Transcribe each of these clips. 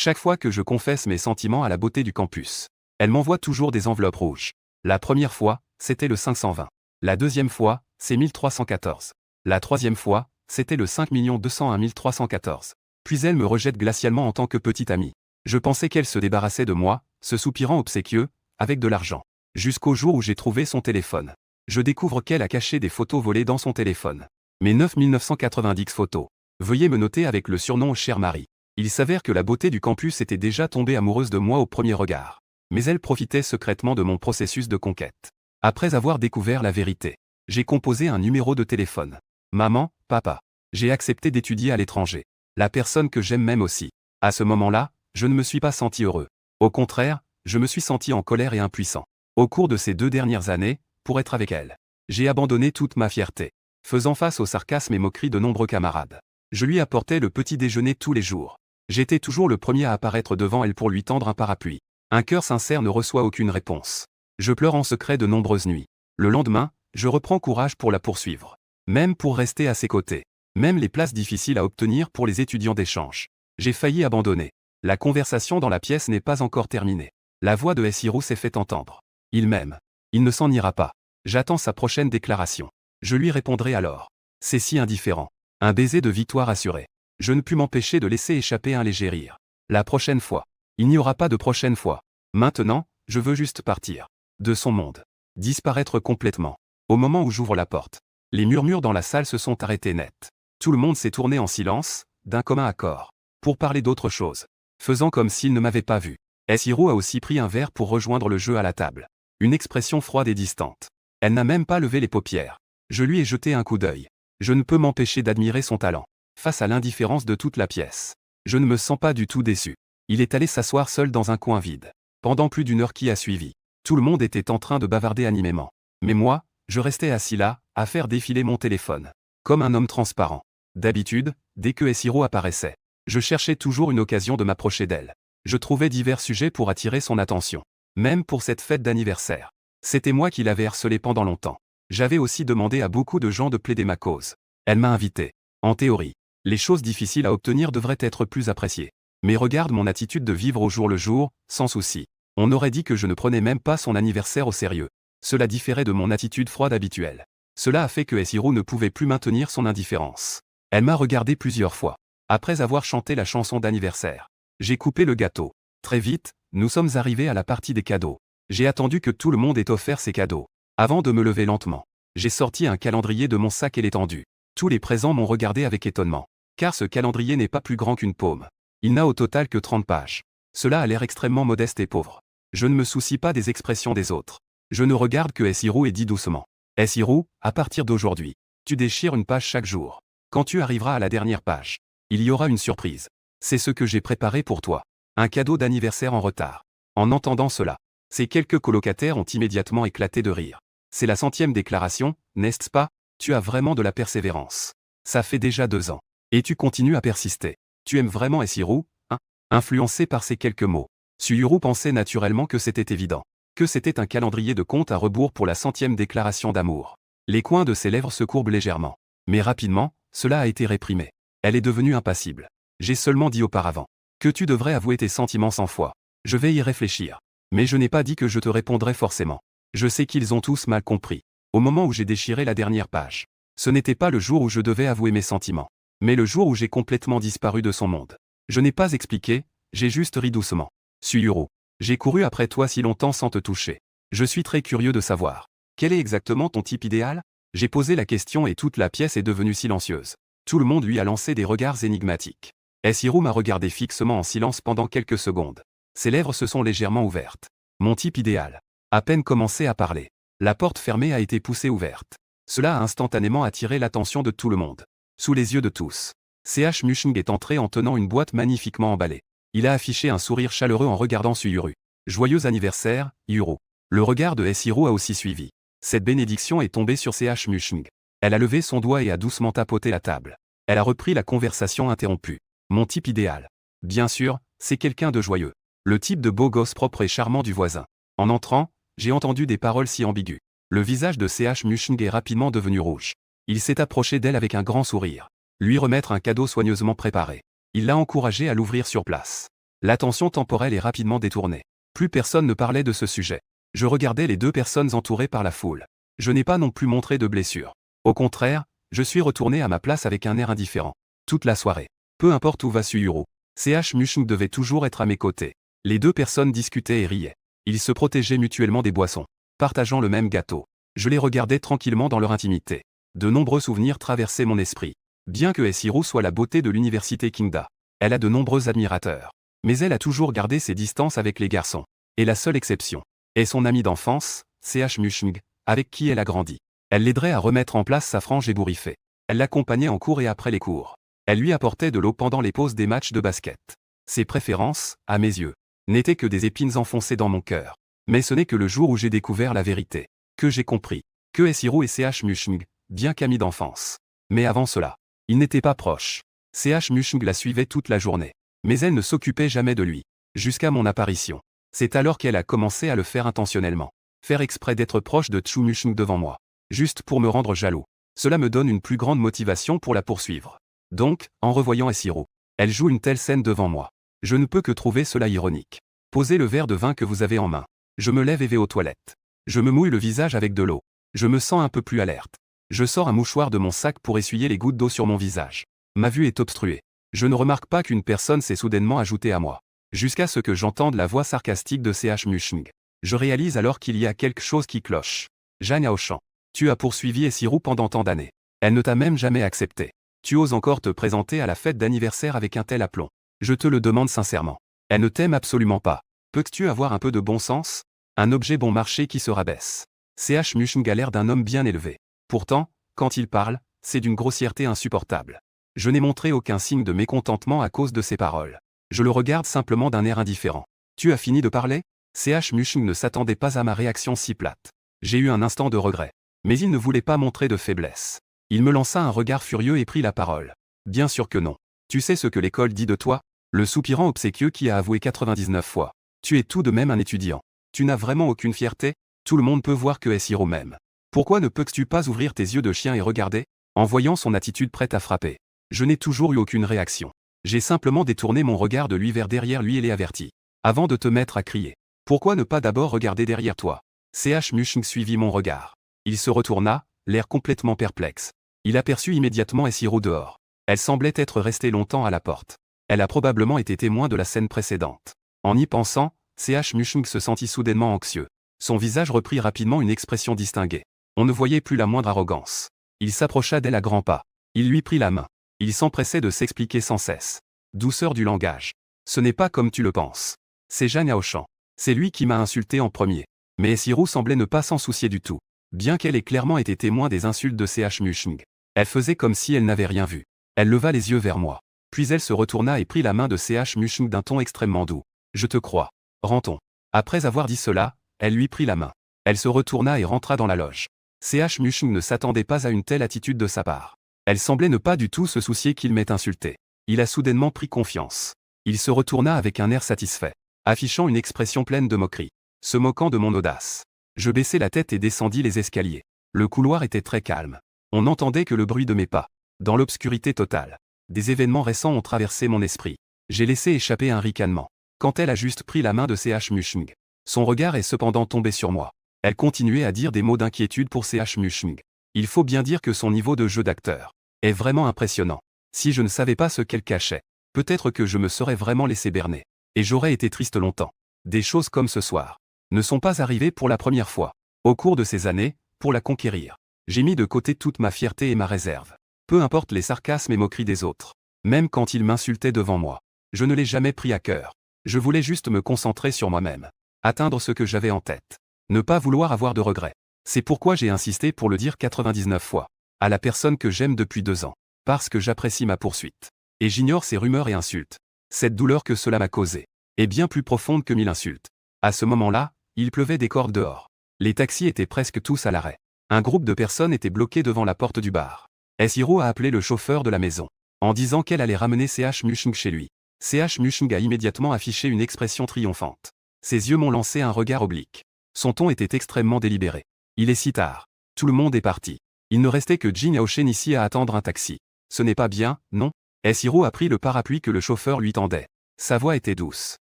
Chaque fois que je confesse mes sentiments à la beauté du campus, elle m'envoie toujours des enveloppes rouges. La première fois, c'était le 520. La deuxième fois, c'est 1314. La troisième fois, c'était le 5 201 314. Puis elle me rejette glacialement en tant que petite amie. Je pensais qu'elle se débarrassait de moi, ce soupirant obséquieux, avec de l'argent. Jusqu'au jour où j'ai trouvé son téléphone. Je découvre qu'elle a caché des photos volées dans son téléphone. Mes 9990 photos. Veuillez me noter avec le surnom Cher Marie. Il s'avère que la beauté du campus était déjà tombée amoureuse de moi au premier regard. Mais elle profitait secrètement de mon processus de conquête. Après avoir découvert la vérité, j'ai composé un numéro de téléphone. Maman, papa. J'ai accepté d'étudier à l'étranger. La personne que j'aime m'aime aussi. À ce moment-là, je ne me suis pas senti heureux. Au contraire, je me suis senti en colère et impuissant. Au cours de ces 2 dernières années, pour être avec elle, j'ai abandonné toute ma fierté, faisant face au sarcasme et moqueries de nombreux camarades. Je lui apportais le petit déjeuner tous les jours. J'étais toujours le premier à apparaître devant elle pour lui tendre un parapluie. Un cœur sincère ne reçoit aucune réponse. Je pleure en secret de nombreuses nuits. Le lendemain, je reprends courage pour la poursuivre. Même pour rester à ses côtés. Même les places difficiles à obtenir pour les étudiants d'échange. J'ai failli abandonner. La conversation dans la pièce n'est pas encore terminée. La voix de Hiro s'est fait entendre. Il m'aime. Il ne s'en ira pas. J'attends sa prochaine déclaration. Je lui répondrai alors. C'est si indifférent. Un baiser de victoire assuré. Je ne pus m'empêcher de laisser échapper un léger rire. La prochaine fois. Il n'y aura pas de prochaine fois. Maintenant, je veux juste partir. De son monde. Disparaître complètement. Au moment où j'ouvre la porte, les murmures dans la salle se sont arrêtés net. Tout le monde s'est tourné en silence, d'un commun accord, pour parler d'autre chose, faisant comme s'il ne m'avait pas vu. Hiro a aussi pris un verre pour rejoindre le jeu à la table. Une expression froide et distante. Elle n'a même pas levé les paupières. Je lui ai jeté un coup d'œil. Je ne peux m'empêcher d'admirer son talent. Face à l'indifférence de toute la pièce, je ne me sens pas du tout déçu. Il est allé s'asseoir seul dans un coin vide. Pendant plus d'1 heure qui a suivi, tout le monde était en train de bavarder animément. Mais moi, je restais assis là, à faire défiler mon téléphone. Comme un homme transparent. D'habitude, dès que Hiro apparaissait, je cherchais toujours une occasion de m'approcher d'elle. Je trouvais divers sujets pour attirer son attention. Même pour cette fête d'anniversaire. C'était moi qui l'avais harcelée pendant longtemps. J'avais aussi demandé à beaucoup de gens de plaider ma cause. Elle m'a invité. En théorie, les choses difficiles à obtenir devraient être plus appréciées. Mais regarde mon attitude de vivre au jour le jour, sans souci. On aurait dit que je ne prenais même pas son anniversaire au sérieux. Cela différait de mon attitude froide habituelle. Cela a fait que Hiro ne pouvait plus maintenir son indifférence. Elle m'a regardé plusieurs fois. Après avoir chanté la chanson d'anniversaire, j'ai coupé le gâteau. Très vite, nous sommes arrivés à la partie des cadeaux. J'ai attendu que tout le monde ait offert ses cadeaux. Avant de me lever lentement, j'ai sorti un calendrier de mon sac et l'ai tendu. Tous les présents m'ont regardé avec étonnement. Car ce calendrier n'est pas plus grand qu'une paume. Il n'a au total que 30 pages. Cela a l'air extrêmement modeste et pauvre. Je ne me soucie pas des expressions des autres. Je ne regarde que Hiro et dis doucement. Hiro, à partir d'aujourd'hui, tu déchires une page chaque jour. Quand tu arriveras à la dernière page, il y aura une surprise. C'est ce que j'ai préparé pour toi. Un cadeau d'anniversaire en retard. En entendant cela, ces quelques colocataires ont immédiatement éclaté de rire. C'est la 100e déclaration, n'est-ce pas? Tu as vraiment de la persévérance. Ça fait déjà 2 ans. Et tu continues à persister. Tu aimes vraiment Hiro, hein? Influencé par ces quelques mots, Suyuru pensait naturellement que c'était évident. Que c'était un calendrier de compte à rebours pour la 100e déclaration d'amour. Les coins de ses lèvres se courbent légèrement. Mais rapidement, cela a été réprimé. Elle est devenue impassible. J'ai seulement dit auparavant que tu devrais avouer tes sentiments 100 fois. Je vais y réfléchir. Mais je n'ai pas dit que je te répondrais forcément. Je sais qu'ils ont tous mal compris. Au moment où j'ai déchiré la dernière page, ce n'était pas le jour où je devais avouer mes sentiments, mais le jour où j'ai complètement disparu de son monde. Je n'ai pas expliqué, j'ai juste ri doucement. Suyuru, j'ai couru après toi si longtemps sans te toucher. Je suis très curieux de savoir. Quel est exactement ton type idéal? J'ai posé la question et toute la pièce est devenue silencieuse. Tout le monde lui a lancé des regards énigmatiques. Hiro m'a regardé fixement en silence pendant quelques secondes. Ses lèvres se sont légèrement ouvertes. Mon type idéal. À peine commencé à parler. La porte fermée a été poussée ouverte. Cela a instantanément attiré l'attention de tout le monde. Sous les yeux de tous, CH Mushing est entré en tenant une boîte magnifiquement emballée. Il a affiché un sourire chaleureux en regardant Suyuru. Joyeux anniversaire, Yuru. Le regard de Hiro a aussi suivi. Cette bénédiction est tombée sur CH Mushing. Elle a levé son doigt et a doucement tapoté la table. Elle a repris la conversation interrompue. Mon type idéal. Bien sûr, c'est quelqu'un de joyeux. Le type de beau gosse propre et charmant du voisin. En entrant, j'ai entendu des paroles si ambiguës. Le visage de CH Mushing est rapidement devenu rouge. Il s'est approché d'elle avec un grand sourire. Lui remettre un cadeau soigneusement préparé. Il l'a encouragé à l'ouvrir sur place. L'attention temporelle est rapidement détournée. Plus personne ne parlait de ce sujet. Je regardais les deux personnes entourées par la foule. Je n'ai pas non plus montré de blessure. Au contraire, je suis retourné à ma place avec un air indifférent. Toute la soirée. Peu importe où va Suyuru. CH Mushing devait toujours être à mes côtés. Les deux personnes discutaient et riaient. Ils se protégeaient mutuellement des boissons, partageant le même gâteau. Je les regardais tranquillement dans leur intimité. De nombreux souvenirs traversaient mon esprit. Bien que Esiru soit la beauté de l'université Kingda, elle a de nombreux admirateurs. Mais elle a toujours gardé ses distances avec les garçons. Et la seule exception est son ami d'enfance, CH Mushing, avec qui elle a grandi. Elle l'aiderait à remettre en place sa frange ébouriffée. Elle l'accompagnait en cours et après les cours. Elle lui apportait de l'eau pendant les pauses des matchs de basket. Ses préférences, à mes yeux, n'étaient que des épines enfoncées dans mon cœur. Mais ce n'est que le jour où j'ai découvert la vérité, que j'ai compris, que Esiru et CH Mushing, bien qu'amis d'enfance. Mais avant cela, ils n'étaient pas proches. CH Mushing la suivait toute la journée. Mais elle ne s'occupait jamais de lui. Jusqu'à mon apparition. C'est alors qu'elle a commencé à le faire intentionnellement. Faire exprès d'être proche de Chu Mushing devant moi. Juste pour me rendre jaloux. Cela me donne une plus grande motivation pour la poursuivre. Donc, en revoyant Esiru, elle joue une telle scène devant moi. Je ne peux que trouver cela ironique. Posez le verre de vin que vous avez en main. Je me lève et vais aux toilettes. Je me mouille le visage avec de l'eau. Je me sens un peu plus alerte. Je sors un mouchoir de mon sac pour essuyer les gouttes d'eau sur mon visage. Ma vue est obstruée. Je ne remarque pas qu'une personne s'est soudainement ajoutée à moi. Jusqu'à ce que j'entende la voix sarcastique de CH Mushing. Je réalise alors qu'il y a quelque chose qui cloche. Jang Aoshan. Tu as poursuivi Esiru pendant tant d'années. Elle ne t'a même jamais accepté. Tu oses encore te présenter à la fête d'anniversaire avec un tel aplomb. Je te le demande sincèrement. Elle ne t'aime absolument pas. Peux-tu avoir un peu de bon sens? Un objet bon marché qui se rabaisse. CH Mushing a l'air d'un homme bien élevé. Pourtant, quand il parle, c'est d'une grossièreté insupportable. Je n'ai montré aucun signe de mécontentement à cause de ses paroles. Je le regarde simplement d'un air indifférent. Tu as fini de parler? CH Mushing ne s'attendait pas à ma réaction si plate. J'ai eu un instant de regret. Mais il ne voulait pas montrer de faiblesse. Il me lança un regard furieux et prit la parole. Bien sûr que non. Tu sais ce que l'école dit de toi? Le soupirant obséquieux qui a avoué 99 fois. Tu es tout de même un étudiant. Tu n'as vraiment aucune fierté? Tout le monde peut voir que Esiru même. Pourquoi ne peux-tu pas ouvrir tes yeux de chien et regarder? En voyant son attitude prête à frapper. Je n'ai toujours eu aucune réaction. J'ai simplement détourné mon regard de lui vers derrière lui et l'ai averti. Avant de te mettre à crier. Pourquoi ne pas d'abord regarder derrière toi? CH Mushing suivit mon regard. Il se retourna, l'air complètement perplexe. Il aperçut immédiatement Esiru dehors. Elle semblait être restée longtemps à la porte. Elle a probablement été témoin de la scène précédente. En y pensant, CH Mushing se sentit soudainement anxieux. Son visage reprit rapidement une expression distinguée. On ne voyait plus la moindre arrogance. Il s'approcha d'elle à grands pas. Il lui prit la main. Il s'empressait de s'expliquer sans cesse. Douceur du langage. Ce n'est pas comme tu le penses. C'est Jang Aoshan. C'est lui qui m'a insulté en premier. Mais Esiru semblait ne pas s'en soucier du tout. Bien qu'elle ait clairement été témoin des insultes de CH Mushing. Elle faisait comme si elle n'avait rien vu. Elle leva les yeux vers moi. Puis elle se retourna et prit la main de CH Mushing d'un ton extrêmement doux. Je te crois. Rentrons. Après avoir dit cela, elle lui prit la main. Elle se retourna et rentra dans la loge. CH Mushing ne s'attendait pas à une telle attitude de sa part. Elle semblait ne pas du tout se soucier qu'il m'ait insulté. Il a soudainement pris confiance. Il se retourna avec un air satisfait, affichant une expression pleine de moquerie, se moquant de mon audace. Je baissai la tête et descendis les escaliers. Le couloir était très calme. On n'entendait que le bruit de mes pas. Dans l'obscurité totale, des événements récents ont traversé mon esprit. J'ai laissé échapper un ricanement. Quand elle a juste pris la main de CH Mushing. Son regard est cependant tombé sur moi. Elle continuait à dire des mots d'inquiétude pour CH Mushing. Il faut bien dire que son niveau de jeu d'acteur est vraiment impressionnant. Si je ne savais pas ce qu'elle cachait, peut-être que je me serais vraiment laissé berner. Et j'aurais été triste longtemps. Des choses comme ce soir ne sont pas arrivées pour la première fois. Au cours de ces années, pour la conquérir, j'ai mis de côté toute ma fierté et ma réserve. Peu importe les sarcasmes et moqueries des autres. Même quand ils m'insultaient devant moi. Je ne l'ai jamais pris à cœur. Je voulais juste me concentrer sur moi-même. Atteindre ce que j'avais en tête. Ne pas vouloir avoir de regrets. C'est pourquoi j'ai insisté pour le dire 99 fois. À la personne que j'aime depuis 2 ans. Parce que j'apprécie ma poursuite. Et j'ignore ces rumeurs et insultes. Cette douleur que cela m'a causée est bien plus profonde que 1000 insultes. À ce moment-là, il pleuvait des cordes dehors. Les taxis étaient presque tous à l'arrêt. Un groupe de personnes était bloqué devant la porte du bar. Esiru a appelé le chauffeur de la maison, en disant qu'elle allait ramener CH Mushing chez lui. CH Mushing a immédiatement affiché une expression triomphante. Ses yeux m'ont lancé un regard oblique. Son ton était extrêmement délibéré. Il est si tard. Tout le monde est parti. Il ne restait que Jang Aoshan ici à attendre un taxi. Ce n'est pas bien, non? Esiru a pris le parapluie que le chauffeur lui tendait. Sa voix était douce.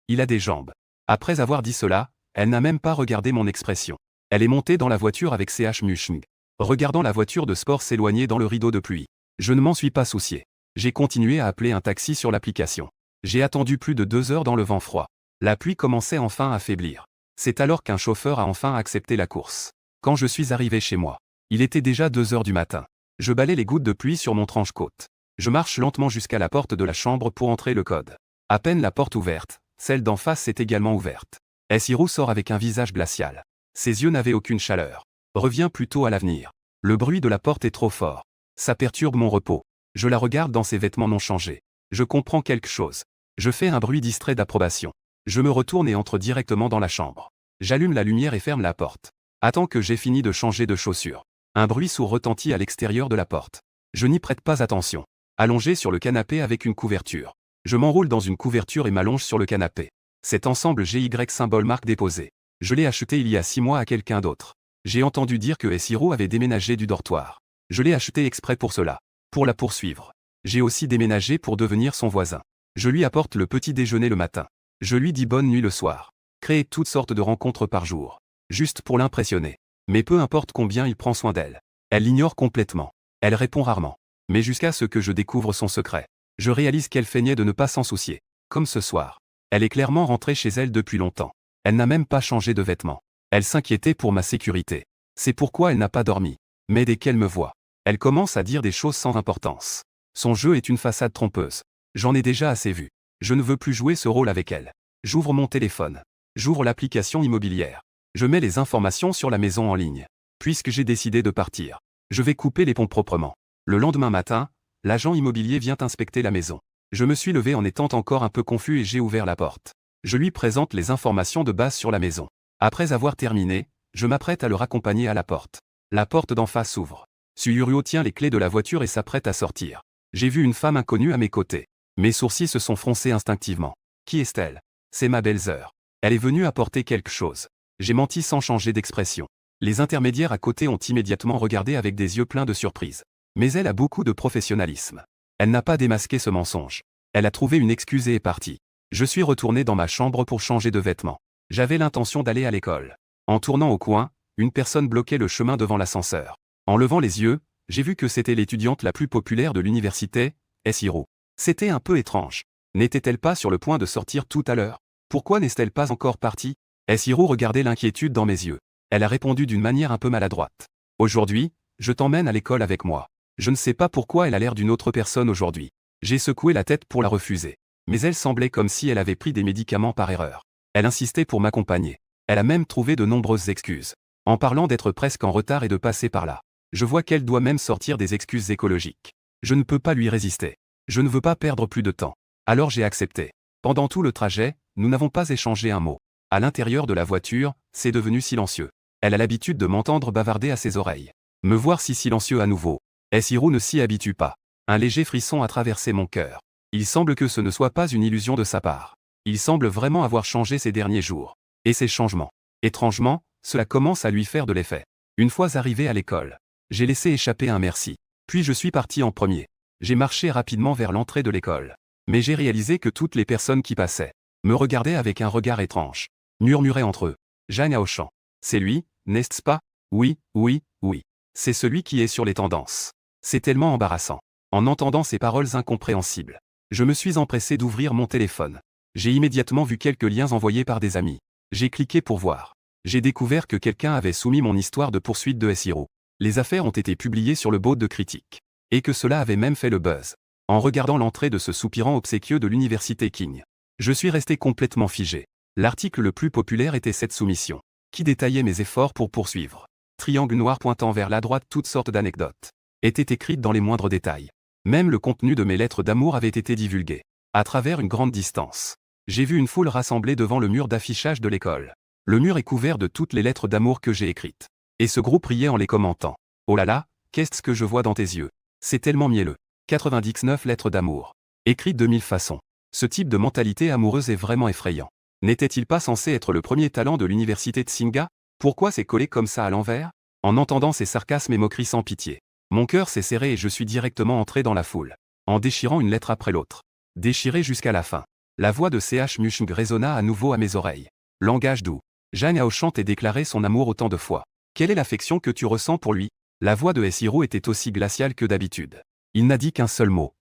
Il a des jambes. Après avoir dit cela, elle n'a même pas regardé mon expression. Elle est montée dans la voiture avec CH Mushng. Regardant la voiture de sport s'éloigner dans le rideau de pluie. Je ne m'en suis pas soucié. J'ai continué à appeler un taxi sur l'application. J'ai attendu plus de 2 heures dans le vent froid. La pluie commençait enfin à faiblir. C'est alors qu'un chauffeur a enfin accepté la course. Quand je suis arrivé chez moi, il était déjà 2 heures du matin. Je balais les gouttes de pluie sur mon tranche-côte. Je marche lentement jusqu'à la porte de la chambre pour entrer le code. À peine la porte ouverte, celle d'en face s'est également ouverte. Hiro sort avec un visage glacial. Ses yeux n'avaient aucune chaleur. Reviens plutôt à l'avenir. Le bruit de la porte est trop fort. Ça perturbe mon repos. Je la regarde dans ses vêtements non changés. Je comprends quelque chose. Je fais un bruit distrait d'approbation. Je me retourne et entre directement dans la chambre. J'allume la lumière et ferme la porte. Attends que j'ai fini de changer de chaussures. Un bruit sourd retentit à l'extérieur de la porte. Je n'y prête pas attention. Allongé sur le canapé avec une couverture. Je m'enroule dans une couverture et m'allonge sur le canapé. Cet ensemble GY symbole marque déposée. Je l'ai acheté il y a 6 mois à quelqu'un d'autre. J'ai entendu dire que Hiro avait déménagé du dortoir. Je l'ai acheté exprès pour cela. Pour la poursuivre. J'ai aussi déménagé pour devenir son voisin. Je lui apporte le petit déjeuner le matin. Je lui dis bonne nuit le soir. Créer toutes sortes de rencontres par jour. Juste pour l'impressionner. Mais peu importe combien il prend soin d'elle. Elle l'ignore complètement. Elle répond rarement. Mais jusqu'à ce que je découvre son secret. Je réalise qu'elle feignait de ne pas s'en soucier. Comme ce soir. Elle est clairement rentrée chez elle depuis longtemps. Elle n'a même pas changé de vêtements. Elle s'inquiétait pour ma sécurité. C'est pourquoi elle n'a pas dormi. Mais dès qu'elle me voit, elle commence à dire des choses sans importance. Son jeu est une façade trompeuse. J'en ai déjà assez vu. Je ne veux plus jouer ce rôle avec elle. J'ouvre mon téléphone. J'ouvre l'application immobilière. Je mets les informations sur la maison en ligne. Puisque j'ai décidé de partir, je vais couper les ponts proprement. Le lendemain matin, l'agent immobilier vient inspecter la maison. Je me suis levé en étant encore un peu confus et j'ai ouvert la porte. Je lui présente les informations de base sur la maison. Après avoir terminé, je m'apprête à le raccompagner à la porte. La porte d'en face s'ouvre. Suiruo tient les clés de la voiture et s'apprête à sortir. J'ai vu une femme inconnue à mes côtés. Mes sourcils se sont froncés instinctivement. Qui est-elle? C'est ma belle-sœur. Elle est venue apporter quelque chose. J'ai menti sans changer d'expression. Les intermédiaires à côté ont immédiatement regardé avec des yeux pleins de surprise. Mais elle a beaucoup de professionnalisme. Elle n'a pas démasqué ce mensonge. Elle a trouvé une excuse et est partie. Je suis retourné dans ma chambre pour changer de vêtements. J'avais l'intention d'aller à l'école. En tournant au coin, une personne bloquait le chemin devant l'ascenseur. En levant les yeux, j'ai vu que c'était l'étudiante la plus populaire de l'université, Hiro. C'était un peu étrange. N'était-elle pas sur le point de sortir tout à l'heure? Pourquoi n'est-elle pas encore partie? Hiro regardait l'inquiétude dans mes yeux. Elle a répondu d'une manière un peu maladroite. Aujourd'hui, je t'emmène à l'école avec moi. Je ne sais pas pourquoi elle a l'air d'une autre personne aujourd'hui. J'ai secoué la tête pour la refuser. Mais elle semblait comme si elle avait pris des médicaments par erreur. Elle insistait pour m'accompagner. Elle a même trouvé de nombreuses excuses. En parlant d'être presque en retard et de passer par là. Je vois qu'elle doit même sortir des excuses écologiques. Je ne peux pas lui résister. Je ne veux pas perdre plus de temps. Alors j'ai accepté. Pendant tout le trajet, nous n'avons pas échangé un mot. À l'intérieur de la voiture, c'est devenu silencieux. Elle a l'habitude de m'entendre bavarder à ses oreilles. Me voir si silencieux à nouveau. Hiro ne s'y habitue pas. Un léger frisson a traversé mon cœur. Il semble que ce ne soit pas une illusion de sa part. Il semble vraiment avoir changé ces derniers jours. Et ces changements. Étrangement, cela commence à lui faire de l'effet. Une fois arrivé à l'école, j'ai laissé échapper un merci. Puis je suis parti en premier. J'ai marché rapidement vers l'entrée de l'école. Mais j'ai réalisé que toutes les personnes qui passaient me regardaient avec un regard étrange. Murmuraient entre eux. Jeanne Aochan. C'est lui, n'est-ce pas? Oui, oui, oui. C'est celui qui est sur les tendances. C'est tellement embarrassant. En entendant ces paroles incompréhensibles, je me suis empressé d'ouvrir mon téléphone. J'ai immédiatement vu quelques liens envoyés par des amis. J'ai cliqué pour voir. J'ai découvert que quelqu'un avait soumis mon histoire de poursuite de Hiro. Les affaires ont été publiées sur le board de critique. Et que cela avait même fait le buzz. En regardant l'entrée de ce soupirant obséquieux de l'université King, je suis resté complètement figé. L'article le plus populaire était cette soumission, qui détaillait mes efforts pour poursuivre. Triangle noir pointant vers la droite, toutes sortes d'anecdotes étaient écrites dans les moindres détails. Même le contenu de mes lettres d'amour avait été divulgué. À travers une grande distance, j'ai vu une foule rassemblée devant le mur d'affichage de l'école. Le mur est couvert de toutes les lettres d'amour que j'ai écrites. Et ce groupe riait en les commentant. Oh là là, qu'est-ce que je vois dans tes yeux? C'est tellement mielleux. 99 lettres d'amour. Écrites de 1000 façons. Ce type de mentalité amoureuse est vraiment effrayant. N'était-il pas censé être le premier talent de l'université de Tsinga? Pourquoi c'est collé comme ça à l'envers? En entendant ces sarcasmes et moqueries sans pitié, mon cœur s'est serré et je suis directement entré dans la foule, en déchirant une lettre après l'autre. Déchirée jusqu'à la fin. La voix de CH Mushung résonna à nouveau à mes oreilles. Langage doux. Jang Hao chante et déclarait son amour autant de fois. Quelle est l'affection que tu ressens pour lui? La voix de S-Hiro était aussi glaciale que d'habitude. Il n'a dit qu'un seul mot.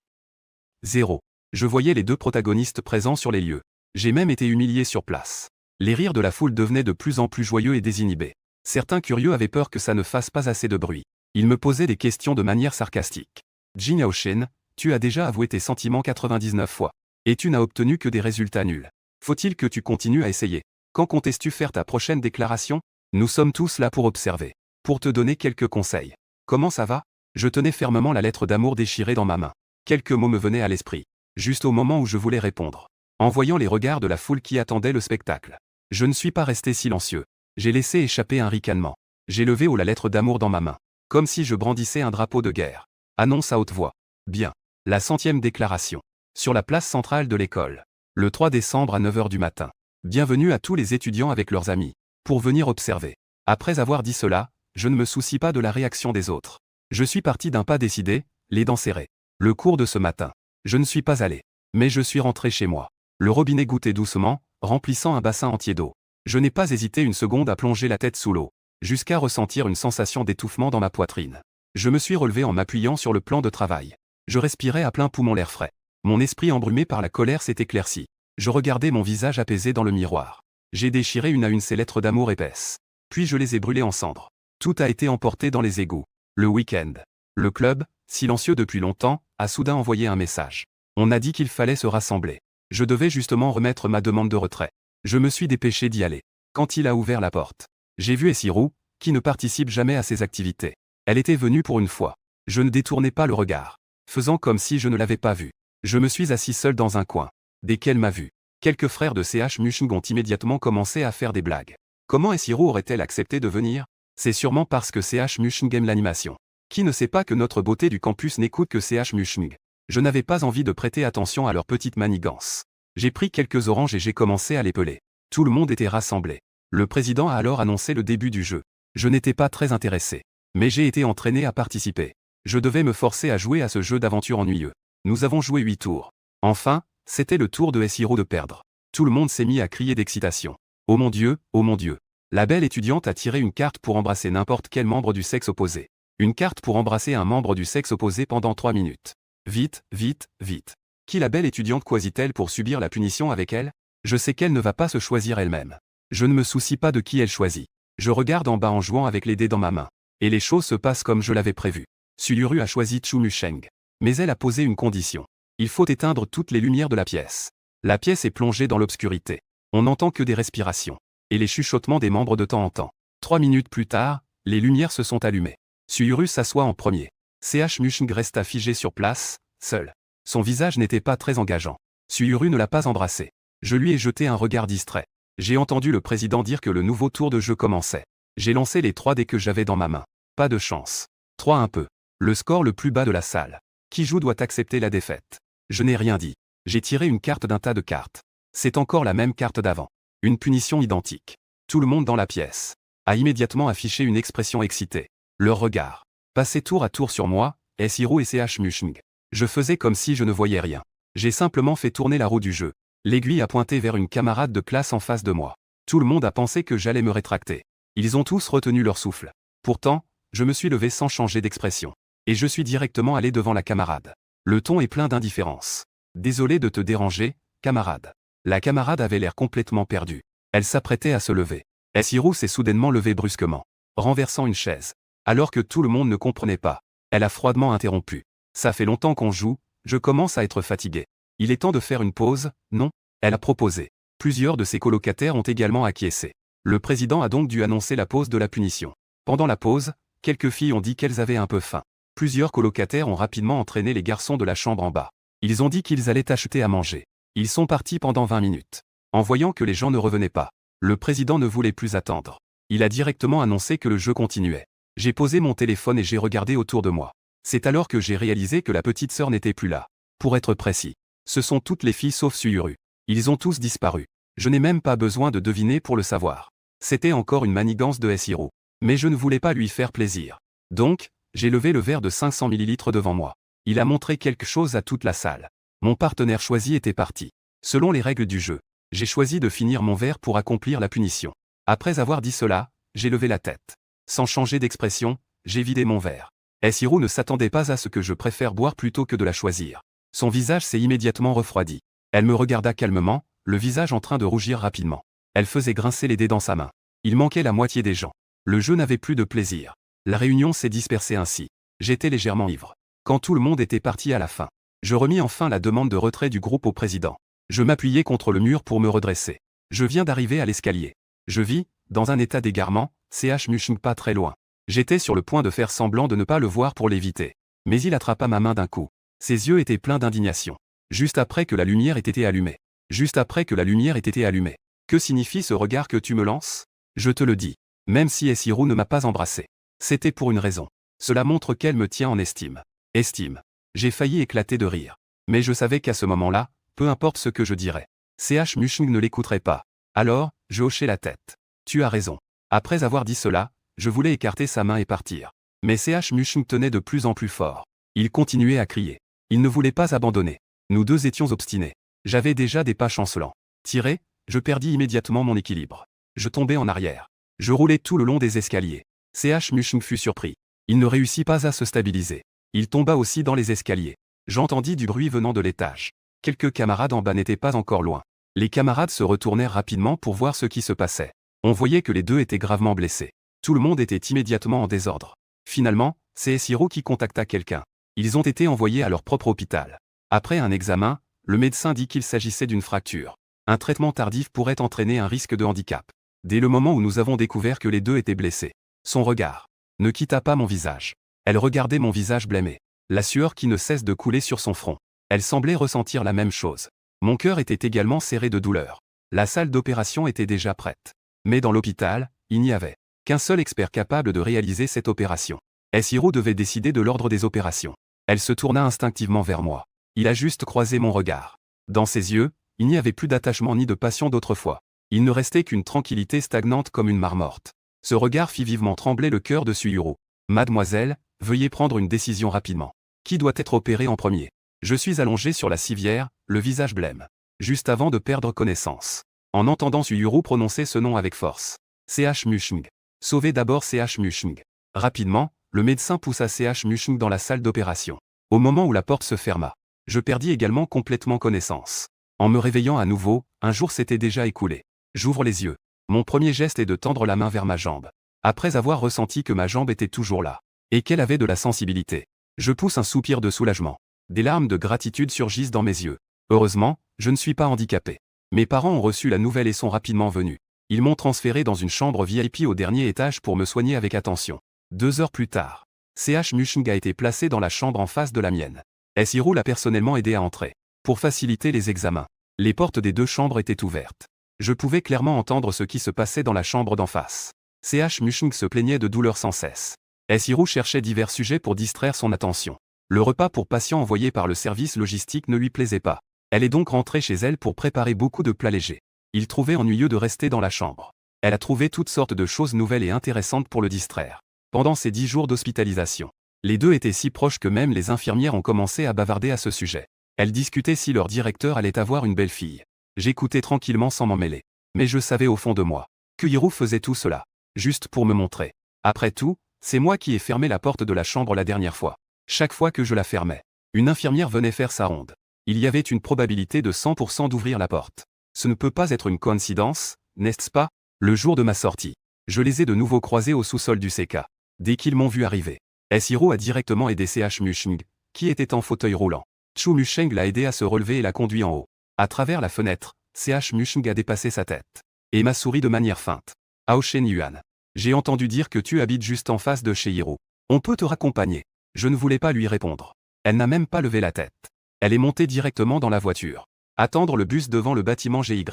0. Je voyais les deux protagonistes présents sur les lieux. J'ai même été humilié sur place. Les rires de la foule devenaient de plus en plus joyeux et désinhibés. Certains curieux avaient peur que ça ne fasse pas assez de bruit. Ils me posaient des questions de manière sarcastique. Jin Yaoshen, tu as déjà avoué tes sentiments 99 fois. Et tu n'as obtenu que des résultats nuls. Faut-il que tu continues à essayer? Quand comptes-tu faire ta prochaine déclaration? Nous sommes tous là pour observer. Pour te donner quelques conseils. Comment ça va? Je tenais fermement la lettre d'amour déchirée dans ma main. Quelques mots me venaient à l'esprit. Juste au moment où je voulais répondre. En voyant les regards de la foule qui attendait le spectacle. Je ne suis pas resté silencieux. J'ai laissé échapper un ricanement. J'ai levé haut la lettre d'amour dans ma main. Comme si je brandissais un drapeau de guerre. Annonce à haute voix. Bien. La 100e déclaration. Sur la place centrale de l'école. Le 3 décembre à 9 h du matin. Bienvenue à tous les étudiants avec leurs amis. Pour venir observer. Après avoir dit cela, je ne me soucie pas de la réaction des autres. Je suis parti d'un pas décidé, les dents serrées. Le cours de ce matin. Je ne suis pas allé. Mais je suis rentré chez moi. Le robinet goûtait doucement, remplissant un bassin entier d'eau. Je n'ai pas hésité une seconde à plonger la tête sous l'eau, jusqu'à ressentir une sensation d'étouffement dans ma poitrine. Je me suis relevé en m'appuyant sur le plan de travail. Je respirais à plein poumon l'air frais. Mon esprit embrumé par la colère s'est éclairci. Je regardais mon visage apaisé dans le miroir. J'ai déchiré une à une ces lettres d'amour épaisses. Puis je les ai brûlées en cendres. Tout a été emporté dans les égouts. Le week-end. Le club, silencieux depuis longtemps, a soudain envoyé un message. On a dit qu'il fallait se rassembler. Je devais justement remettre ma demande de retrait. Je me suis dépêché d'y aller. Quand il a ouvert la porte, j'ai vu S-Hiro, qui ne participe jamais à ces activités. Elle était venue pour une fois. Je ne détournais pas le regard, faisant comme si je ne l'avais pas vue. Je me suis assis seul dans un coin. Dès qu'elle m'a vu, quelques frères de CH Mushung ont immédiatement commencé à faire des blagues. Comment S-Hiro aurait-elle accepté de venir? C'est sûrement parce que CH Mushung aime l'animation. Qui ne sait pas que notre beauté du campus n'écoute que CH Mushung? Je n'avais pas envie de prêter attention à leurs petites manigances. J'ai pris quelques oranges et j'ai commencé à les peler. Tout le monde était rassemblé. Le président a alors annoncé le début du jeu. Je n'étais pas très intéressé. Mais j'ai été entraîné à participer. Je devais me forcer à jouer à ce jeu d'aventure ennuyeux. Nous avons joué 8 tours. Enfin, c'était le tour de S-Hiro de perdre. Tout le monde s'est mis à crier d'excitation. Oh mon Dieu, oh mon Dieu. La belle étudiante a tiré une carte pour embrasser n'importe quel membre du sexe opposé. Une carte pour embrasser un membre du sexe opposé pendant 3 minutes. Vite, vite, vite. Qui la belle étudiante choisit-elle pour subir la punition avec elle? Je sais qu'elle ne va pas se choisir elle-même. Je ne me soucie pas de qui elle choisit. Je regarde en bas en jouant avec les dés dans ma main. Et les choses se passent comme je l'avais prévu. Suluru a choisi Chu Musheng. Mais elle a posé une condition. Il faut éteindre toutes les lumières de la pièce. La pièce est plongée dans l'obscurité. On n'entend que des respirations. Et les chuchotements des membres de temps en temps. 3 minutes plus tard, les lumières se sont allumées. Suluru s'assoit en premier. CH Musheng resta figé sur place, seul. Son visage n'était pas très engageant. Suluru ne l'a pas embrassé. Je lui ai jeté un regard distrait. J'ai entendu le président dire que le nouveau tour de jeu commençait. J'ai lancé les 3 dés que j'avais dans ma main. Pas de chance. 3 un peu. Le score le plus bas de la salle. Qui joue doit accepter la défaite. Je n'ai rien dit. J'ai tiré une carte d'un tas de cartes. C'est encore la même carte d'avant. Une punition identique. Tout le monde dans la pièce a immédiatement affiché une expression excitée. Leur regard passait tour à tour sur moi, S-Hiro et CH Musheng. Je faisais comme si je ne voyais rien. J'ai simplement fait tourner la roue du jeu. L'aiguille a pointé vers une camarade de classe en face de moi. Tout le monde a pensé que j'allais me rétracter. Ils ont tous retenu leur souffle. Pourtant, je me suis levé sans changer d'expression. Et je suis directement allé devant la camarade. Le ton est plein d'indifférence. Désolé de te déranger, camarade. La camarade avait l'air complètement perdue. Elle s'apprêtait à se lever. S-Hiro s'est soudainement levé brusquement, renversant une chaise. Alors que tout le monde ne comprenait pas, elle a froidement interrompu. Ça fait longtemps qu'on joue, je commence à être fatigué. Il est temps de faire une pause, non? Elle a proposé. Plusieurs de ses colocataires ont également acquiescé. Le président a donc dû annoncer la pause de la punition. Pendant la pause, quelques filles ont dit qu'elles avaient un peu faim. Plusieurs colocataires ont rapidement entraîné les garçons de la chambre en bas. Ils ont dit qu'ils allaient acheter à manger. Ils sont partis pendant 20 minutes. En voyant que les gens ne revenaient pas, le président ne voulait plus attendre. Il a directement annoncé que le jeu continuait. J'ai posé mon téléphone et j'ai regardé autour de moi. C'est alors que j'ai réalisé que la petite sœur n'était plus là. Pour être précis, ce sont toutes les filles sauf Suluru. Ils ont tous disparu. Je n'ai même pas besoin de deviner pour le savoir. C'était encore une manigance de S-Hiro. Mais je ne voulais pas lui faire plaisir. Donc, j'ai levé le verre de 500 ml devant moi. Il a montré quelque chose à toute la salle. Mon partenaire choisi était parti. Selon les règles du jeu, j'ai choisi de finir mon verre pour accomplir la punition. Après avoir dit cela, j'ai levé la tête. Sans changer d'expression, j'ai vidé mon verre. Hiro ne s'attendait pas à ce que je préfère boire plutôt que de la choisir. Son visage s'est immédiatement refroidi. Elle me regarda calmement, le visage en train de rougir rapidement. Elle faisait grincer les dés dans sa main. Il manquait la moitié des gens. Le jeu n'avait plus de plaisir. La réunion s'est dispersée ainsi. J'étais légèrement ivre. Quand tout le monde était parti à la fin, je remis enfin la demande de retrait du groupe au président. Je m'appuyai contre le mur pour me redresser. Je viens d'arriver à l'escalier. Je vis, dans un état d'égarement, Ch Mushing pas très loin. J'étais sur le point de faire semblant de ne pas le voir pour l'éviter. Mais il attrapa ma main d'un coup. Ses yeux étaient pleins d'indignation. Juste après que la lumière ait été allumée. Juste après que la lumière ait été allumée. Que signifie ce regard que tu me lances? Je te le dis. Même si Hiro ne m'a pas embrassé. C'était pour une raison. Cela montre qu'elle me tient en estime. Estime. J'ai failli éclater de rire. Mais je savais qu'à ce moment-là, peu importe ce que je dirais, Ch Mushing ne l'écouterait pas. Alors, je hochai la tête. Tu as raison. Après avoir dit cela, je voulais écarter sa main et partir. Mais Ch Mushing tenait de plus en plus fort. Il continuait à crier. Il ne voulait pas abandonner. Nous deux étions obstinés. J'avais déjà des pas chancelants. Tiré, je perdis immédiatement mon équilibre. Je tombai en arrière. Je roulai tout le long des escaliers. Ch Mushing fut surpris. Il ne réussit pas à se stabiliser. Il tomba aussi dans les escaliers. J'entendis du bruit venant de l'étage. Quelques camarades en bas n'étaient pas encore loin. Les camarades se retournèrent rapidement pour voir ce qui se passait. On voyait que les deux étaient gravement blessés. Tout le monde était immédiatement en désordre. Finalement, c'est Hiro qui contacta quelqu'un. Ils ont été envoyés à leur propre hôpital. Après un examen, le médecin dit qu'il s'agissait d'une fracture. Un traitement tardif pourrait entraîner un risque de handicap. Dès le moment où nous avons découvert que les deux étaient blessés, son regard ne quitta pas mon visage. Elle regardait mon visage blêmé. La sueur qui ne cesse de couler sur son front. Elle semblait ressentir la même chose. Mon cœur était également serré de douleur. La salle d'opération était déjà prête. Mais dans l'hôpital, il n'y avait qu'un seul expert capable de réaliser cette opération. Hiro devait décider de l'ordre des opérations. Elle se tourna instinctivement vers moi. Il a juste croisé mon regard. Dans ses yeux, il n'y avait plus d'attachement ni de passion d'autrefois. Il ne restait qu'une tranquillité stagnante comme une mare morte. Ce regard fit vivement trembler le cœur de Suyuro. Mademoiselle, veuillez prendre une décision rapidement. Qui doit être opéré en premier? Je suis allongé sur la civière, le visage blême. Juste avant de perdre connaissance. En entendant Suyuro prononcer ce nom avec force. Ch Mushing. Sauvez d'abord Ch Mushing. Rapidement, le médecin poussa Ch Mushing dans la salle d'opération. Au moment où la porte se ferma, je perdis également complètement connaissance. En me réveillant à nouveau, un jour s'était déjà écoulé. J'ouvre les yeux. Mon premier geste est de tendre la main vers ma jambe. Après avoir ressenti que ma jambe était toujours là. Et qu'elle avait de la sensibilité. Je pousse un soupir de soulagement. Des larmes de gratitude surgissent dans mes yeux. Heureusement, je ne suis pas handicapé. Mes parents ont reçu la nouvelle et sont rapidement venus. Ils m'ont transféré dans une chambre VIP au dernier étage pour me soigner avec attention. 2 heures plus tard, Ch Mushing a été placé dans la chambre en face de la mienne. Hiro l'a personnellement aidé à entrer. Pour faciliter les examens, les portes des 2 chambres étaient ouvertes. Je pouvais clairement entendre ce qui se passait dans la chambre d'en face. Ch Mushing se plaignait de douleurs sans cesse. Hiro cherchait divers sujets pour distraire son attention. Le repas pour patients envoyé par le service logistique ne lui plaisait pas. Elle est donc rentrée chez elle pour préparer beaucoup de plats légers. Il trouvait ennuyeux de rester dans la chambre. Elle a trouvé toutes sortes de choses nouvelles et intéressantes pour le distraire. Pendant ces 10 jours d'hospitalisation, les deux étaient si proches que même les infirmières ont commencé à bavarder à ce sujet. Elles discutaient si leur directeur allait avoir une belle fille. J'écoutais tranquillement sans m'en mêler. Mais je savais au fond de moi que Hiro faisait tout cela, juste pour me montrer. Après tout, c'est moi qui ai fermé la porte de la chambre la dernière fois. Chaque fois que je la fermais, une infirmière venait faire sa ronde. Il y avait une probabilité de 100% d'ouvrir la porte. Ce ne peut pas être une coïncidence, n'est-ce pas? Le jour de ma sortie, je les ai de nouveau croisés au sous-sol du CK. Dès qu'ils m'ont vu arriver, Hiro a directement aidé Ch Mushing, qui était en fauteuil roulant. Chu Musheng l'a aidé à se relever et l'a conduit en haut. À travers la fenêtre, Ch Musheng a dépassé sa tête. Et m'a souri de manière feinte. Ao Shen Yuan. J'ai entendu dire que tu habites juste en face de chez Hiro. On peut te raccompagner. Je ne voulais pas lui répondre. Elle n'a même pas levé la tête. Elle est montée directement dans la voiture. Attendre le bus devant le bâtiment GY.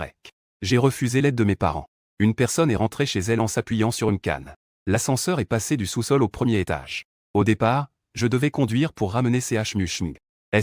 J'ai refusé l'aide de mes parents. Une personne est rentrée chez elle en s'appuyant sur une canne. L'ascenseur est passé du sous-sol au premier étage. Au départ, je devais conduire pour ramener Ch Musheng.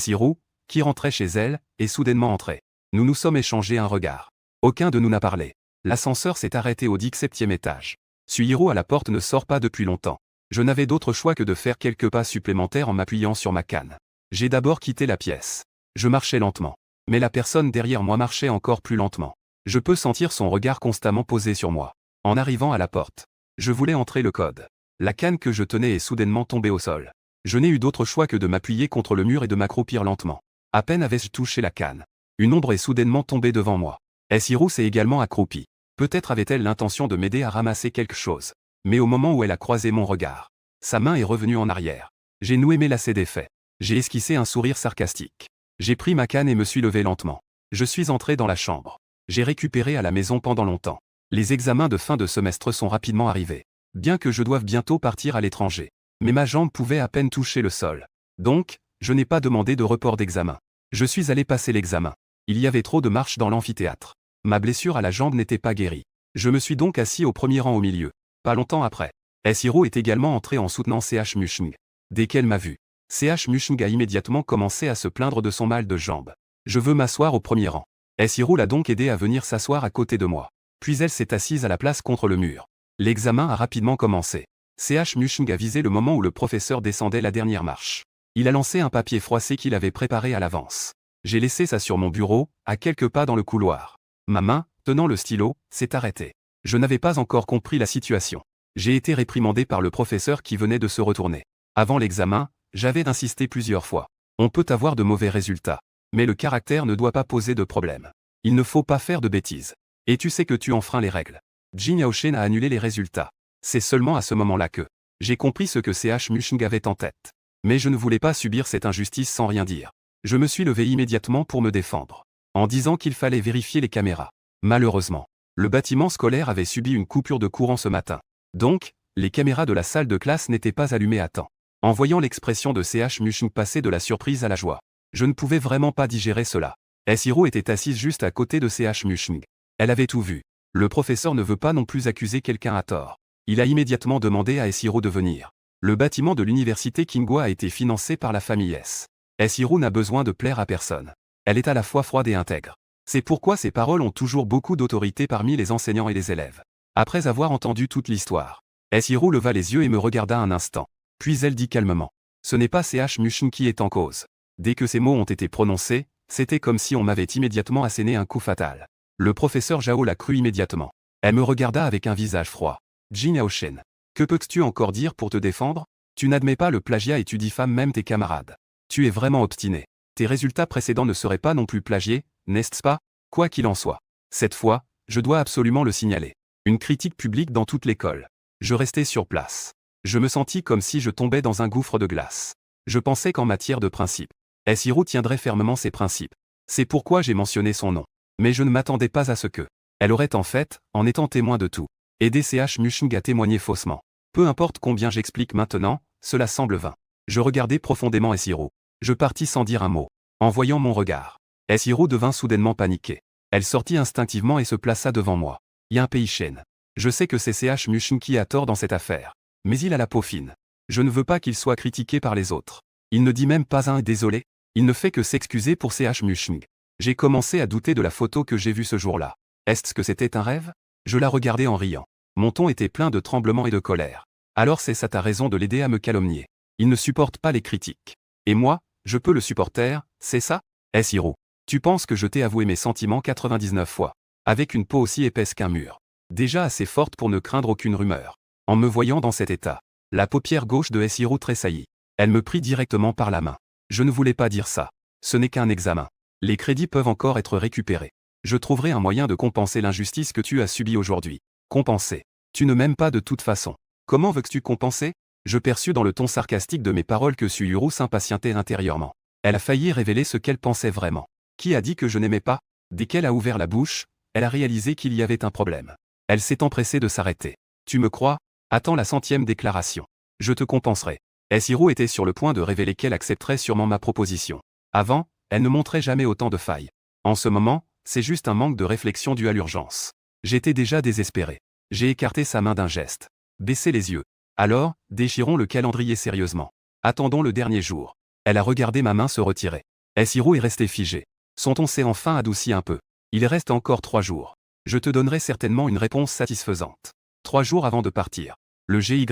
Hiro, qui rentrait chez elle, est soudainement entré. Nous nous sommes échangés un regard. Aucun de nous n'a parlé. L'ascenseur s'est arrêté au 17e étage. Suyiro à la porte ne sort pas depuis longtemps. Je n'avais d'autre choix que de faire quelques pas supplémentaires en m'appuyant sur ma canne. J'ai d'abord quitté la pièce. Je marchais lentement. Mais la personne derrière moi marchait encore plus lentement. Je peux sentir son regard constamment posé sur moi. En arrivant à la porte, je voulais entrer le code. La canne que je tenais est soudainement tombée au sol. Je n'ai eu d'autre choix que de m'appuyer contre le mur et de m'accroupir lentement. À peine avais-je touché la canne. Une ombre est soudainement tombée devant moi. Essirou s'est également accroupie. Peut-être avait-elle l'intention de m'aider à ramasser quelque chose. Mais au moment où elle a croisé mon regard, sa main est revenue en arrière. J'ai noué mes lacets défaits. J'ai esquissé un sourire sarcastique. J'ai pris ma canne et me suis levé lentement. Je suis entré dans la chambre. J'ai récupéré à la maison pendant longtemps. Les examens de fin de semestre sont rapidement arrivés. Bien que je doive bientôt partir à l'étranger. Mais ma jambe pouvait à peine toucher le sol. Donc, je n'ai pas demandé de report d'examen. Je suis allé passer l'examen. Il y avait trop de marches dans l'amphithéâtre. Ma blessure à la jambe n'était pas guérie. Je me suis donc assis au premier rang au milieu. Pas longtemps après, Essirou est également entré en soutenant CH Mushung. Dès qu'elle m'a vu, CH Mushung a immédiatement commencé à se plaindre de son mal de jambe. Je veux m'asseoir au premier rang. Essirou l'a donc aidé à venir s'asseoir à côté de moi. Puis elle s'est assise à la place contre le mur. L'examen a rapidement commencé. CH Mushung a visé le moment où le professeur descendait la dernière marche. Il a lancé un papier froissé qu'il avait préparé à l'avance. J'ai laissé ça sur mon bureau, à quelques pas dans le couloir. Ma main, tenant le stylo, s'est arrêtée. Je n'avais pas encore compris la situation. J'ai été réprimandé par le professeur qui venait de se retourner. Avant l'examen, j'avais insisté plusieurs fois. On peut avoir de mauvais résultats. Mais le caractère ne doit pas poser de problème. Il ne faut pas faire de bêtises. Et tu sais que tu enfreins les règles. Jin Yaoshen a annulé les résultats. C'est seulement à ce moment-là que j'ai compris ce que CH Mushung avait en tête. Mais je ne voulais pas subir cette injustice sans rien dire. Je me suis levé immédiatement pour me défendre, en disant qu'il fallait vérifier les caméras. Malheureusement, le bâtiment scolaire avait subi une coupure de courant ce matin. Donc, les caméras de la salle de classe n'étaient pas allumées à temps. En voyant l'expression de CH Mushung passer de la surprise à la joie, je ne pouvais vraiment pas digérer cela. Essirou était assise juste à côté de CH Mushung. Elle avait tout vu. Le professeur ne veut pas non plus accuser quelqu'un à tort. Il a immédiatement demandé à Essirou de venir. Le bâtiment de l'université Kingwa a été financé par la famille S. Essirou n'a besoin de plaire à personne. Elle est à la fois froide et intègre. C'est pourquoi ses paroles ont toujours beaucoup d'autorité parmi les enseignants et les élèves. Après avoir entendu toute l'histoire, Essirou leva les yeux et me regarda un instant. Puis elle dit calmement. Ce n'est pas CH Mushung qui est en cause. Dès que ces mots ont été prononcés, c'était comme si on m'avait immédiatement asséné un coup fatal. Le professeur Zhao l'a cru immédiatement. Elle me regarda avec un visage froid. Jin Yaoshen. Que peux-tu encore dire pour te défendre? Tu n'admets pas le plagiat et tu diffames même tes camarades. Tu es vraiment obstiné. Tes résultats précédents ne seraient pas non plus plagiés, n'est-ce pas? Quoi qu'il en soit. Cette fois, je dois absolument le signaler. Une critique publique dans toute l'école. Je restais sur place. Je me sentis comme si je tombais dans un gouffre de glace. Je pensais qu'en matière de principes, Essirou tiendrait fermement ses principes. C'est pourquoi j'ai mentionné son nom. Mais je ne m'attendais pas à ce que elle aurait en fait, en étant témoin de tout, aidé CH Mushung à témoigner faussement. Peu importe combien j'explique maintenant, cela semble vain. Je regardais profondément Essirou. Je partis sans dire un mot. En voyant mon regard, Essirou devint soudainement paniquée. Elle sortit instinctivement et se plaça devant moi. Yinpei Shen. Je sais que c'est CH Mushung qui a tort dans cette affaire. Mais il a la peau fine. Je ne veux pas qu'il soit critiqué par les autres. Il ne dit même pas un désolé. Il ne fait que s'excuser pour CH Mushung. J'ai commencé à douter de la photo que j'ai vue ce jour-là. Est-ce que c'était un rêve? Je la regardais en riant. Mon ton était plein de tremblement et de colère. Alors c'est ça ta raison de l'aider à me calomnier. Il ne supporte pas les critiques. Et moi, je peux le supporter, c'est ça? Essirou. Tu penses que je t'ai avoué mes sentiments 99 fois. Avec une peau aussi épaisse qu'un mur. Déjà assez forte pour ne craindre aucune rumeur. En me voyant dans cet état, la paupière gauche de Essirou tressaillit. Elle me prit directement par la main. Je ne voulais pas dire ça. Ce n'est qu'un examen. Les crédits peuvent encore être récupérés. Je trouverai un moyen de compenser l'injustice que tu as subie aujourd'hui. Compenser. Tu ne m'aimes pas de toute façon. Comment veux-tu compenser? Je perçus dans le ton sarcastique de mes paroles que Suyuru s'impatientait intérieurement. Elle a failli révéler ce qu'elle pensait vraiment. Qui a dit que je n'aimais pas? Dès qu'elle a ouvert la bouche, elle a réalisé qu'il y avait un problème. Elle s'est empressée de s'arrêter. Tu me crois? Attends la 100e déclaration. Je te compenserai. Essirou était sur le point de révéler qu'elle accepterait sûrement ma proposition. Avant, elle ne montrait jamais autant de failles. En ce moment, c'est juste un manque de réflexion dû à l'urgence. J'étais déjà désespéré. J'ai écarté sa main d'un geste. Baissé les yeux. Alors, déchirons le calendrier sérieusement. Attendons le dernier jour. Elle a regardé ma main se retirer. Essirou est resté figé. Son ton s'est enfin adouci un peu. Il reste encore 3 jours. Je te donnerai certainement une réponse satisfaisante. 3 jours avant de partir. Le GY,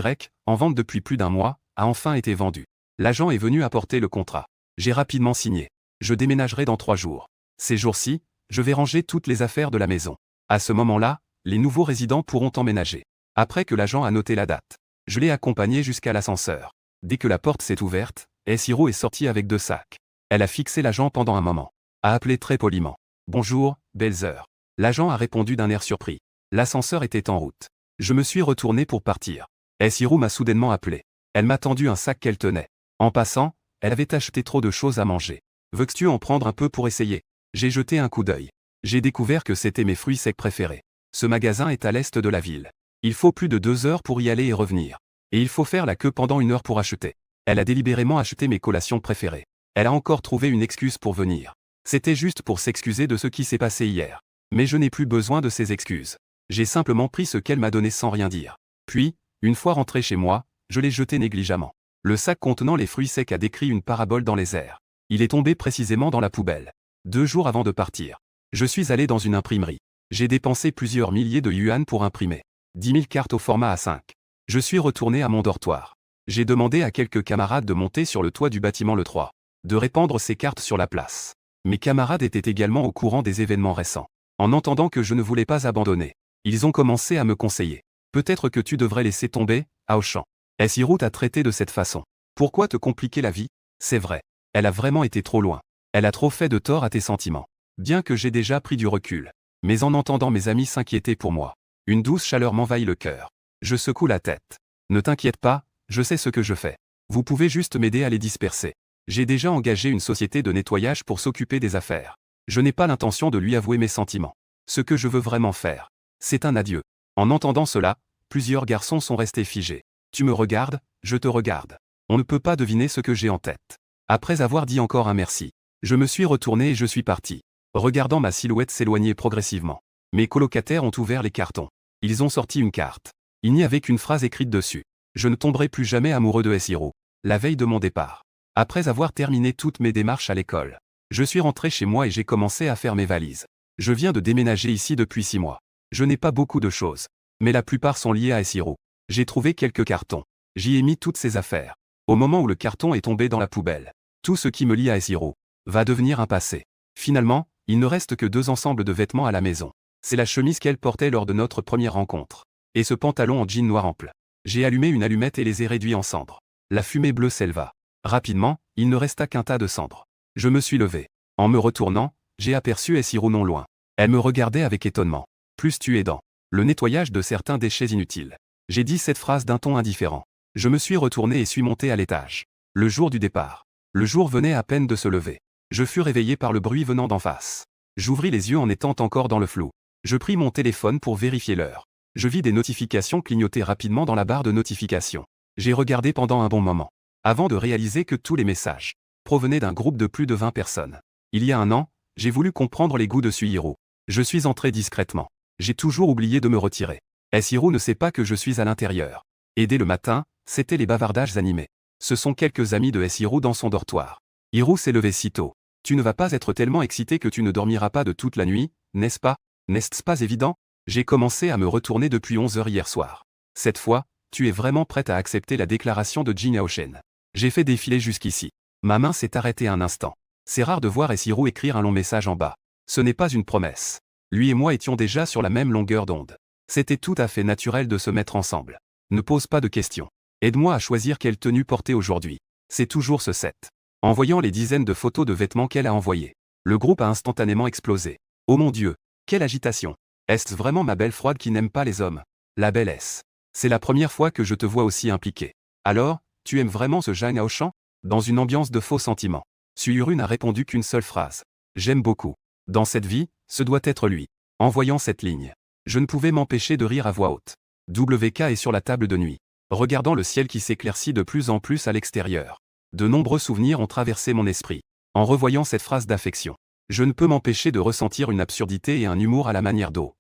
en vente depuis plus d'un mois, a enfin été vendu. L'agent est venu apporter le contrat. J'ai rapidement signé. Je déménagerai dans 3 jours. Ces jours-ci, je vais ranger toutes les affaires de la maison. À ce moment-là, les nouveaux résidents pourront emménager. Après que l'agent a noté la date, je l'ai accompagné jusqu'à l'ascenseur. Dès que la porte s'est ouverte, Esiro est sortie avec 2 sacs. Elle a fixé l'agent pendant un moment. A appelé très poliment. Bonjour, belles heures. L'agent a répondu d'un air surpris. L'ascenseur était en route. Je me suis retourné pour partir. Esiro m'a soudainement appelé. Elle m'a tendu un sac qu'elle tenait. En passant, elle avait acheté trop de choses à manger. Veux-tu en prendre un peu pour essayer? J'ai jeté un coup d'œil. J'ai découvert que c'était mes fruits secs préférés. Ce magasin est à l'est de la ville. Il faut plus de 2 heures pour y aller et revenir. Et il faut faire la queue pendant 1 heure pour acheter. Elle a délibérément acheté mes collations préférées. Elle a encore trouvé une excuse pour venir. C'était juste pour s'excuser de ce qui s'est passé hier. Mais je n'ai plus besoin de ces excuses. J'ai simplement pris ce qu'elle m'a donné sans rien dire. Puis, une fois rentré chez moi, je l'ai jeté négligemment. Le sac contenant les fruits secs a décrit une parabole dans les airs. Il est tombé précisément dans la poubelle. 2 jours avant de partir, je suis allé dans une imprimerie. J'ai dépensé plusieurs milliers de yuan pour imprimer 10 000 cartes au format A5. Je suis retourné à mon dortoir. J'ai demandé à quelques camarades de monter sur le toit du bâtiment le 3, de répandre ces cartes sur la place. Mes camarades étaient également au courant des événements récents. En entendant que je ne voulais pas abandonner, ils ont commencé à me conseiller. Peut-être que tu devrais laisser tomber, Aoshan. Esiro t'a traité de cette façon. Pourquoi te compliquer la vie? C'est vrai. Elle a vraiment été trop loin. Elle a trop fait de tort à tes sentiments. Bien que j'ai déjà pris du recul. Mais en entendant mes amis s'inquiéter pour moi, une douce chaleur m'envahit le cœur. Je secoue la tête. Ne t'inquiète pas, je sais ce que je fais. Vous pouvez juste m'aider à les disperser. J'ai déjà engagé une société de nettoyage pour s'occuper des affaires. Je n'ai pas l'intention de lui avouer mes sentiments. Ce que je veux vraiment faire, c'est un adieu. En entendant cela, plusieurs garçons sont restés figés. Tu me regardes, je te regarde. On ne peut pas deviner ce que j'ai en tête. Après avoir dit encore un merci, je me suis retourné et je suis parti, regardant ma silhouette s'éloigner progressivement. Mes colocataires ont ouvert les cartons. Ils ont sorti une carte. Il n'y avait qu'une phrase écrite dessus. Je ne tomberai plus jamais amoureux de Esiro. La veille de mon départ. Après avoir terminé toutes mes démarches à l'école, je suis rentré chez moi et j'ai commencé à faire mes valises. Je viens de déménager ici depuis 6 mois. Je n'ai pas beaucoup de choses, mais la plupart sont liées à Esiro. J'ai trouvé quelques cartons. J'y ai mis toutes ces affaires. Au moment où le carton est tombé dans la poubelle, tout ce qui me lie à Esiro va devenir un passé. Finalement, il ne reste que 2 ensembles de vêtements à la maison. C'est la chemise qu'elle portait lors de notre première rencontre. Et ce pantalon en jean noir ample. J'ai allumé une allumette et les ai réduits en cendres. La fumée bleue s'éleva. Rapidement, il ne resta qu'un tas de cendres. Je me suis levé. En me retournant, j'ai aperçu Esiro non loin. Elle me regardait avec étonnement. Plus tu es dans le nettoyage de certains déchets inutiles. J'ai dit cette phrase d'un ton indifférent. Je me suis retourné et suis monté à l'étage. Le jour du départ. Le jour venait à peine de se lever. Je fus réveillé par le bruit venant d'en face. J'ouvris les yeux en étant encore dans le flou. Je pris mon téléphone pour vérifier l'heure. Je vis des notifications clignoter rapidement dans la barre de notification. J'ai regardé pendant un bon moment, avant de réaliser que tous les messages provenaient d'un groupe de plus de 20 personnes. Il y a un an, j'ai voulu comprendre les goûts de Suihiro. Je suis entré discrètement. J'ai toujours oublié de me retirer. Esiro ne sait pas que je suis à l'intérieur. Et dès le matin, c'étaient les bavardages animés. Ce sont quelques amis de Esiro dans son dortoir. Hiro s'est levé si tôt. Tu ne vas pas être tellement excité que tu ne dormiras pas de toute la nuit, n'est-ce pas? N'est-ce pas évident? J'ai commencé à me retourner depuis 11 heures hier soir. Cette fois, tu es vraiment prête à accepter la déclaration de Jin Aoshen. J'ai fait défiler jusqu'ici. Ma main s'est arrêtée un instant. C'est rare de voir Esiro écrire un long message en bas. Ce n'est pas une promesse. Lui et moi étions déjà sur la même longueur d'onde. C'était tout à fait naturel de se mettre ensemble. Ne pose pas de questions. Aide-moi à choisir quelle tenue porter aujourd'hui. C'est toujours ce set. En voyant les dizaines de photos de vêtements qu'elle a envoyées, le groupe a instantanément explosé. Oh mon Dieu, quelle agitation! Est-ce vraiment ma belle froide qui n'aime pas les hommes? La belle S. C'est la première fois que je te vois aussi impliqué. Alors, tu aimes vraiment ce Jang Aoshan? Dans une ambiance de faux sentiments. Suiru n'a répondu qu'une seule phrase. J'aime beaucoup. Dans cette vie, ce doit être lui. En voyant cette ligne, je ne pouvais m'empêcher de rire à voix haute. WK est sur la table de nuit, regardant le ciel qui s'éclaircit de plus en plus à l'extérieur. De nombreux souvenirs ont traversé mon esprit. En revoyant cette phrase d'affection, je ne peux m'empêcher de ressentir une absurdité et un humour à la manière d'eau.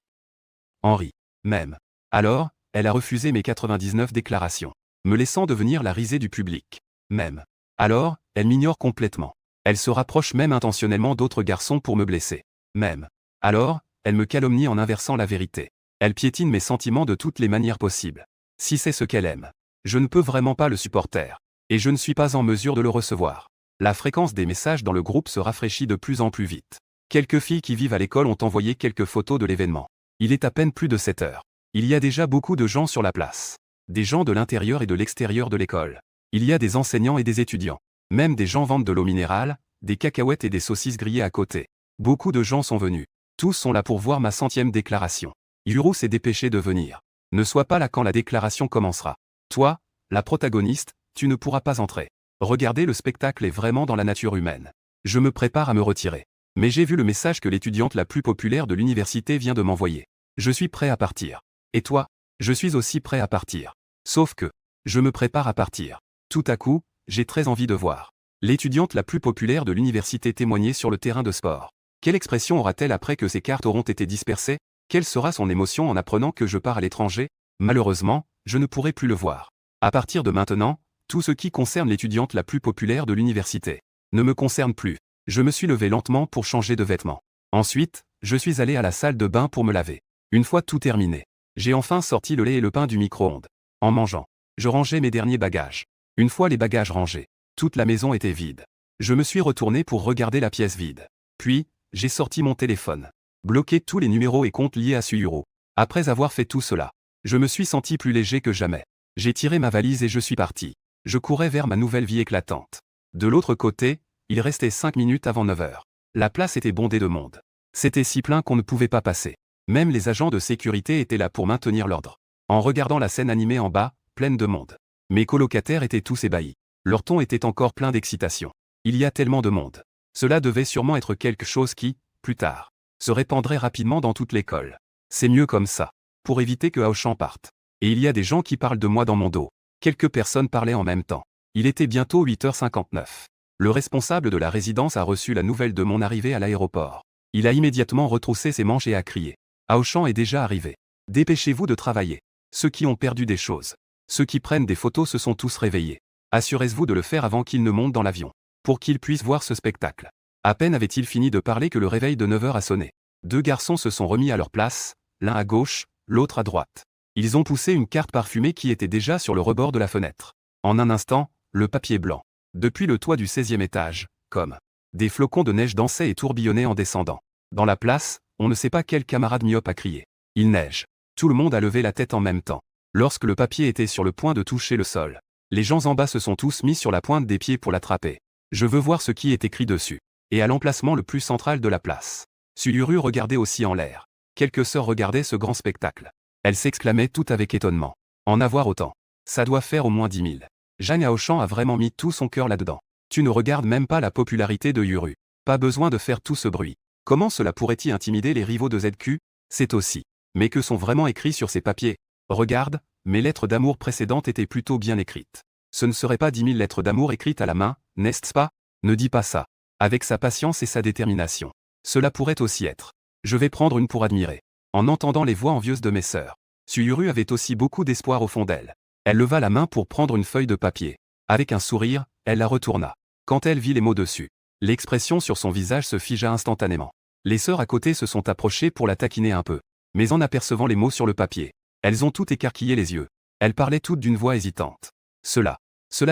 Henri. Même. Alors, elle a refusé mes 99 déclarations, me laissant devenir la risée du public. Même. Alors, elle m'ignore complètement. Elle se rapproche même intentionnellement d'autres garçons pour me blesser. Même. Alors, elle me calomnie en inversant la vérité. Elle piétine mes sentiments de toutes les manières possibles. Si c'est ce qu'elle aime, je ne peux vraiment pas le supporter. Et je ne suis pas en mesure de le recevoir. La fréquence des messages dans le groupe se rafraîchit de plus en plus vite. Quelques filles qui vivent à l'école ont envoyé quelques photos de l'événement. Il est à peine plus de 7 heures. Il y a déjà beaucoup de gens sur la place. Des gens de l'intérieur et de l'extérieur de l'école. Il y a des enseignants et des étudiants. Même des gens vendent de l'eau minérale, des cacahuètes et des saucisses grillées à côté. Beaucoup de gens sont venus. Tous sont là pour voir ma 100e déclaration. Yuru s'est dépêché de venir. Ne sois pas là quand la déclaration commencera. Toi, la protagoniste, tu ne pourras pas entrer. Regardez, le spectacle est vraiment dans la nature humaine. Je me prépare à me retirer. Mais j'ai vu le message que l'étudiante la plus populaire de l'université vient de m'envoyer. Je suis prêt à partir. Et toi? Je suis aussi prêt à partir. Sauf que, je me prépare à partir. Tout à coup, j'ai très envie de voir l'étudiante la plus populaire de l'université témoigner sur le terrain de sport. Quelle expression aura-t-elle après que ses cartes auront été dispersées? Quelle sera son émotion en apprenant que je pars à l'étranger? Malheureusement, je ne pourrai plus le voir. À partir de maintenant, tout ce qui concerne l'étudiante la plus populaire de l'université ne me concerne plus. Je me suis levé lentement pour changer de vêtements. Ensuite, je suis allé à la salle de bain pour me laver. Une fois tout terminé, j'ai enfin sorti le lait et le pain du micro-ondes. En mangeant, je rangeais mes derniers bagages. Une fois les bagages rangés, toute la maison était vide. Je me suis retourné pour regarder la pièce vide. Puis, j'ai sorti mon téléphone. Bloqué tous les numéros et comptes liés à Suyuru. Après avoir fait tout cela, je me suis senti plus léger que jamais. J'ai tiré ma valise et je suis parti. Je courais vers ma nouvelle vie éclatante. De l'autre côté, il restait 5 minutes avant 9 heures. La place était bondée de monde. C'était si plein qu'on ne pouvait pas passer. Même les agents de sécurité étaient là pour maintenir l'ordre. En regardant la scène animée en bas, pleine de monde, mes colocataires étaient tous ébahis. Leur ton était encore plein d'excitation. Il y a tellement de monde. Cela devait sûrement être quelque chose qui, plus tard, se répandrait rapidement dans toute l'école. C'est mieux comme ça, pour éviter que Aoshan parte. Et il y a des gens qui parlent de moi dans mon dos. Quelques personnes parlaient en même temps. Il était bientôt 8h59. Le responsable de la résidence a reçu la nouvelle de mon arrivée à l'aéroport. Il a immédiatement retroussé ses manches et a crié. Aoshan est déjà arrivé. Dépêchez-vous de travailler. Ceux qui ont perdu des choses, ceux qui prennent des photos se sont tous réveillés. Assurez-vous de le faire avant qu'ils ne montent dans l'avion, pour qu'ils puissent voir ce spectacle. À peine avait-il fini de parler que le réveil de 9 heures a sonné. 2 garçons se sont remis à leur place, l'un à gauche, l'autre à droite. Ils ont poussé une carte parfumée qui était déjà sur le rebord de la fenêtre. En un instant, le papier blanc, depuis le toit du 16e étage, comme des flocons de neige dansaient et tourbillonnaient en descendant. Dans la place, on ne sait pas quel camarade myope a crié. Il neige. Tout le monde a levé la tête en même temps. Lorsque le papier était sur le point de toucher le sol, les gens en bas se sont tous mis sur la pointe des pieds pour l'attraper. Je veux voir ce qui est écrit dessus. Et à l'emplacement le plus central de la place, Suyuru regardait aussi en l'air. Quelques sœurs regardaient ce grand spectacle. Elles s'exclamaient toutes avec étonnement. En avoir autant. Ça doit faire au moins 10 000. Jang Aoshan a vraiment mis tout son cœur là-dedans. Tu ne regardes même pas la popularité de Yuru. Pas besoin de faire tout ce bruit. Comment cela pourrait-il intimider les rivaux de ZQ? C'est aussi. Mais que sont vraiment écrits sur ces papiers? Regarde, mes lettres d'amour précédentes étaient plutôt bien écrites. Ce ne seraient pas 10 000 lettres d'amour écrites à la main, n'est-ce pas? Ne dis pas ça. Avec sa patience et sa détermination. Cela pourrait aussi être. Je vais prendre une pour admirer. En entendant les voix envieuses de mes sœurs, Suyuru avait aussi beaucoup d'espoir au fond d'elle. Elle leva la main pour prendre une feuille de papier. Avec un sourire, elle la retourna. Quand elle vit les mots dessus, l'expression sur son visage se figea instantanément. Les sœurs à côté se sont approchées pour la taquiner un peu. Mais en apercevant les mots sur le papier, elles ont toutes écarquillé les yeux. Elles parlaient toutes d'une voix hésitante. Cela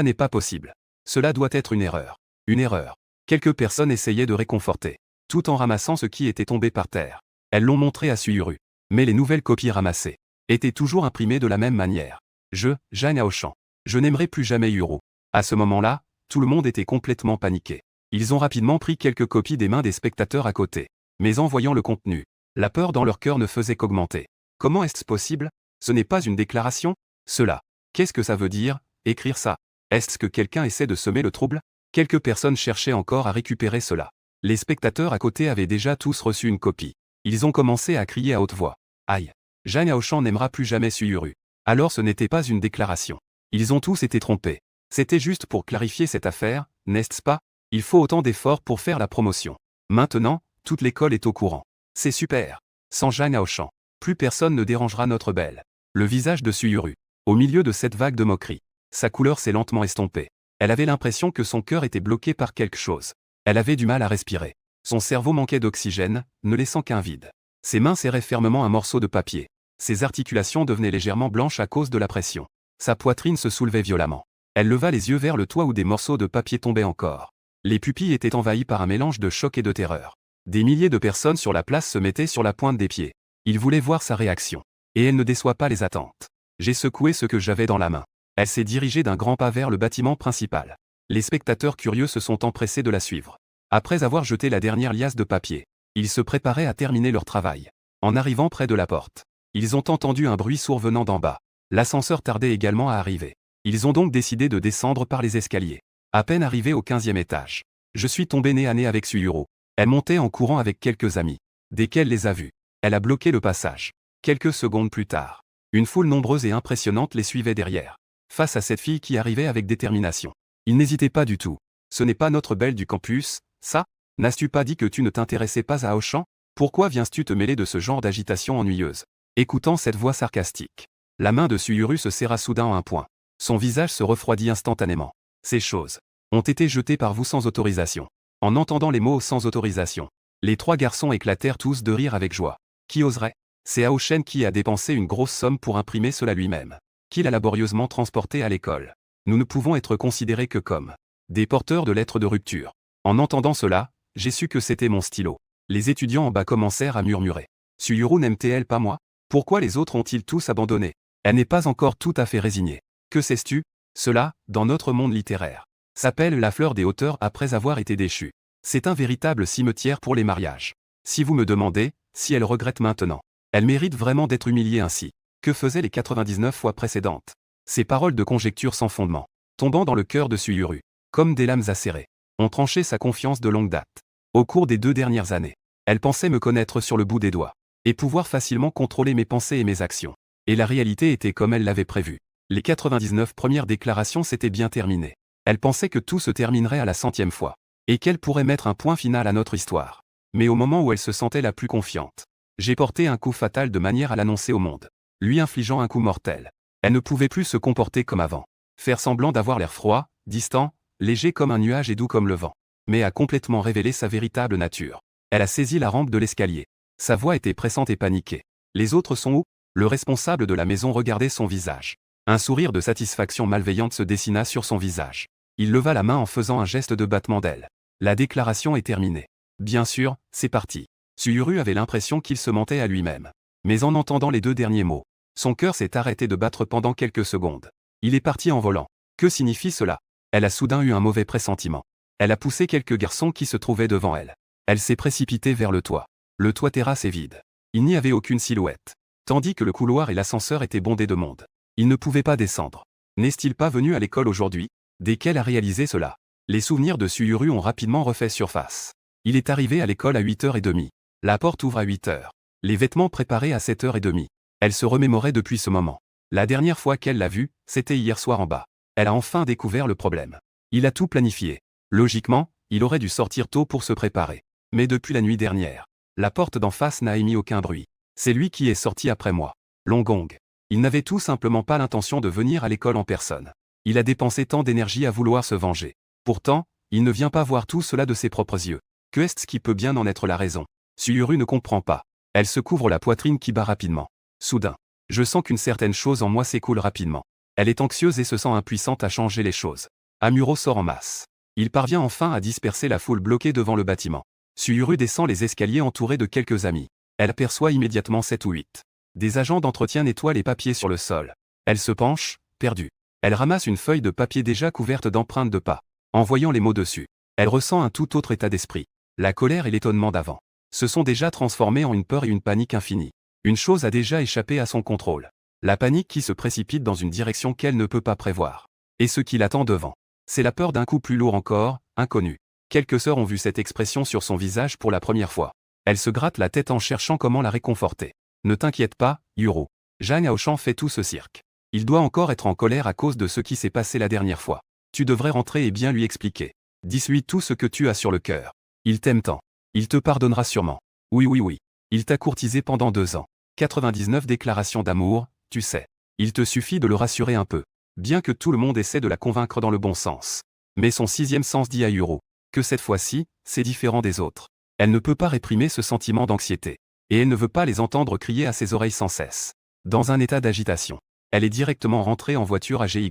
n'est pas possible. Cela doit être une erreur. Une erreur. Quelques personnes essayaient de réconforter, tout en ramassant ce qui était tombé par terre. Elles l'ont montré à Suyuru. Mais les nouvelles copies ramassées étaient toujours imprimées de la même manière. Jang Aoshan. Je n'aimerai plus jamais Yuru. À ce moment-là, tout le monde était complètement paniqué. Ils ont rapidement pris quelques copies des mains des spectateurs à côté. Mais en voyant le contenu, la peur dans leur cœur ne faisait qu'augmenter. Comment est-ce possible? Ce n'est pas une déclaration? Cela. Qu'est-ce que ça veut dire, écrire ça? Est-ce que quelqu'un essaie de semer le trouble? Quelques personnes cherchaient encore à récupérer cela. Les spectateurs à côté avaient déjà tous reçu une copie. Ils ont commencé à crier à haute voix. Aïe! Jang Aoshan n'aimera plus jamais Suyuru. Alors ce n'était pas une déclaration. Ils ont tous été trompés. C'était juste pour clarifier cette affaire, n'est-ce pas? Il faut autant d'efforts pour faire la promotion. Maintenant, toute l'école est au courant. C'est super. Sans Jang Aoshan, plus personne ne dérangera notre belle. Le visage de Suyuru, au milieu de cette vague de moquerie. Sa couleur s'est lentement estompée. Elle avait l'impression que son cœur était bloqué par quelque chose. Elle avait du mal à respirer. Son cerveau manquait d'oxygène, ne laissant qu'un vide. Ses mains serraient fermement un morceau de papier. Ses articulations devenaient légèrement blanches à cause de la pression. Sa poitrine se soulevait violemment. Elle leva les yeux vers le toit où des morceaux de papier tombaient encore. Les pupilles étaient envahies par un mélange de choc et de terreur. Des milliers de personnes sur la place se mettaient sur la pointe des pieds. Ils voulaient voir sa réaction. Et elle ne déçoit pas les attentes. J'ai secoué ce que j'avais dans la main. Elle s'est dirigée d'un grand pas vers le bâtiment principal. Les spectateurs curieux se sont empressés de la suivre. Après avoir jeté la dernière liasse de papier, ils se préparaient à terminer leur travail. En arrivant près de la porte, ils ont entendu un bruit sourd venant d'en bas. L'ascenseur tardait également à arriver. Ils ont donc décidé de descendre par les escaliers. À peine arrivé au 15e étage, je suis tombé nez à nez avec Suyuru. Elle montait en courant avec quelques amis. Dès qu'elle les a vus, elle a bloqué le passage. Quelques secondes plus tard, une foule nombreuse et impressionnante les suivait derrière. Face à cette fille qui arrivait avec détermination, ils n'hésitaient pas du tout. Ce n'est pas notre belle du campus, ça? N'as-tu pas dit que tu ne t'intéressais pas à Auchan? Pourquoi viens-tu te mêler de ce genre d'agitation ennuyeuse? Écoutant cette voix sarcastique, la main de Suyuru se serra soudain en un point. Son visage se refroidit instantanément. Ces choses ont été jetées par vous sans autorisation. En entendant les mots sans autorisation, les trois garçons éclatèrent tous de rire avec joie. Qui oserait? C'est Aoshen qui a dépensé une grosse somme pour imprimer cela lui-même, qu'il a laborieusement transporté à l'école. Nous ne pouvons être considérés que comme des porteurs de lettres de rupture. En entendant cela, j'ai su que c'était mon stylo. Les étudiants en bas commencèrent à murmurer. Suyuru n'aime-t-elle pas moi? Pourquoi les autres ont-ils tous abandonné? Elle n'est pas encore tout à fait résignée. Que sais-tu? Cela, dans notre monde littéraire, s'appelle la fleur des hauteurs après avoir été déchue. C'est un véritable cimetière pour les mariages. Si vous me demandez, si elle regrette maintenant, elle mérite vraiment d'être humiliée ainsi. Que faisaient les 99 fois précédentes? Ces paroles de conjecture sans fondement, tombant dans le cœur de Suyuru, comme des lames acérées, ont tranché sa confiance de longue date. Au cours des 2 dernières années, elle pensait me connaître sur le bout des doigts, et pouvoir facilement contrôler mes pensées et mes actions. Et la réalité était comme elle l'avait prévu. Les 99 premières déclarations s'étaient bien terminées. Elle pensait que tout se terminerait à la 100e fois, et qu'elle pourrait mettre un point final à notre histoire. Mais au moment où elle se sentait la plus confiante, j'ai porté un coup fatal de manière à l'annoncer au monde, lui infligeant un coup mortel. Elle ne pouvait plus se comporter comme avant, faire semblant d'avoir l'air froid, distant, léger comme un nuage et doux comme le vent, mais a complètement révélé sa véritable nature. Elle a saisi la rampe de l'escalier. Sa voix était pressante et paniquée. Les autres sont où? Le responsable de la maison regardait son visage. Un sourire de satisfaction malveillante se dessina sur son visage. Il leva la main en faisant un geste de battement d'aile. La déclaration est terminée. Bien sûr, c'est parti. Suyuru avait l'impression qu'il se mentait à lui-même. Mais en entendant les 2 derniers mots, son cœur s'est arrêté de battre pendant quelques secondes. Il est parti en volant. Que signifie cela? Elle a soudain eu un mauvais pressentiment. Elle a poussé quelques garçons qui se trouvaient devant elle. Elle s'est précipitée vers le toit. Le toit terrasse est vide. Il n'y avait aucune silhouette. Tandis que le couloir et l'ascenseur étaient bondés de monde. Il ne pouvait pas descendre. N'est-il pas venu à l'école aujourd'hui? Dès qu'elle a réalisé cela, les souvenirs de Suyuru ont rapidement refait surface. Il est arrivé à l'école à 8h30. La porte ouvre à 8h. Les vêtements préparés à 7h30. Elle se remémorait depuis ce moment. La dernière fois qu'elle l'a vu, c'était hier soir en bas. Elle a enfin découvert le problème. Il a tout planifié. Logiquement, il aurait dû sortir tôt pour se préparer. Mais depuis la nuit dernière, la porte d'en face n'a émis aucun bruit. C'est lui qui est sorti après moi. Longong. Il n'avait tout simplement pas l'intention de venir à l'école en personne. Il a dépensé tant d'énergie à vouloir se venger. Pourtant, il ne vient pas voir tout cela de ses propres yeux. Que est-ce qui peut bien en être la raison? Suyuru ne comprend pas. Elle se couvre la poitrine qui bat rapidement. Soudain, je sens qu'une certaine chose en moi s'écoule rapidement. Elle est anxieuse et se sent impuissante à changer les choses. Amuro sort en masse. Il parvient enfin à disperser la foule bloquée devant le bâtiment. Suyuru descend les escaliers entouré de quelques amis. Elle aperçoit immédiatement 7 ou 8. Des agents d'entretien nettoient les papiers sur le sol. Elle se penche, perdue. Elle ramasse une feuille de papier déjà couverte d'empreintes de pas. En voyant les mots dessus, elle ressent un tout autre état d'esprit. La colère et l'étonnement d'avant se sont déjà transformés en une peur et une panique infinie. Une chose a déjà échappé à son contrôle. La panique qui se précipite dans une direction qu'elle ne peut pas prévoir. Et ce qui l'attend devant, c'est la peur d'un coup plus lourd encore, inconnu. Quelques sœurs ont vu cette expression sur son visage pour la première fois. Elle se gratte la tête en cherchant comment la réconforter. Ne t'inquiète pas, Yuro. Jang Aoshan fait tout ce cirque. Il doit encore être en colère à cause de ce qui s'est passé la dernière fois. Tu devrais rentrer et bien lui expliquer. Dis-lui tout ce que tu as sur le cœur. Il t'aime tant. Il te pardonnera sûrement. Oui oui oui. Il t'a courtisé pendant 2 ans. 99 déclarations d'amour, tu sais. Il te suffit de le rassurer un peu. Bien que tout le monde essaie de la convaincre dans le bon sens. Mais son 6e sens dit à Yuro que cette fois-ci, c'est différent des autres. Elle ne peut pas réprimer ce sentiment d'anxiété. Et elle ne veut pas les entendre crier à ses oreilles sans cesse. Dans un état d'agitation, elle est directement rentrée en voiture à GY.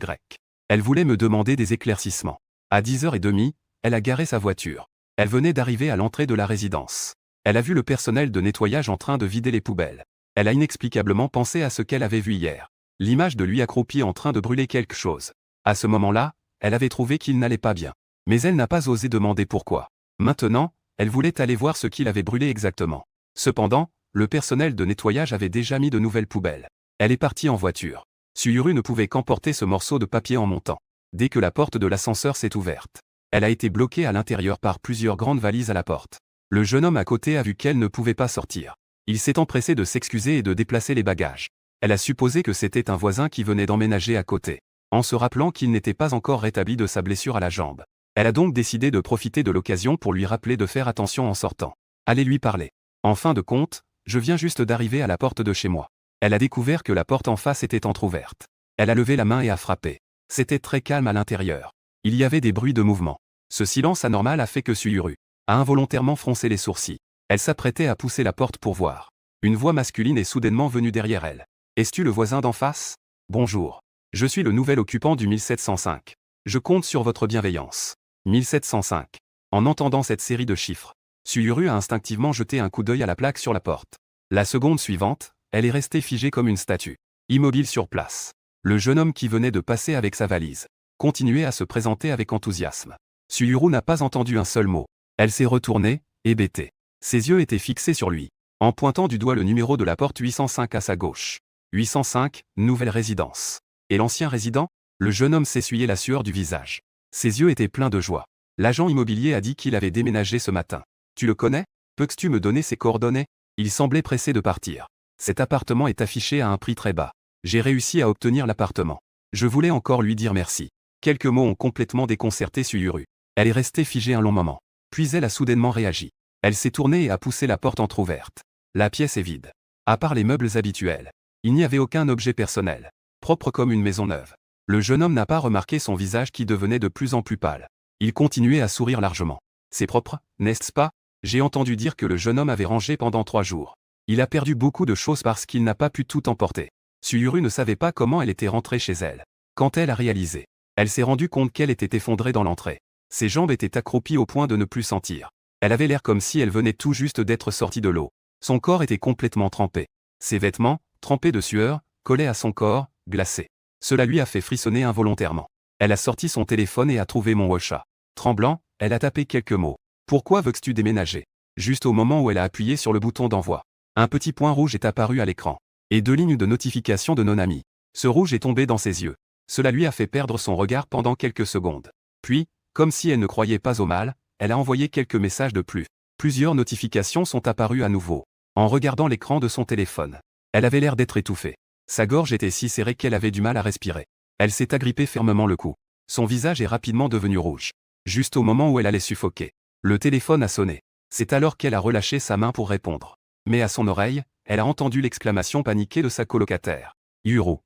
Elle voulait me demander des éclaircissements. À 10h30, elle a garé sa voiture. Elle venait d'arriver à l'entrée de la résidence. Elle a vu le personnel de nettoyage en train de vider les poubelles. Elle a inexplicablement pensé à ce qu'elle avait vu hier. L'image de lui accroupi en train de brûler quelque chose. À ce moment-là, elle avait trouvé qu'il n'allait pas bien. Mais elle n'a pas osé demander pourquoi. Maintenant, elle voulait aller voir ce qu'il avait brûlé exactement. Cependant, le personnel de nettoyage avait déjà mis de nouvelles poubelles. Elle est partie en voiture. Suyuru ne pouvait qu'emporter ce morceau de papier en montant. Dès que la porte de l'ascenseur s'est ouverte, elle a été bloquée à l'intérieur par plusieurs grandes valises à la porte. Le jeune homme à côté a vu qu'elle ne pouvait pas sortir. Il s'est empressé de s'excuser et de déplacer les bagages. Elle a supposé que c'était un voisin qui venait d'emménager à côté, en se rappelant qu'il n'était pas encore rétabli de sa blessure à la jambe. Elle a donc décidé de profiter de l'occasion pour lui rappeler de faire attention en sortant. Allez lui parler. En fin de compte, je viens juste d'arriver à la porte de chez moi. Elle a découvert que la porte en face était entr'ouverte. Elle a levé la main et a frappé. C'était très calme à l'intérieur. Il y avait des bruits de mouvement. Ce silence anormal a fait que Suyuru a involontairement froncé les sourcils. Elle s'apprêtait à pousser la porte pour voir. Une voix masculine est soudainement venue derrière elle. « Es-tu le voisin d'en face ? Bonjour. Je suis le nouvel occupant du 1705. Je compte sur votre bienveillance. 1705. » En entendant cette série de chiffres, Suyuru a instinctivement jeté un coup d'œil à la plaque sur la porte. La seconde suivante, elle est restée figée comme une statue, immobile sur place. Le jeune homme qui venait de passer avec sa valise continuait à se présenter avec enthousiasme. Suyuru n'a pas entendu un seul mot. Elle s'est retournée, hébétée. Ses yeux étaient fixés sur lui, en pointant du doigt le numéro de la porte 805 à sa gauche. 805, nouvelle résidence. Et l'ancien résident? Le jeune homme s'essuyait la sueur du visage. Ses yeux étaient pleins de joie. L'agent immobilier a dit qu'il avait déménagé ce matin. Tu le connais? Peux-tu me donner ses coordonnées? Il semblait pressé de partir. Cet appartement est affiché à un prix très bas. J'ai réussi à obtenir l'appartement. Je voulais encore lui dire merci. Quelques mots ont complètement déconcerté Suyuru. Elle est restée figée un long moment. Puis elle a soudainement réagi. Elle s'est tournée et a poussé la porte entr'ouverte. La pièce est vide. À part les meubles habituels, il n'y avait aucun objet personnel, propre comme une maison neuve. Le jeune homme n'a pas remarqué son visage qui devenait de plus en plus pâle. Il continuait à sourire largement. C'est propre, n'est-ce pas? J'ai entendu dire que le jeune homme avait rangé pendant 3 jours. Il a perdu beaucoup de choses parce qu'il n'a pas pu tout emporter. Suyuru ne savait pas comment elle était rentrée chez elle. Quand elle a réalisé, elle s'est rendue compte qu'elle était effondrée dans l'entrée. Ses jambes étaient accroupies au point de ne plus sentir. Elle avait l'air comme si elle venait tout juste d'être sortie de l'eau. Son corps était complètement trempé. Ses vêtements, trempés de sueur, collaient à son corps, glacés. Cela lui a fait frissonner involontairement. Elle a sorti son téléphone et a trouvé mon WhatsApp. Tremblant, elle a tapé quelques mots. Pourquoi veux-tu déménager? Juste au moment où elle a appuyé sur le bouton d'envoi, un petit point rouge est apparu à l'écran. Et 2 lignes de notification de non amis. Ce rouge est tombé dans ses yeux. Cela lui a fait perdre son regard pendant quelques secondes. Puis, comme si elle ne croyait pas au mal, elle a envoyé quelques messages de plus. Plusieurs notifications sont apparues à nouveau. En regardant l'écran de son téléphone, elle avait l'air d'être étouffée. Sa gorge était si serrée qu'elle avait du mal à respirer. Elle s'est agrippée fermement le cou. Son visage est rapidement devenu rouge. Juste au moment où elle allait suffoquer, le téléphone a sonné. C'est alors qu'elle a relâché sa main pour répondre. Mais à son oreille, elle a entendu l'exclamation paniquée de sa colocataire. Yuru.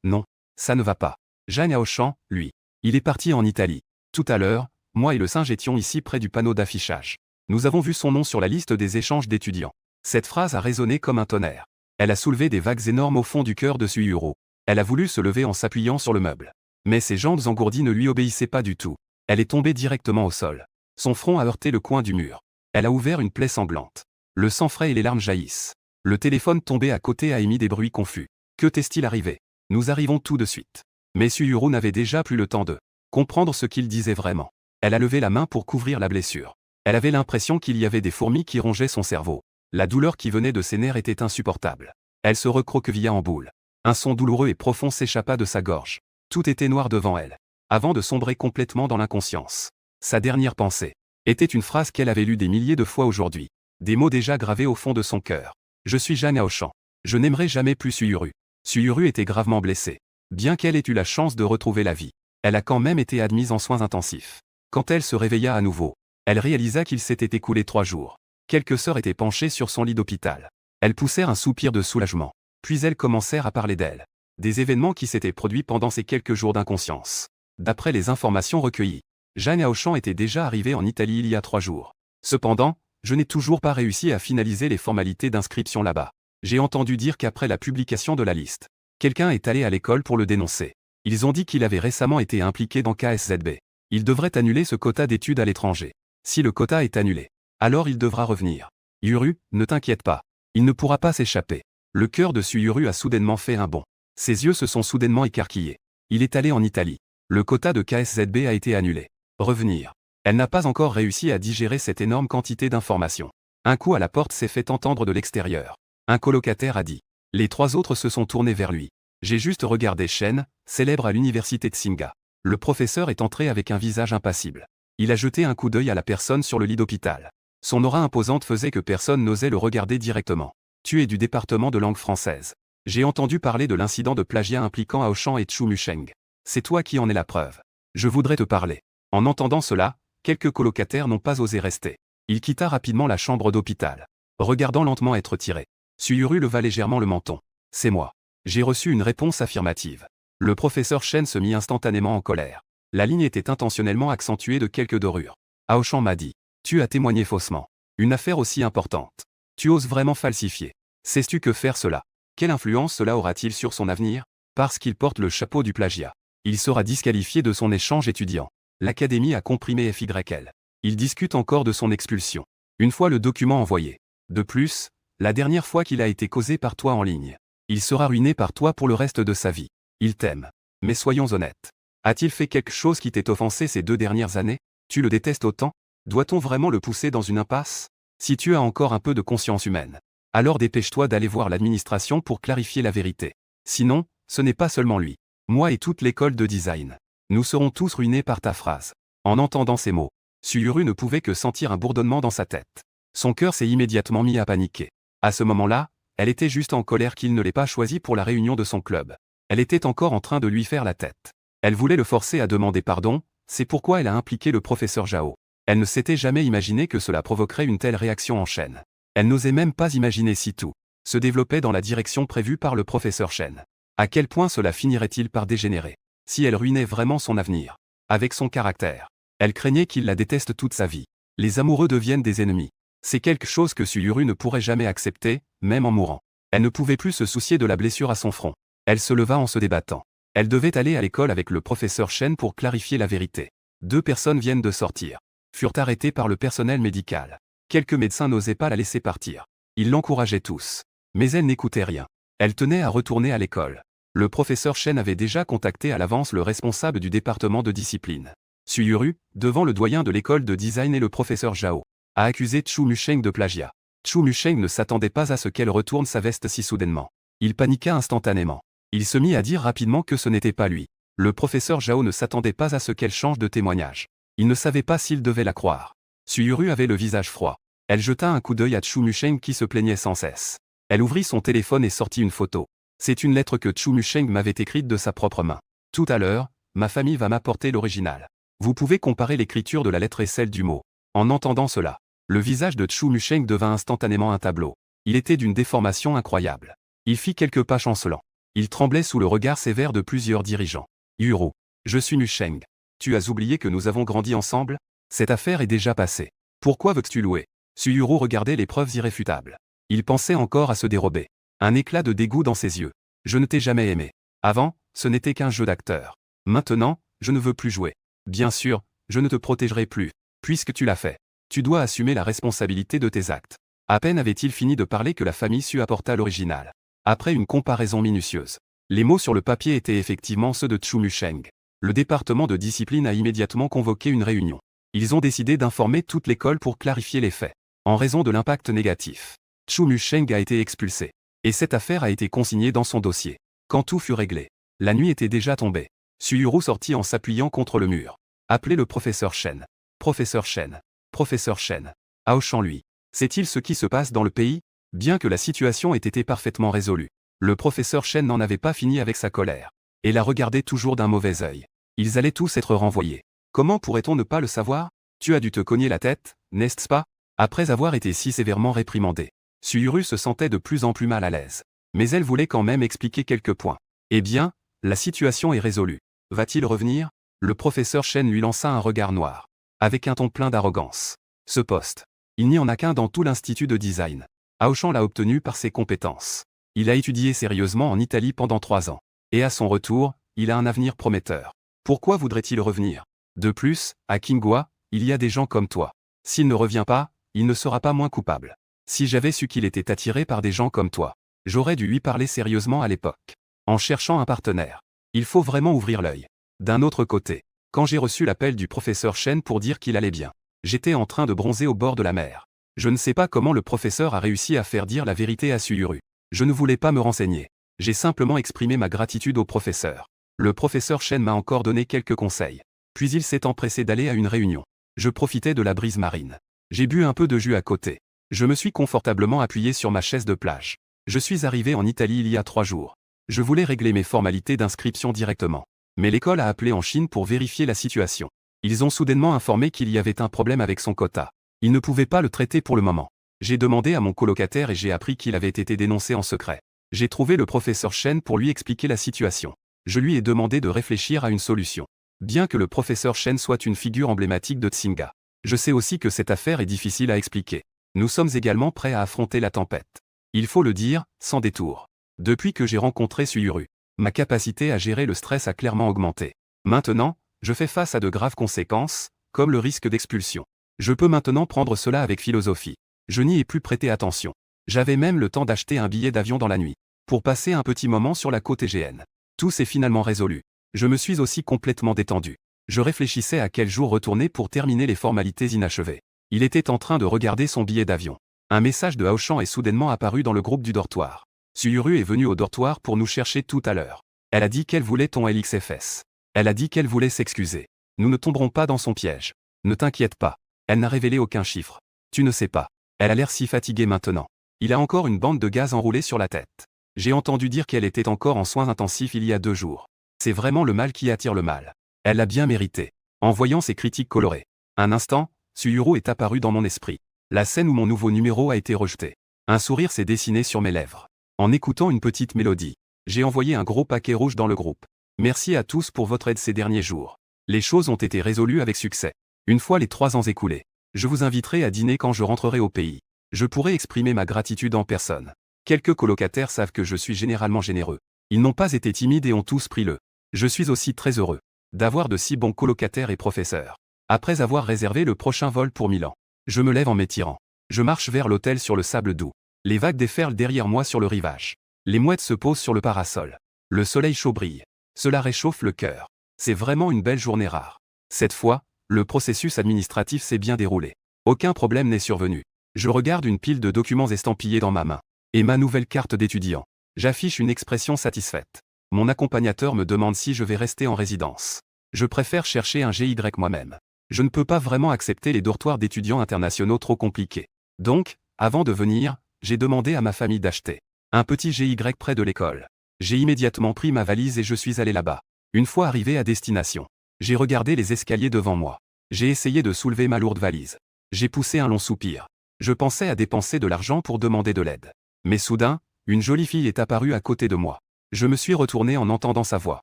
Non, ça ne va pas. Jeanne Aochan, lui. Il est parti en Italie. Tout à l'heure, moi et le singe étions ici près du panneau d'affichage. Nous avons vu son nom sur la liste des échanges d'étudiants. Cette phrase a résonné comme un tonnerre. Elle a soulevé des vagues énormes au fond du cœur de Suyuru. Elle a voulu se lever en s'appuyant sur le meuble. Mais ses jambes engourdies ne lui obéissaient pas du tout. Elle est tombée directement au sol. Son front a heurté le coin du mur. Elle a ouvert une plaie sanglante. Le sang frais et les larmes jaillissent. Le téléphone tombé à côté a émis des bruits confus. Que t'est-il arrivé? Nous arrivons tout de suite. Mais Suyuru n'avait déjà plus le temps de comprendre ce qu'il disait vraiment. Elle a levé la main pour couvrir la blessure. Elle avait l'impression qu'il y avait des fourmis qui rongeaient son cerveau. La douleur qui venait de ses nerfs était insupportable. Elle se recroquevilla en boule. Un son douloureux et profond s'échappa de sa gorge. Tout était noir devant elle, avant de sombrer complètement dans l'inconscience. Sa dernière pensée était une phrase qu'elle avait lue des milliers de fois aujourd'hui. Des mots déjà gravés au fond de son cœur. Je suis Jeanne Aochan. Je n'aimerai jamais plus Suyuru. Suyuru était gravement blessée. Bien qu'elle ait eu la chance de retrouver la vie, elle a quand même été admise en soins intensifs. Quand elle se réveilla à nouveau, elle réalisa qu'il s'était écoulé 3 jours. Quelques sœurs étaient penchées sur son lit d'hôpital. Elles poussèrent un soupir de soulagement. Puis elles commencèrent à parler d'elle. Des événements qui s'étaient produits pendant ces quelques jours d'inconscience. D'après les informations recueillies, Jeanne Aochan était déjà arrivée en Italie il y a 3 jours. Cependant, je n'ai toujours pas réussi à finaliser les formalités d'inscription là-bas. J'ai entendu dire qu'après la publication de la liste, quelqu'un est allé à l'école pour le dénoncer. Ils ont dit qu'il avait récemment été impliqué dans KSZB. Il devrait annuler ce quota d'études à l'étranger. Si le quota est annulé, alors il devra revenir. Yuru, ne t'inquiète pas. Il ne pourra pas s'échapper. Le cœur de Suyuru a soudainement fait un bond. Ses yeux se sont soudainement écarquillés. Il est allé en Italie. Le quota de KSZB a été annulé. Revenir. Elle n'a pas encore réussi à digérer cette énorme quantité d'informations. Un coup à la porte s'est fait entendre de l'extérieur. Un colocataire a dit. Les trois autres se sont tournés vers lui. J'ai juste regardé Shen, célèbre à l'université de Singa. Le professeur est entré avec un visage impassible. Il a jeté un coup d'œil à la personne sur le lit d'hôpital. Son aura imposante faisait que personne n'osait le regarder directement. Tu es du département de langue française. J'ai entendu parler de l'incident de plagiat impliquant Aoshan et Chu Musheng. C'est toi qui en es la preuve. Je voudrais te parler. En entendant cela, quelques colocataires n'ont pas osé rester. Il quitta rapidement la chambre d'hôpital. Regardant lentement être tiré. Suyuru leva légèrement le menton. C'est moi. J'ai reçu une réponse affirmative. Le professeur Shen se mit instantanément en colère. La ligne était intentionnellement accentuée de quelques dorures. Aoshan m'a dit. Tu as témoigné faussement. Une affaire aussi importante. Tu oses vraiment falsifier. Sais-tu que faire cela? Quelle influence cela aura-t-il sur son avenir? Parce qu'il porte le chapeau du plagiat. Il sera disqualifié de son échange étudiant. L'académie a comprimé FYL. Il discute encore de son expulsion. Une fois le document envoyé. De plus, la dernière fois qu'il a été causé par toi en ligne. Il sera ruiné par toi pour le reste de sa vie. Il t'aime. Mais soyons honnêtes. A-t-il fait quelque chose qui t'ait offensé ces 2 dernières années? Tu le détestes autant? Doit-on vraiment le pousser dans une impasse? Si tu as encore un peu de conscience humaine, alors dépêche-toi d'aller voir l'administration pour clarifier la vérité. Sinon, ce n'est pas seulement lui. Moi et toute l'école de design. Nous serons tous ruinés par ta phrase. En entendant ces mots, Suyuru ne pouvait que sentir un bourdonnement dans sa tête. Son cœur s'est immédiatement mis à paniquer. À ce moment-là, elle était juste en colère qu'il ne l'ait pas choisi pour la réunion de son club. Elle était encore en train de lui faire la tête. Elle voulait le forcer à demander pardon, c'est pourquoi elle a impliqué le professeur Zhao. Elle ne s'était jamais imaginé que cela provoquerait une telle réaction en chaîne. Elle n'osait même pas imaginer si tout se développait dans la direction prévue par le professeur Shen. À quel point cela finirait-il par dégénérer? Si elle ruinait vraiment son avenir. Avec son caractère. Elle craignait qu'il la déteste toute sa vie. Les amoureux deviennent des ennemis. C'est quelque chose que Suyuru ne pourrait jamais accepter, même en mourant. Elle ne pouvait plus se soucier de la blessure à son front. Elle se leva en se débattant. Elle devait aller à l'école avec le professeur Shen pour clarifier la vérité. 2 personnes viennent de sortir. Furent arrêtées par le personnel médical. Quelques médecins n'osaient pas la laisser partir. Ils l'encourageaient tous. Mais elle n'écoutait rien. Elle tenait à retourner à l'école. Le professeur Shen avait déjà contacté à l'avance le responsable du département de discipline. Suyuru, devant le doyen de l'école de design et le professeur Zhao, a accusé Chu Musheng de plagiat. Chu Musheng ne s'attendait pas à ce qu'elle retourne sa veste si soudainement. Il paniqua instantanément. Il se mit à dire rapidement que ce n'était pas lui. Le professeur Zhao ne s'attendait pas à ce qu'elle change de témoignage. Il ne savait pas s'il devait la croire. Suyuru avait le visage froid. Elle jeta un coup d'œil à Chu Musheng qui se plaignait sans cesse. Elle ouvrit son téléphone et sortit une photo. C'est une lettre que Chu Musheng m'avait écrite de sa propre main. Tout à l'heure, ma famille va m'apporter l'original. Vous pouvez comparer l'écriture de la lettre et celle du mot. En entendant cela, le visage de Chu Musheng devint instantanément un tableau. Il était d'une déformation incroyable. Il fit quelques pas chancelants. Il tremblait sous le regard sévère de plusieurs dirigeants. Yuru, je suis Musheng. Tu as oublié que nous avons grandi ensemble? Cette affaire est déjà passée. Pourquoi veux-tu louer? Suyuru regardait les preuves irréfutables. Il pensait encore à se dérober. Un éclat de dégoût dans ses yeux. Je ne t'ai jamais aimé. Avant, ce n'était qu'un jeu d'acteur. Maintenant, je ne veux plus jouer. Bien sûr, je ne te protégerai plus. Puisque tu l'as fait. Tu dois assumer la responsabilité de tes actes. À peine avait-il fini de parler que la famille Su apporta l'original. Après une comparaison minutieuse. Les mots sur le papier étaient effectivement ceux de Chu Musheng. Le département de discipline a immédiatement convoqué une réunion. Ils ont décidé d'informer toute l'école pour clarifier les faits. En raison de l'impact négatif, Chu Musheng a été expulsé. Et cette affaire a été consignée dans son dossier. Quand tout fut réglé, la nuit était déjà tombée. Suyuru sortit en s'appuyant contre le mur. Appelez le professeur Shen. Professeur Shen. Professeur Shen. Aoshan lui. Sait-il ce qui se passe dans le pays? Bien que la situation ait été parfaitement résolue, le professeur Shen n'en avait pas fini avec sa colère. Et la regardait toujours d'un mauvais œil. Ils allaient tous être renvoyés. Comment pourrait-on ne pas le savoir? Tu as dû te cogner la tête, n'est-ce pas? Après avoir été si sévèrement réprimandé, Suyuru se sentait de plus en plus mal à l'aise. Mais elle voulait quand même expliquer quelques points. Eh bien, la situation est résolue. Va-t-il revenir? Le professeur Shen lui lança un regard noir. Avec un ton plein d'arrogance. Ce poste. Il n'y en a qu'un dans tout l'institut de design. Aoshan l'a obtenu par ses compétences. Il a étudié sérieusement en Italie pendant 3 ans. Et à son retour, il a un avenir prometteur. Pourquoi voudrait-il revenir? De plus, à Kingwa, il y a des gens comme toi. S'il ne revient pas, il ne sera pas moins coupable. Si j'avais su qu'il était attiré par des gens comme toi, j'aurais dû lui parler sérieusement à l'époque. En cherchant un partenaire. Il faut vraiment ouvrir l'œil. D'un autre côté, quand j'ai reçu l'appel du professeur Chen pour dire qu'il allait bien, j'étais en train de bronzer au bord de la mer. Je ne sais pas comment le professeur a réussi à faire dire la vérité à Suyuru. Je ne voulais pas me renseigner. J'ai simplement exprimé ma gratitude au professeur. Le professeur Chen m'a encore donné quelques conseils. Puis il s'est empressé d'aller à une réunion. Je profitais de la brise marine. J'ai bu un peu de jus à côté. Je me suis confortablement appuyé sur ma chaise de plage. Je suis arrivé en Italie il y a 3 jours. Je voulais régler mes formalités d'inscription directement. Mais l'école a appelé en Chine pour vérifier la situation. Ils ont soudainement informé qu'il y avait un problème avec son quota. Ils ne pouvaient pas le traiter pour le moment. J'ai demandé à mon colocataire et j'ai appris qu'il avait été dénoncé en secret. J'ai trouvé le professeur Chen pour lui expliquer la situation. Je lui ai demandé de réfléchir à une solution. Bien que le professeur Chen soit une figure emblématique de Tsinga, je sais aussi que cette affaire est difficile à expliquer. Nous sommes également prêts à affronter la tempête. Il faut le dire, sans détour. Depuis que j'ai rencontré Suyuru, ma capacité à gérer le stress a clairement augmenté. Maintenant, je fais face à de graves conséquences, comme le risque d'expulsion. Je peux maintenant prendre cela avec philosophie. Je n'y ai plus prêté attention. J'avais même le temps d'acheter un billet d'avion dans la nuit, pour passer un petit moment sur la côte égéenne. Tout s'est finalement résolu. Je me suis aussi complètement détendu. Je réfléchissais à quel jour retourner pour terminer les formalités inachevées. Il était en train de regarder son billet d'avion. Un message de Haoshan est soudainement apparu dans le groupe du dortoir. Suyuru est venue au dortoir pour nous chercher tout à l'heure. Elle a dit qu'elle voulait ton LXFS. Elle a dit qu'elle voulait s'excuser. Nous ne tomberons pas dans son piège. Ne t'inquiète pas. Elle n'a révélé aucun chiffre. Tu ne sais pas. Elle a l'air si fatiguée maintenant. Il a encore une bande de gaz enroulée sur la tête. J'ai entendu dire qu'elle était encore en soins intensifs il y a 2 jours. C'est vraiment le mal qui attire le mal. Elle l'a bien mérité. En voyant ces critiques colorées. Un instant, Suyuru est apparu dans mon esprit. La scène où mon nouveau numéro a été rejeté. Un sourire s'est dessiné sur mes lèvres. En écoutant une petite mélodie, j'ai envoyé un gros paquet rouge dans le groupe. Merci à tous pour votre aide ces derniers jours. Les choses ont été résolues avec succès. Une fois les 3 ans écoulés, je vous inviterai à dîner quand je rentrerai au pays. Je pourrai exprimer ma gratitude en personne. Quelques colocataires savent que je suis généralement généreux. Ils n'ont pas été timides et ont tous pris le. Je suis aussi très heureux d'avoir de si bons colocataires et professeurs. Après avoir réservé le prochain vol pour Milan, je me lève en m'étirant. Je marche vers l'hôtel sur le sable doux. Les vagues déferlent derrière moi sur le rivage. Les mouettes se posent sur le parasol. Le soleil chaud brille. Cela réchauffe le cœur. C'est vraiment une belle journée rare. Cette fois, le processus administratif s'est bien déroulé. Aucun problème n'est survenu. Je regarde une pile de documents estampillés dans ma main. Et ma nouvelle carte d'étudiant. J'affiche une expression satisfaite. Mon accompagnateur me demande si je vais rester en résidence. Je préfère chercher un GY moi-même. Je ne peux pas vraiment accepter les dortoirs d'étudiants internationaux trop compliqués. Donc, avant de venir, j'ai demandé à ma famille d'acheter un petit GY près de l'école. J'ai immédiatement pris ma valise et je suis allé là-bas. Une fois arrivé à destination, j'ai regardé les escaliers devant moi. J'ai essayé de soulever ma lourde valise. J'ai poussé un long soupir. Je pensais à dépenser de l'argent pour demander de l'aide. Mais soudain, une jolie fille est apparue à côté de moi. Je me suis retourné en entendant sa voix.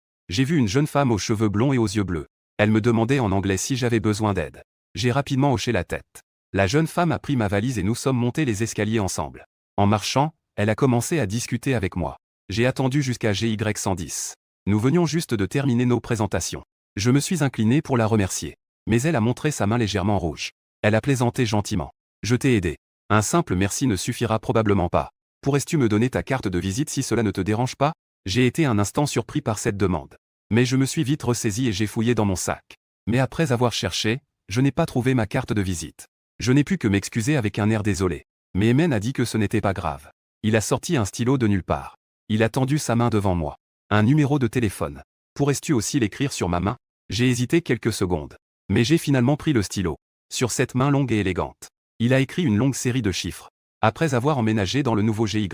J'ai vu une jeune femme aux cheveux blonds et aux yeux bleus. Elle me demandait en anglais si j'avais besoin d'aide. J'ai rapidement hoché la tête. La jeune femme a pris ma valise et nous sommes montés les escaliers ensemble. En marchant, elle a commencé à discuter avec moi. J'ai attendu jusqu'à GY 110. Nous venions juste de terminer nos présentations. Je me suis incliné pour la remercier. Mais elle a montré sa main légèrement rouge. Elle a plaisanté gentiment. Je t'ai aidé. Un simple merci ne suffira probablement pas. Pourrais-tu me donner ta carte de visite si cela ne te dérange pas? J'ai été un instant surpris par cette demande. Mais je me suis vite ressaisi et j'ai fouillé dans mon sac. Mais après avoir cherché, je n'ai pas trouvé ma carte de visite. Je n'ai pu que m'excuser avec un air désolé. Mais Emen a dit que ce n'était pas grave. Il a sorti un stylo de nulle part. Il a tendu sa main devant moi. Un numéro de téléphone. Pourrais-tu aussi l'écrire sur ma main? J'ai hésité quelques secondes. Mais j'ai finalement pris le stylo. Sur cette main longue et élégante. Il a écrit une longue série de chiffres. Après avoir emménagé dans le nouveau GY.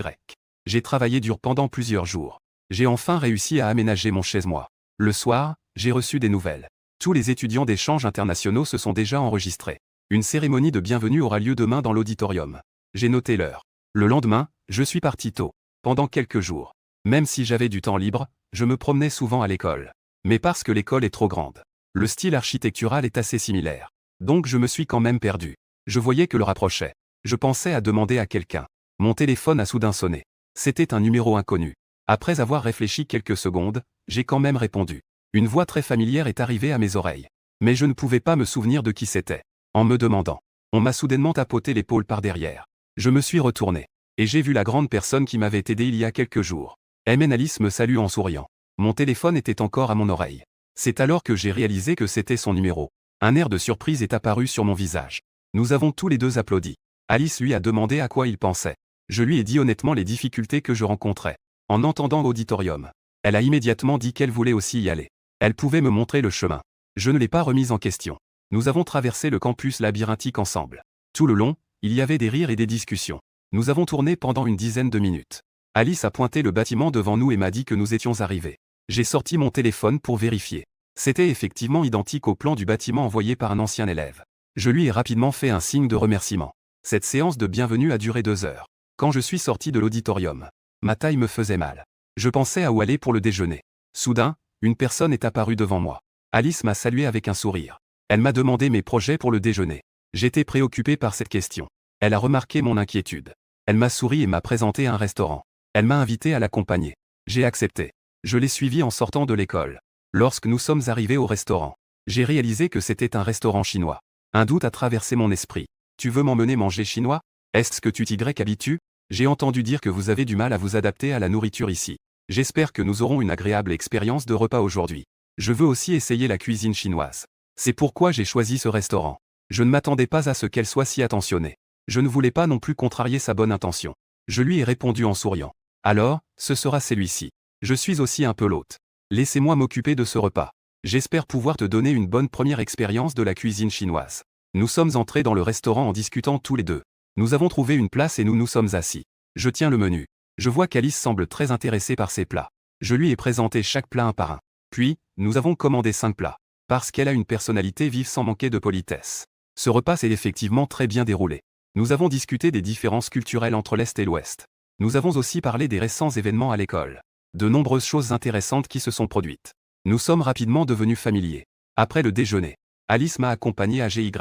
J'ai travaillé dur pendant plusieurs jours. J'ai enfin réussi à aménager mon chez-moi. Le soir, j'ai reçu des nouvelles. Tous les étudiants d'échanges internationaux se sont déjà enregistrés. Une cérémonie de bienvenue aura lieu demain dans l'auditorium. J'ai noté l'heure. Le lendemain, je suis parti tôt. Pendant quelques jours. Même si j'avais du temps libre, je me promenais souvent à l'école. Mais parce que l'école est trop grande. Le style architectural est assez similaire. Donc je me suis quand même perdu. Je voyais que le rapprochait. Je pensais à demander à quelqu'un. Mon téléphone a soudain sonné. C'était un numéro inconnu. Après avoir réfléchi quelques secondes, j'ai quand même répondu. Une voix très familière est arrivée à mes oreilles. Mais je ne pouvais pas me souvenir de qui c'était. En me demandant. On m'a soudainement tapoté l'épaule par derrière. Je me suis retourné. Et j'ai vu la grande personne qui m'avait aidé il y a quelques jours. Alice me salue en souriant. Mon téléphone était encore à mon oreille. C'est alors que j'ai réalisé que c'était son numéro. Un air de surprise est apparu sur mon visage. Nous avons tous les deux applaudi. Alice lui a demandé à quoi il pensait. Je lui ai dit honnêtement les difficultés que je rencontrais. En entendant l'auditorium, elle a immédiatement dit qu'elle voulait aussi y aller. Elle pouvait me montrer le chemin. Je ne l'ai pas remise en question. Nous avons traversé le campus labyrinthique ensemble. Tout le long, il y avait des rires et des discussions. Nous avons tourné pendant une dizaine de minutes. Alice a pointé le bâtiment devant nous et m'a dit que nous étions arrivés. J'ai sorti mon téléphone pour vérifier. C'était effectivement identique au plan du bâtiment envoyé par un ancien élève. Je lui ai rapidement fait un signe de remerciement. Cette séance de bienvenue a duré 2 heures. Quand je suis sorti de l'auditorium, ma taille me faisait mal. Je pensais à où aller pour le déjeuner. Soudain, une personne est apparue devant moi. Alice m'a salué avec un sourire. Elle m'a demandé mes projets pour le déjeuner. J'étais préoccupé par cette question. Elle a remarqué mon inquiétude. Elle m'a souri et m'a présenté un restaurant. Elle m'a invité à l'accompagner. J'ai accepté. Je l'ai suivie en sortant de l'école. Lorsque nous sommes arrivés au restaurant, j'ai réalisé que c'était un restaurant chinois. Un doute a traversé mon esprit. Tu veux m'emmener manger chinois? Est-ce que tu t'y habitues? J'ai entendu dire que vous avez du mal à vous adapter à la nourriture ici. J'espère que nous aurons une agréable expérience de repas aujourd'hui. Je veux aussi essayer la cuisine chinoise. C'est pourquoi j'ai choisi ce restaurant. Je ne m'attendais pas à ce qu'elle soit si attentionnée. Je ne voulais pas non plus contrarier sa bonne intention. Je lui ai répondu en souriant. Alors, ce sera celui-ci. Je suis aussi un peu l'hôte. Laissez-moi m'occuper de ce repas. J'espère pouvoir te donner une bonne première expérience de la cuisine chinoise. Nous sommes entrés dans le restaurant en discutant tous les deux. Nous avons trouvé une place et nous nous sommes assis. Je tiens le menu. Je vois qu'Alice semble très intéressée par ses plats. Je lui ai présenté chaque plat un par un. Puis, nous avons commandé 5 plats. Parce qu'elle a une personnalité vive sans manquer de politesse. Ce repas s'est effectivement très bien déroulé. Nous avons discuté des différences culturelles entre l'Est et l'Ouest. Nous avons aussi parlé des récents événements à l'école. De nombreuses choses intéressantes qui se sont produites. Nous sommes rapidement devenus familiers. Après le déjeuner, Alice m'a accompagné à GY.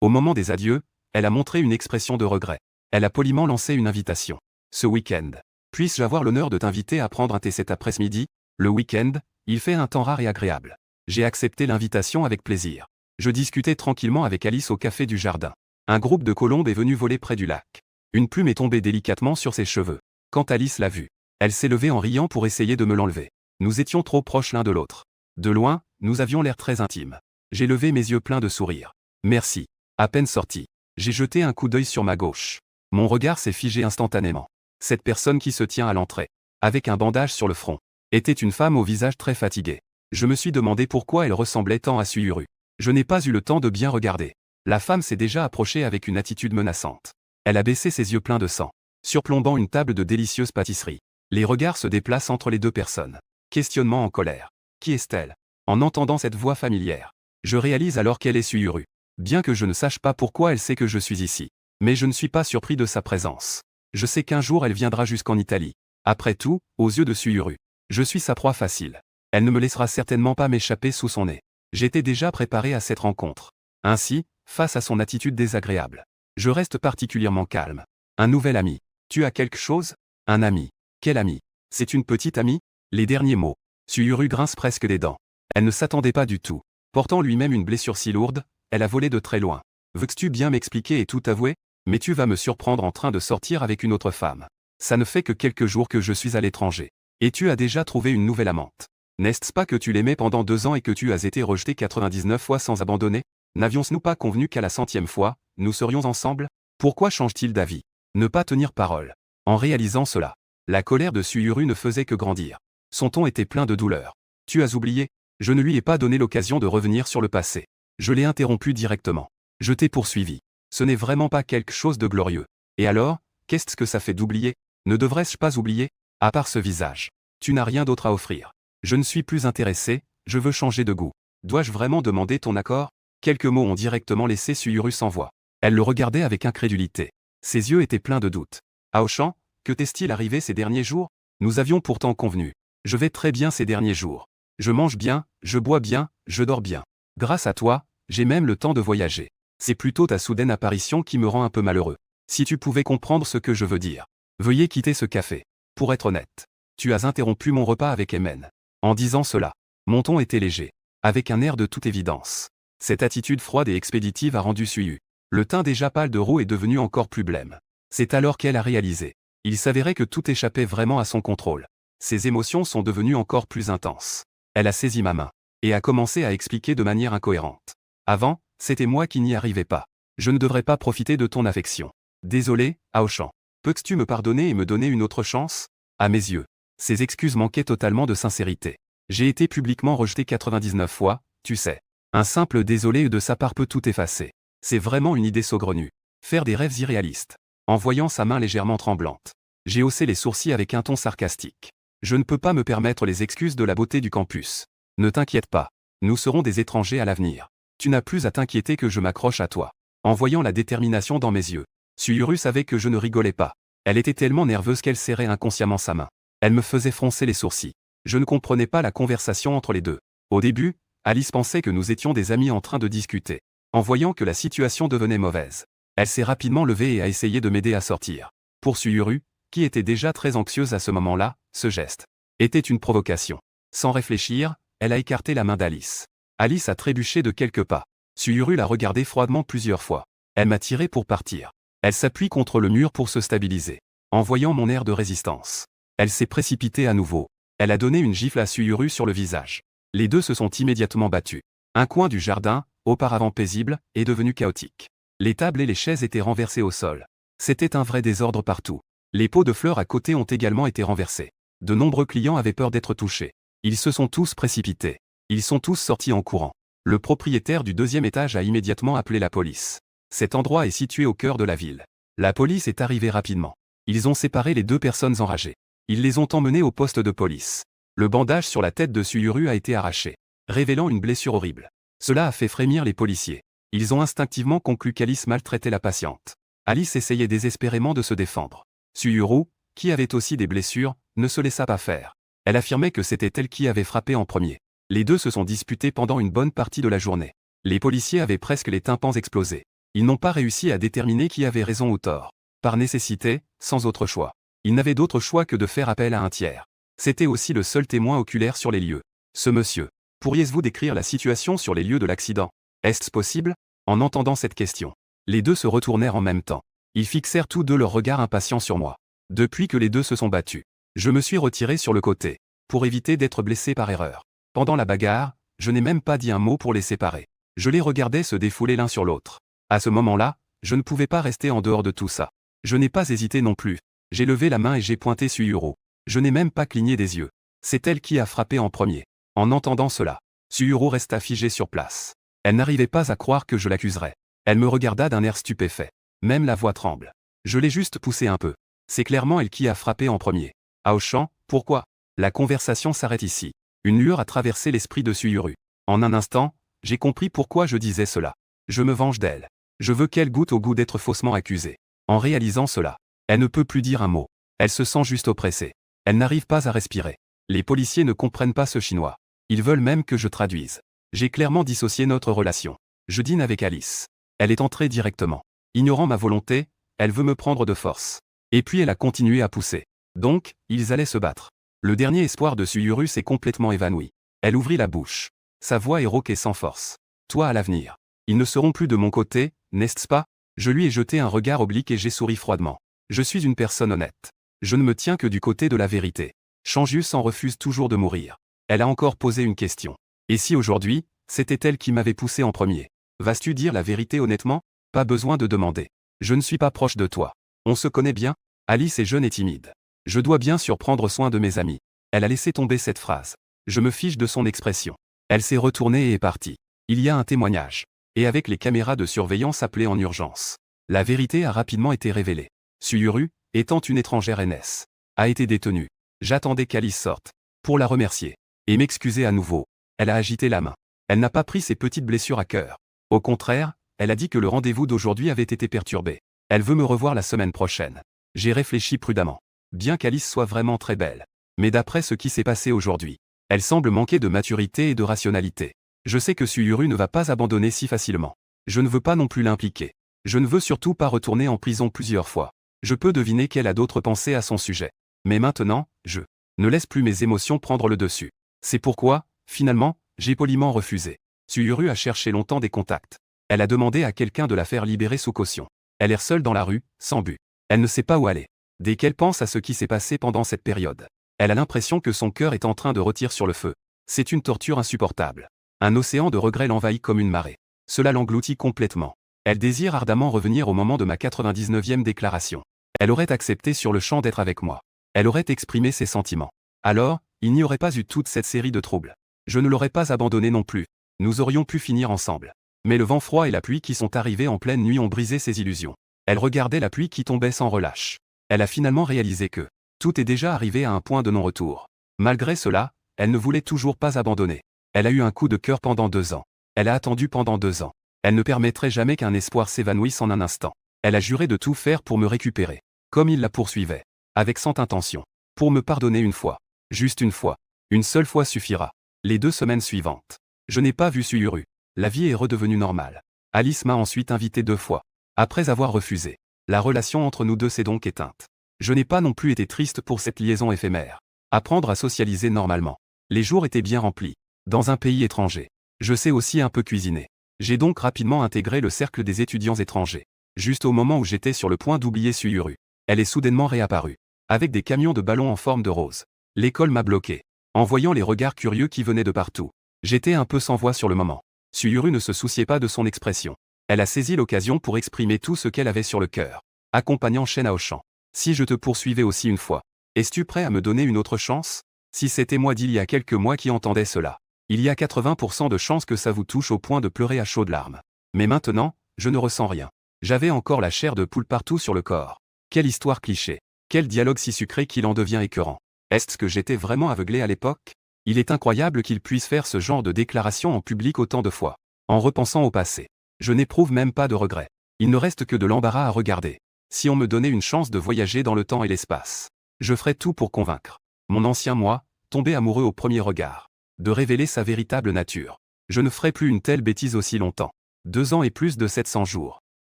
Au moment des adieux, elle a montré une expression de regret. Elle a poliment lancé une invitation. Ce week-end, puisse-je avoir l'honneur de t'inviter à prendre un thé cet après-midi? Le week-end, il fait un temps rare et agréable. J'ai accepté l'invitation avec plaisir. Je discutais tranquillement avec Alice au café du jardin. Un groupe de colombes est venu voler près du lac. Une plume est tombée délicatement sur ses cheveux. Quand Alice l'a vue, elle s'est levée en riant pour essayer de me l'enlever. Nous étions trop proches l'un de l'autre. De loin, nous avions l'air très intimes. J'ai levé mes yeux pleins de sourire. Merci. À peine sorti, j'ai jeté un coup d'œil sur ma gauche. Mon regard s'est figé instantanément. Cette personne qui se tient à l'entrée, avec un bandage sur le front, était une femme au visage très fatigué. Je me suis demandé pourquoi elle ressemblait tant à Suyuru. Je n'ai pas eu le temps de bien regarder. La femme s'est déjà approchée avec une attitude menaçante. Elle a baissé ses yeux pleins de sang, surplombant une table de délicieuse pâtisserie. Les regards se déplacent entre les deux personnes. Questionnement en colère. Qui est-elle? En entendant cette voix familière, je réalise alors qu'elle est Suyuru. Bien que je ne sache pas pourquoi elle sait que je suis ici. Mais je ne suis pas surpris de sa présence. Je sais qu'un jour elle viendra jusqu'en Italie. Après tout, aux yeux de Suyuru, je suis sa proie facile. Elle ne me laissera certainement pas m'échapper sous son nez. J'étais déjà préparé à cette rencontre. Ainsi, face à son attitude désagréable, je reste particulièrement calme. Un nouvel ami. Tu as quelque chose? Un ami. Quel ami? C'est une petite amie? Les derniers mots. Suyuru grince presque des dents. Elle ne s'attendait pas du tout. Portant lui-même une blessure si lourde, elle a volé de très loin. Veux-tu bien m'expliquer et tout avouer? Mais tu vas me surprendre en train de sortir avec une autre femme. Ça ne fait que quelques jours que je suis à l'étranger. Et tu as déjà trouvé une nouvelle amante. N'est-ce pas que tu l'aimais pendant 2 ans et que tu as été rejeté 99 fois sans abandonner? N'avions-nous pas convenu qu'à la 100e fois, nous serions ensemble? Pourquoi change-t-il d'avis? Ne pas tenir parole. En réalisant cela, la colère de Suyuru ne faisait que grandir. Son ton était plein de douleur. Tu as oublié? Je ne lui ai pas donné l'occasion de revenir sur le passé. Je l'ai interrompu directement. Je t'ai poursuivi. Ce n'est vraiment pas quelque chose de glorieux. Et alors, qu'est-ce que ça fait d'oublier? Ne devrais-je pas oublier? À part ce visage. Tu n'as rien d'autre à offrir. Je ne suis plus intéressé, je veux changer de goût. Dois-je vraiment demander ton accord? Quelques mots ont directement laissé Suyuru sans voix. Elle le regardait avec incrédulité. Ses yeux étaient pleins de doute. Aoshan, que t'est-il arrivé ces derniers jours? Nous avions pourtant convenu. Je vais très bien ces derniers jours. Je mange bien, je bois bien, je dors bien. Grâce à toi, j'ai même le temps de voyager. C'est plutôt ta soudaine apparition qui me rend un peu malheureux. Si tu pouvais comprendre ce que je veux dire. Veuillez quitter ce café. Pour être honnête, tu as interrompu mon repas avec Emen. En disant cela, mon ton était léger, avec un air de toute évidence. Cette attitude froide et expéditive a rendu Suyu. Le teint déjà pâle de Ro est devenu encore plus blême. C'est alors qu'elle a réalisé. Il s'avérait que tout échappait vraiment à son contrôle. Ses émotions sont devenues encore plus intenses. Elle a saisi ma main et a commencé à expliquer de manière incohérente. Avant, c'était moi qui n'y arrivais pas. Je ne devrais pas profiter de ton affection. Désolé, Aochan. Peux-tu me pardonner et me donner une autre chance? À mes yeux, ces excuses manquaient totalement de sincérité. J'ai été publiquement rejeté 99 fois, tu sais. Un simple désolé de sa part peut tout effacer. C'est vraiment une idée saugrenue. Faire des rêves irréalistes. En voyant sa main légèrement tremblante, j'ai haussé les sourcils avec un ton sarcastique. Je ne peux pas me permettre les excuses de la beauté du campus. Ne t'inquiète pas. Nous serons des étrangers à l'avenir. Tu n'as plus à t'inquiéter que je m'accroche à toi. En voyant la détermination dans mes yeux, Suyuru savait que je ne rigolais pas. Elle était tellement nerveuse qu'elle serrait inconsciemment sa main. Elle me faisait froncer les sourcils. Je ne comprenais pas la conversation entre les deux. Au début, Alice pensait que nous étions des amis en train de discuter. En voyant que la situation devenait mauvaise, elle s'est rapidement levée et a essayé de m'aider à sortir. Pour Suyuru, qui était déjà très anxieuse à ce moment-là, ce geste était une provocation. Sans réfléchir, elle a écarté la main d'Alice. Alice a trébuché de quelques pas. Suyuru l'a regardé froidement plusieurs fois. Elle m'a tiré pour partir. Elle s'appuie contre le mur pour se stabiliser. En voyant mon air de résistance, elle s'est précipitée à nouveau. Elle a donné une gifle à Suyuru sur le visage. Les deux se sont immédiatement battus. Un coin du jardin, auparavant paisible, est devenu chaotique. Les tables et les chaises étaient renversées au sol. C'était un vrai désordre partout. Les pots de fleurs à côté ont également été renversés. De nombreux clients avaient peur d'être touchés. Ils se sont tous précipités. Ils sont tous sortis en courant. Le propriétaire du deuxième étage a immédiatement appelé la police. Cet endroit est situé au cœur de la ville. La police est arrivée rapidement. Ils ont séparé les deux personnes enragées. Ils les ont emmenées au poste de police. Le bandage sur la tête de Suyuru a été arraché, révélant une blessure horrible. Cela a fait frémir les policiers. Ils ont instinctivement conclu qu'Alice maltraitait la patiente. Alice essayait désespérément de se défendre. Suyuru, qui avait aussi des blessures, ne se laissa pas faire. Elle affirmait que c'était elle qui avait frappé en premier. Les deux se sont disputés pendant une bonne partie de la journée. Les policiers avaient presque les tympans explosés. Ils n'ont pas réussi à déterminer qui avait raison ou tort. Par nécessité, sans autre choix. Ils n'avaient d'autre choix que de faire appel à un tiers. C'était aussi le seul témoin oculaire sur les lieux. Ce monsieur. Pourriez-vous décrire la situation sur les lieux de l'accident? Est-ce possible? En entendant cette question, les deux se retournèrent en même temps. Ils fixèrent tous deux leur regard impatient sur moi. Depuis que les deux se sont battus, je me suis retiré sur le côté, pour éviter d'être blessé par erreur. Pendant la bagarre, je n'ai même pas dit un mot pour les séparer. Je les regardais se défouler l'un sur l'autre. À ce moment-là, je ne pouvais pas rester en dehors de tout ça. Je n'ai pas hésité non plus. J'ai levé la main et j'ai pointé Suyuru. Je n'ai même pas cligné des yeux. C'est elle qui a frappé en premier. En entendant cela, Suyuru resta figée sur place. Elle n'arrivait pas à croire que je l'accuserais. Elle me regarda d'un air stupéfait. Même la voix tremble. Je l'ai juste poussée un peu. C'est clairement elle qui a frappé en premier. Aochan, pourquoi? La conversation s'arrête ici. Une lueur a traversé l'esprit de Suyuru. En un instant, j'ai compris pourquoi je disais cela. Je me venge d'elle. Je veux qu'elle goûte au goût d'être faussement accusée. En réalisant cela, elle ne peut plus dire un mot. Elle se sent juste oppressée. Elle n'arrive pas à respirer. Les policiers ne comprennent pas ce chinois. Ils veulent même que je traduise. J'ai clairement dissocié notre relation. Je dîne avec Alice. Elle est entrée directement. Ignorant ma volonté, elle veut me prendre de force. Et puis elle a continué à pousser. Donc, ils allaient se battre. Le dernier espoir de Suyuru s'est complètement évanoui. Elle ouvrit la bouche. Sa voix est rauque et sans force. Toi à l'avenir. Ils ne seront plus de mon côté, n'est-ce pas? Je lui ai jeté un regard oblique et j'ai souri froidement. Je suis une personne honnête. Je ne me tiens que du côté de la vérité. Changius en refuse toujours de mourir. Elle a encore posé une question. Et si aujourd'hui, c'était elle qui m'avait poussé en premier? Vas-tu dire la vérité honnêtement? Pas besoin de demander. Je ne suis pas proche de toi. On se connaît bien? Alice est jeune et timide. Je dois bien sûr prendre soin de mes amis. Elle a laissé tomber cette phrase. Je me fiche de son expression. Elle s'est retournée et est partie. Il y a un témoignage. Et avec les caméras de surveillance appelées en urgence. La vérité a rapidement été révélée. Suyuru, étant une étrangère NS, a été détenue. J'attendais qu'Alice sorte. Pour la remercier. Et m'excuser à nouveau. Elle a agité la main. Elle n'a pas pris ses petites blessures à cœur. Au contraire, elle a dit que le rendez-vous d'aujourd'hui avait été perturbé. Elle veut me revoir la semaine prochaine. J'ai réfléchi prudemment. Bien qu'Alice soit vraiment très belle. Mais d'après ce qui s'est passé aujourd'hui, elle semble manquer de maturité et de rationalité. Je sais que Suyuru ne va pas abandonner si facilement. Je ne veux pas non plus l'impliquer. Je ne veux surtout pas retourner en prison plusieurs fois. Je peux deviner qu'elle a d'autres pensées à son sujet. Mais maintenant, je ne laisse plus mes émotions prendre le dessus. C'est pourquoi, finalement, j'ai poliment refusé. Suyuru a cherché longtemps des contacts. Elle a demandé à quelqu'un de la faire libérer sous caution. Elle erre seule dans la rue, sans but. Elle ne sait pas où aller. Dès qu'elle pense à ce qui s'est passé pendant cette période, elle a l'impression que son cœur est en train de retirer sur le feu. C'est une torture insupportable. Un océan de regrets l'envahit comme une marée. Cela l'engloutit complètement. Elle désire ardemment revenir au moment de ma 99e déclaration. Elle aurait accepté sur le champ d'être avec moi. Elle aurait exprimé ses sentiments. Alors, il n'y aurait pas eu toute cette série de troubles. Je ne l'aurais pas abandonné non plus. Nous aurions pu finir ensemble. Mais le vent froid et la pluie qui sont arrivés en pleine nuit ont brisé ses illusions. Elle regardait la pluie qui tombait sans relâche. Elle a finalement réalisé que tout est déjà arrivé à un point de non-retour. Malgré cela, elle ne voulait toujours pas abandonner. Elle a eu un coup de cœur pendant 2 ans. Elle a attendu pendant 2 ans. Elle ne permettrait jamais qu'un espoir s'évanouisse en un instant. Elle a juré de tout faire pour me récupérer. Comme il la poursuivait. Avec cette intention. Pour me pardonner une fois. Juste une fois. Une seule fois suffira. Les 2 semaines suivantes. Je n'ai pas vu Suyuru. La vie est redevenue normale. Alice m'a ensuite invité 2 fois. Après avoir refusé. La relation entre nous deux s'est donc éteinte. Je n'ai pas non plus été triste pour cette liaison éphémère. Apprendre à socialiser normalement. Les jours étaient bien remplis. Dans un pays étranger. Je sais aussi un peu cuisiner. J'ai donc rapidement intégré le cercle des étudiants étrangers. Juste au moment où j'étais sur le point d'oublier Suyuru. Elle est soudainement réapparue. Avec des camions de ballons en forme de rose. L'école m'a bloqué. En voyant les regards curieux qui venaient de partout. J'étais un peu sans voix sur le moment. Suyuru ne se souciait pas de son expression. Elle a saisi l'occasion pour exprimer tout ce qu'elle avait sur le cœur. Accompagnant Shen au champ. Si je te poursuivais aussi une fois. Es-tu prêt à me donner une autre chance? Si c'était moi d'il y a quelques mois qui entendais cela. Il y a 80% de chances que ça vous touche au point de pleurer à chaudes larmes. Mais maintenant, je ne ressens rien. J'avais encore la chair de poule partout sur le corps. Quelle histoire cliché. Quel dialogue si sucré qu'il en devient écœurant. Est-ce que j'étais vraiment aveuglé à l'époque? Il est incroyable qu'il puisse faire ce genre de déclaration en public autant de fois. En repensant au passé. Je n'éprouve même pas de regret. Il ne reste que de l'embarras à regarder. Si on me donnait une chance de voyager dans le temps et l'espace. Je ferais tout pour convaincre. Mon ancien moi, tombé amoureux au premier regard. De révéler sa véritable nature. Je ne ferai plus une telle bêtise aussi longtemps. 2 ans et plus de 700 jours.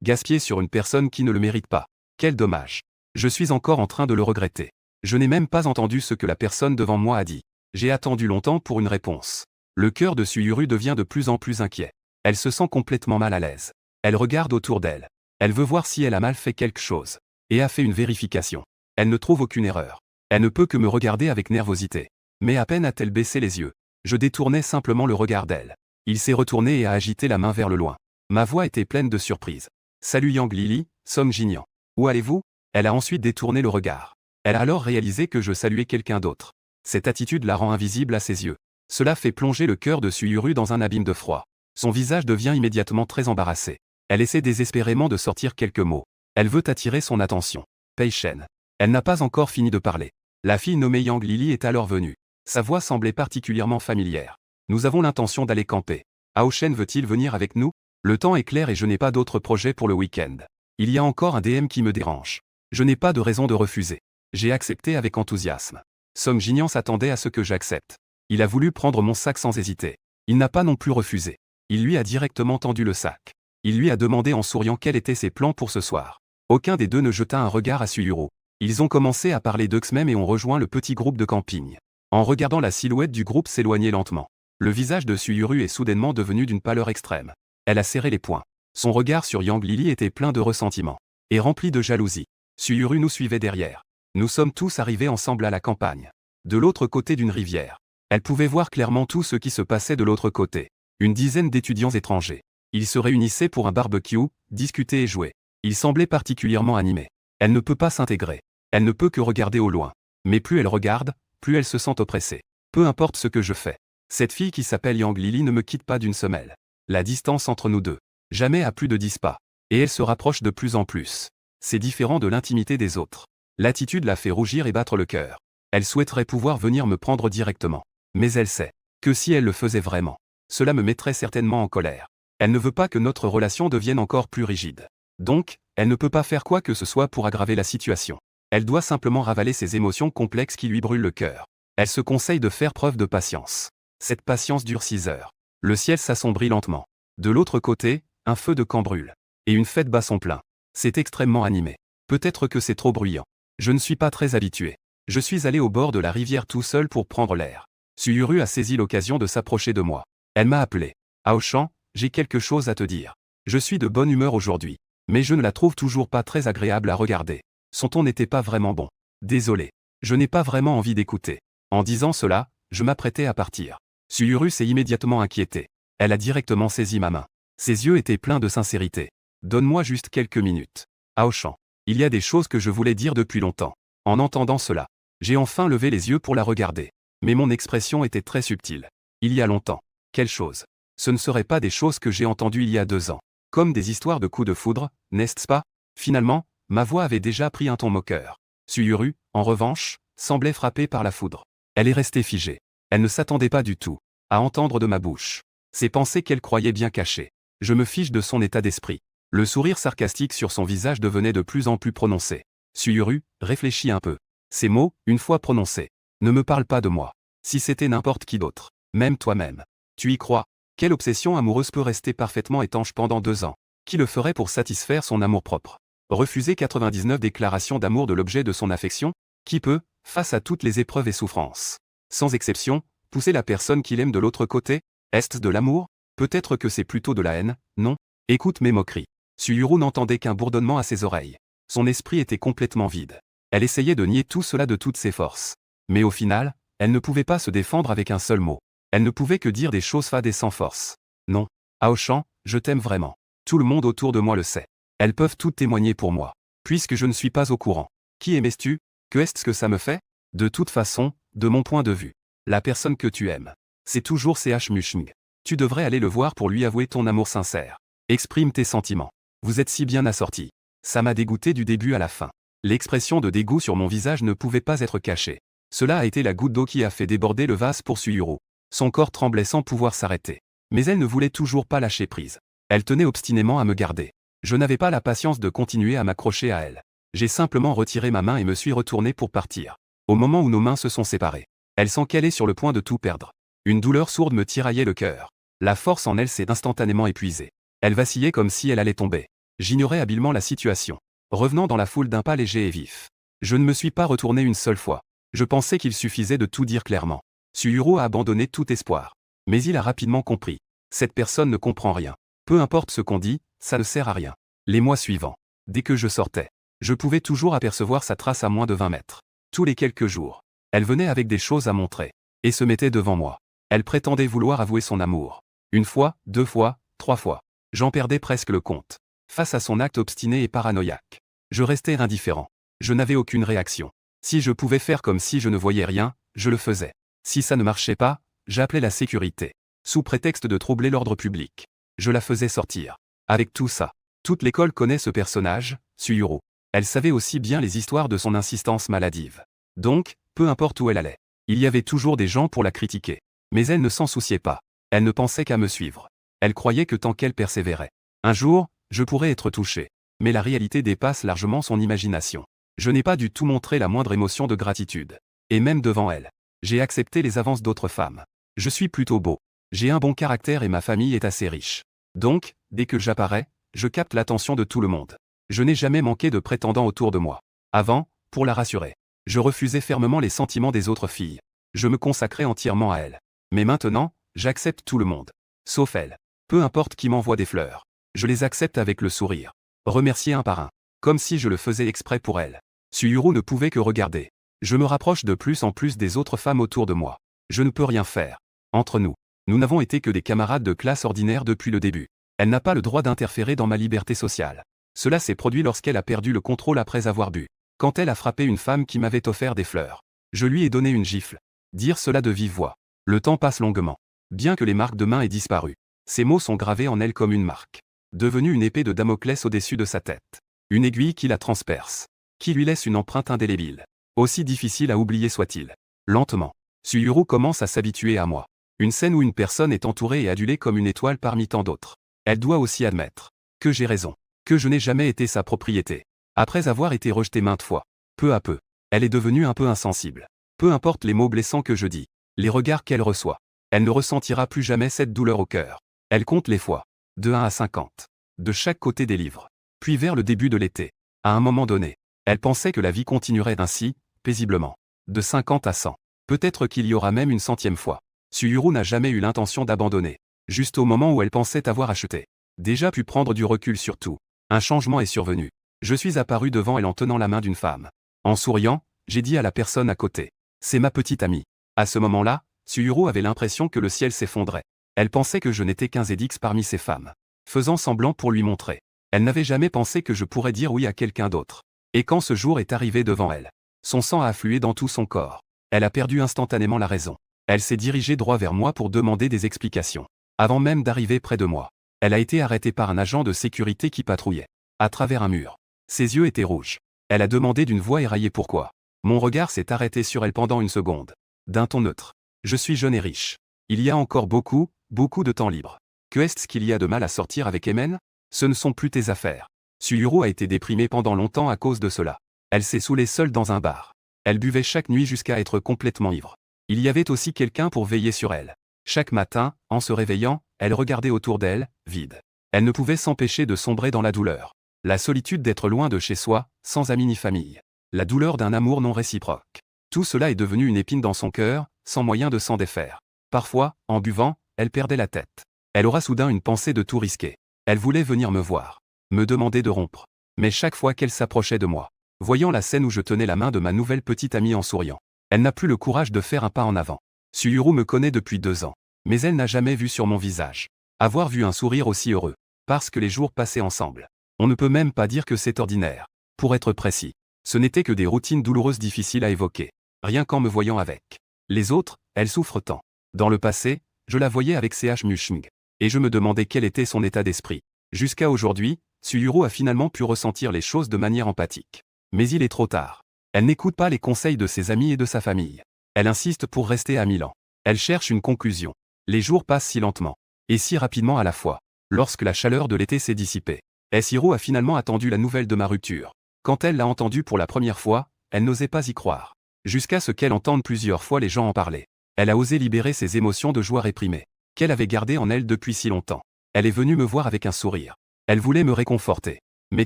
Gaspillés sur une personne qui ne le mérite pas. Quel dommage. Je suis encore en train de le regretter. Je n'ai même pas entendu ce que la personne devant moi a dit. J'ai attendu longtemps pour une réponse. Le cœur de Suyuru devient de plus en plus inquiet. Elle se sent complètement mal à l'aise. Elle regarde autour d'elle. Elle veut voir si elle a mal fait quelque chose. Et a fait une vérification. Elle ne trouve aucune erreur. Elle ne peut que me regarder avec nervosité. Mais à peine a-t-elle baissé les yeux. Je détournais simplement le regard d'elle. Il s'est retourné et a agité la main vers le loin. Ma voix était pleine de surprise. Salut Yang Lili, Song Jinyan. Où allez-vous? Elle a ensuite détourné le regard. Elle a alors réalisé que je saluais quelqu'un d'autre. Cette attitude la rend invisible à ses yeux. Cela fait plonger le cœur de Suyuru dans un abîme de froid. Son visage devient immédiatement très embarrassé. Elle essaie désespérément de sortir quelques mots. Elle veut attirer son attention. Pei Shen. Elle n'a pas encore fini de parler. La fille nommée Yang Lili est alors venue. Sa voix semblait particulièrement familière. Nous avons l'intention d'aller camper. Hao Shen veut-il venir avec nous? Le temps est clair et je n'ai pas d'autres projets pour le week-end. Il y a encore un DM qui me dérange. Je n'ai pas de raison de refuser. J'ai accepté avec enthousiasme. Song Jinyan s'attendait à ce que j'accepte. Il a voulu prendre mon sac sans hésiter. Il n'a pas non plus refusé. Il lui a directement tendu le sac. Il lui a demandé en souriant quels étaient ses plans pour ce soir. Aucun des deux ne jeta un regard à Suyuru. Ils ont commencé à parler d'eux même et ont rejoint le petit groupe de camping. En regardant la silhouette du groupe s'éloigner lentement. Le visage de Suyuru est soudainement devenu d'une pâleur extrême. Elle a serré les poings. Son regard sur Yang Lili était plein de ressentiment. Et rempli de jalousie. Suyuru nous suivait derrière. Nous sommes tous arrivés ensemble à la campagne. De l'autre côté d'une rivière. Elle pouvait voir clairement tout ce qui se passait de l'autre côté. Une dizaine d'étudiants étrangers. Ils se réunissaient pour un barbecue, discutaient et jouaient. Ils semblaient particulièrement animés. Elle ne peut pas s'intégrer. Elle ne peut que regarder au loin. Mais plus elle regarde, plus elle se sent oppressée. Peu importe ce que je fais. Cette fille qui s'appelle Yang Lili ne me quitte pas d'une semelle. La distance entre nous deux. Jamais à plus de 10 pas. Et elle se rapproche de plus en plus. C'est différent de l'intimité des autres. L'attitude la fait rougir et battre le cœur. Elle souhaiterait pouvoir venir me prendre directement. Mais elle sait que si elle le faisait vraiment, cela me mettrait certainement en colère. Elle ne veut pas que notre relation devienne encore plus rigide. Donc, elle ne peut pas faire quoi que ce soit pour aggraver la situation. Elle doit simplement ravaler ses émotions complexes qui lui brûlent le cœur. Elle se conseille de faire preuve de patience. Cette patience dure 6 heures. Le ciel s'assombrit lentement. De l'autre côté, un feu de camp brûle. Et une fête bat son plein. C'est extrêmement animé. Peut-être que c'est trop bruyant. Je ne suis pas très habitué. Je suis allé au bord de la rivière tout seul pour prendre l'air. Suyuru a saisi l'occasion de s'approcher de moi. Elle m'a appelé. Aoshan, j'ai quelque chose à te dire. Je suis de bonne humeur aujourd'hui. Mais je ne la trouve toujours pas très agréable à regarder. Son ton n'était pas vraiment bon. Désolé. Je n'ai pas vraiment envie d'écouter. En disant cela, je m'apprêtais à partir. Suyuru s'est immédiatement inquiétée. Elle a directement saisi ma main. Ses yeux étaient pleins de sincérité. Donne-moi juste quelques minutes. Aochan. Il y a des choses que je voulais dire depuis longtemps. En entendant cela, j'ai enfin levé les yeux pour la regarder. Mais mon expression était très subtile. Il y a longtemps. Quelle chose? Ce ne seraient pas des choses que j'ai entendues il y a 2 ans. Comme des histoires de coups de foudre, n'est-ce pas? Finalement, ma voix avait déjà pris un ton moqueur. Suyuru, en revanche, semblait frappée par la foudre. Elle est restée figée. Elle ne s'attendait pas du tout à entendre de ma bouche ces pensées qu'elle croyait bien cachées. Je me fiche de son état d'esprit. Le sourire sarcastique sur son visage devenait de plus en plus prononcé. Suyuru, réfléchis un peu. Ces mots, une fois prononcés, ne me parlent pas de moi. Si c'était n'importe qui d'autre, même toi-même. Tu y crois? Quelle obsession amoureuse peut rester parfaitement étanche pendant 2 ans? Qui le ferait pour satisfaire son amour-propre? Refuser 99 déclarations d'amour de l'objet de son affection? Qui peut, face à toutes les épreuves et souffrances, sans exception, pousser la personne qu'il aime de l'autre côté? Est-ce de l'amour? Peut-être que c'est plutôt de la haine, non? Écoute mes moqueries. Suyuru n'entendait qu'un bourdonnement à ses oreilles. Son esprit était complètement vide. Elle essayait de nier tout cela de toutes ses forces. Mais au final, elle ne pouvait pas se défendre avec un seul mot. Elle ne pouvait que dire des choses fades et sans force. Non. Aochan, je t'aime vraiment. Tout le monde autour de moi le sait. Elles peuvent toutes témoigner pour moi. Puisque je ne suis pas au courant. Qui aimais-tu? Que est-ce que ça me fait? De toute façon, de mon point de vue, la personne que tu aimes, c'est toujours CH Mushing. Tu devrais aller le voir pour lui avouer ton amour sincère. Exprime tes sentiments. Vous êtes si bien assortis. Ça m'a dégoûté du début à la fin. L'expression de dégoût sur mon visage ne pouvait pas être cachée. Cela a été la goutte d'eau qui a fait déborder le vase pour Suyuru. Son corps tremblait sans pouvoir s'arrêter. Mais elle ne voulait toujours pas lâcher prise. Elle tenait obstinément à me garder. Je n'avais pas la patience de continuer à m'accrocher à elle. J'ai simplement retiré ma main et me suis retourné pour partir. Au moment où nos mains se sont séparées, elle sent qu'elle est sur le point de tout perdre. Une douleur sourde me tiraillait le cœur. La force en elle s'est instantanément épuisée. Elle vacillait comme si elle allait tomber. J'ignorais habilement la situation. Revenant dans la foule d'un pas léger et vif. Je ne me suis pas retourné une seule fois. Je pensais qu'il suffisait de tout dire clairement. Suyuru a abandonné tout espoir. Mais il a rapidement compris. Cette personne ne comprend rien. Peu importe ce qu'on dit, ça ne sert à rien. Les mois suivants, dès que je sortais, je pouvais toujours apercevoir sa trace à moins de 20 mètres. Tous les quelques jours, elle venait avec des choses à montrer, et se mettait devant moi. Elle prétendait vouloir avouer son amour. 1 fois, 2 fois, 3 fois. J'en perdais presque le compte. Face à son acte obstiné et paranoïaque, je restais indifférent. Je n'avais aucune réaction. Si je pouvais faire comme si je ne voyais rien, je le faisais. Si ça ne marchait pas, j'appelais la sécurité. Sous prétexte de troubler l'ordre public, je la faisais sortir. Avec tout ça, toute l'école connaît ce personnage, Suyuru. Elle savait aussi bien les histoires de son insistance maladive. Donc, peu importe où elle allait, il y avait toujours des gens pour la critiquer. Mais elle ne s'en souciait pas. Elle ne pensait qu'à me suivre. Elle croyait que tant qu'elle persévérait, un jour, je pourrais être touché. Mais la réalité dépasse largement son imagination. Je n'ai pas du tout montré la moindre émotion de gratitude. Et même devant elle, j'ai accepté les avances d'autres femmes. Je suis plutôt beau. J'ai un bon caractère et ma famille est assez riche. Donc, dès que j'apparais, je capte l'attention de tout le monde. Je n'ai jamais manqué de prétendants autour de moi. Avant, pour la rassurer, je refusais fermement les sentiments des autres filles. Je me consacrais entièrement à elle. Mais maintenant, j'accepte tout le monde. Sauf elle. Peu importe qui m'envoie des fleurs. Je les accepte avec le sourire. Remercier un par un. Comme si je le faisais exprès pour elle. Suyuru ne pouvait que regarder. Je me rapproche de plus en plus des autres femmes autour de moi. Je ne peux rien faire. Entre nous, nous n'avons été que des camarades de classe ordinaire depuis le début. Elle n'a pas le droit d'interférer dans ma liberté sociale. Cela s'est produit lorsqu'elle a perdu le contrôle après avoir bu. Quand elle a frappé une femme qui m'avait offert des fleurs. Je lui ai donné une gifle. Dire cela de vive voix. Le temps passe longuement. Bien que les marques de main aient disparu. Ces mots sont gravés en elle comme une marque. Devenue une épée de Damoclès au-dessus de sa tête. Une aiguille qui la transperce. Qui lui laisse une empreinte indélébile. Aussi difficile à oublier soit-il. Lentement, Suyuru commence à s'habituer à moi. Une scène où une personne est entourée et adulée comme une étoile parmi tant d'autres. Elle doit aussi admettre que j'ai raison. Que je n'ai jamais été sa propriété. Après avoir été rejetée maintes fois. Peu à peu, elle est devenue un peu insensible. Peu importe les mots blessants que je dis. Les regards qu'elle reçoit. Elle ne ressentira plus jamais cette douleur au cœur. Elle compte les fois. De 1 à 50. De chaque côté des livres. Puis vers le début de l'été. À un moment donné, elle pensait que la vie continuerait ainsi, paisiblement. De 50 à 100. Peut-être qu'il y aura même une 100e fois. Suyuru n'a jamais eu l'intention d'abandonner. Juste au moment où elle pensait avoir acheté. Déjà pu prendre du recul sur tout. Un changement est survenu. Je suis apparu devant elle en tenant la main d'une femme. En souriant, j'ai dit à la personne à côté. C'est ma petite amie. À ce moment-là, Suyuru avait l'impression que le ciel s'effondrait. Elle pensait que je n'étais qu'un Zedix parmi ces femmes. Faisant semblant pour lui montrer. Elle n'avait jamais pensé que je pourrais dire oui à quelqu'un d'autre. Et quand ce jour est arrivé devant elle, son sang a afflué dans tout son corps. Elle a perdu instantanément la raison. Elle s'est dirigée droit vers moi pour demander des explications. Avant même d'arriver près de moi, elle a été arrêtée par un agent de sécurité qui patrouillait. À travers un mur. Ses yeux étaient rouges. Elle a demandé d'une voix éraillée pourquoi. Mon regard s'est arrêté sur elle pendant une seconde. D'un ton neutre. Je suis jeune et riche. Il y a encore beaucoup de temps libre. Que est-ce qu'il y a de mal à sortir avec Emen? Ce ne sont plus tes affaires. Suyuru a été déprimée pendant longtemps à cause de cela. Elle s'est saoulée seule dans un bar. Elle buvait chaque nuit jusqu'à être complètement ivre. Il y avait aussi quelqu'un pour veiller sur elle. Chaque matin, en se réveillant, elle regardait autour d'elle, vide. Elle ne pouvait s'empêcher de sombrer dans la douleur. La solitude d'être loin de chez soi, sans amis ni famille. La douleur d'un amour non réciproque. Tout cela est devenu une épine dans son cœur, sans moyen de s'en défaire. Parfois, en buvant, elle perdait la tête. Elle aura soudain une pensée de tout risquer. Elle voulait venir me voir. Me demander de rompre. Mais chaque fois qu'elle s'approchait de moi, voyant la scène où je tenais la main de ma nouvelle petite amie en souriant, elle n'a plus le courage de faire un pas en avant. Suyuru me connaît depuis 2 ans. Mais elle n'a jamais vu sur mon visage avoir vu un sourire aussi heureux. Parce que les jours passés ensemble. On ne peut même pas dire que c'est ordinaire. Pour être précis, ce n'était que des routines douloureuses difficiles à évoquer. Rien qu'en me voyant avec. Les autres, elles souffrent tant. Dans le passé, je la voyais avec CH Mushing. Et je me demandais quel était son état d'esprit. Jusqu'à aujourd'hui, Suyuru a finalement pu ressentir les choses de manière empathique. Mais il est trop tard. Elle n'écoute pas les conseils de ses amis et de sa famille. Elle insiste pour rester à Milan. Elle cherche une conclusion. Les jours passent si lentement. Et si rapidement à la fois. Lorsque la chaleur de l'été s'est dissipée, Suyuru a finalement attendu la nouvelle de ma rupture. Quand elle l'a entendue pour la première fois, elle n'osait pas y croire. Jusqu'à ce qu'elle entende plusieurs fois les gens en parler. Elle a osé libérer ses émotions de joie réprimées, qu'elle avait gardées en elle depuis si longtemps. Elle est venue me voir avec un sourire. Elle voulait me réconforter. Mais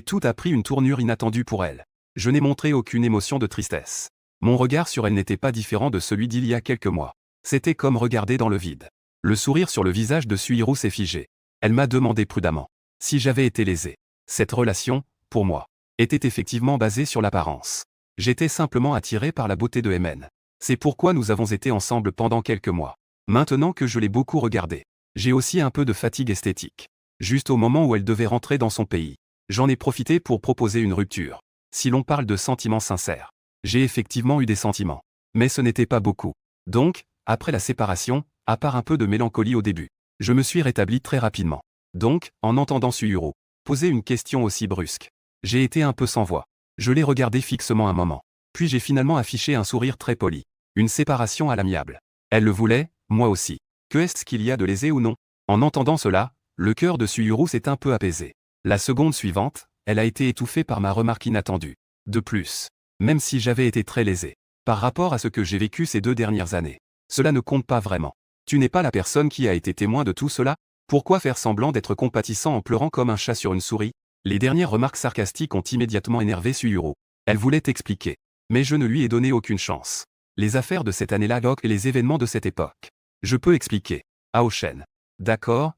tout a pris une tournure inattendue pour elle. Je n'ai montré aucune émotion de tristesse. Mon regard sur elle n'était pas différent de celui d'il y a quelques mois. C'était comme regarder dans le vide. Le sourire sur le visage de Suyuru s'est figé. Elle m'a demandé prudemment si j'avais été lésé. Cette relation, pour moi, était effectivement basée sur l'apparence. J'étais simplement attiré par la beauté de Emen. C'est pourquoi nous avons été ensemble pendant quelques mois. Maintenant que je l'ai beaucoup regardée, j'ai aussi un peu de fatigue esthétique. Juste au moment où elle devait rentrer dans son pays, j'en ai profité pour proposer une rupture. Si l'on parle de sentiments sincères, j'ai effectivement eu des sentiments. Mais ce n'était pas beaucoup. Donc, après la séparation, à part un peu de mélancolie au début, je me suis rétabli très rapidement. Donc, en entendant Suyuru poser une question aussi brusque, j'ai été un peu sans voix. Je l'ai regardé fixement un moment. Puis j'ai finalement affiché un sourire très poli. Une séparation à l'amiable. Elle le voulait, moi aussi. Que est-ce qu'il y a de lésé ou non? En entendant cela, le cœur de Suyuru s'est un peu apaisé. La seconde suivante, elle a été étouffée par ma remarque inattendue. De plus, même si j'avais été très lésé, par rapport à ce que j'ai vécu ces 2 dernières années, cela ne compte pas vraiment. Tu n'es pas la personne qui a été témoin de tout cela? Pourquoi faire semblant d'être compatissant en pleurant comme un chat sur une souris? Les dernières remarques sarcastiques ont immédiatement énervé Suyuru. Elle voulait expliquer. Mais je ne lui ai donné aucune chance. Les affaires de cette année-là et les événements de cette époque. Je peux expliquer. Aoshen. D'accord.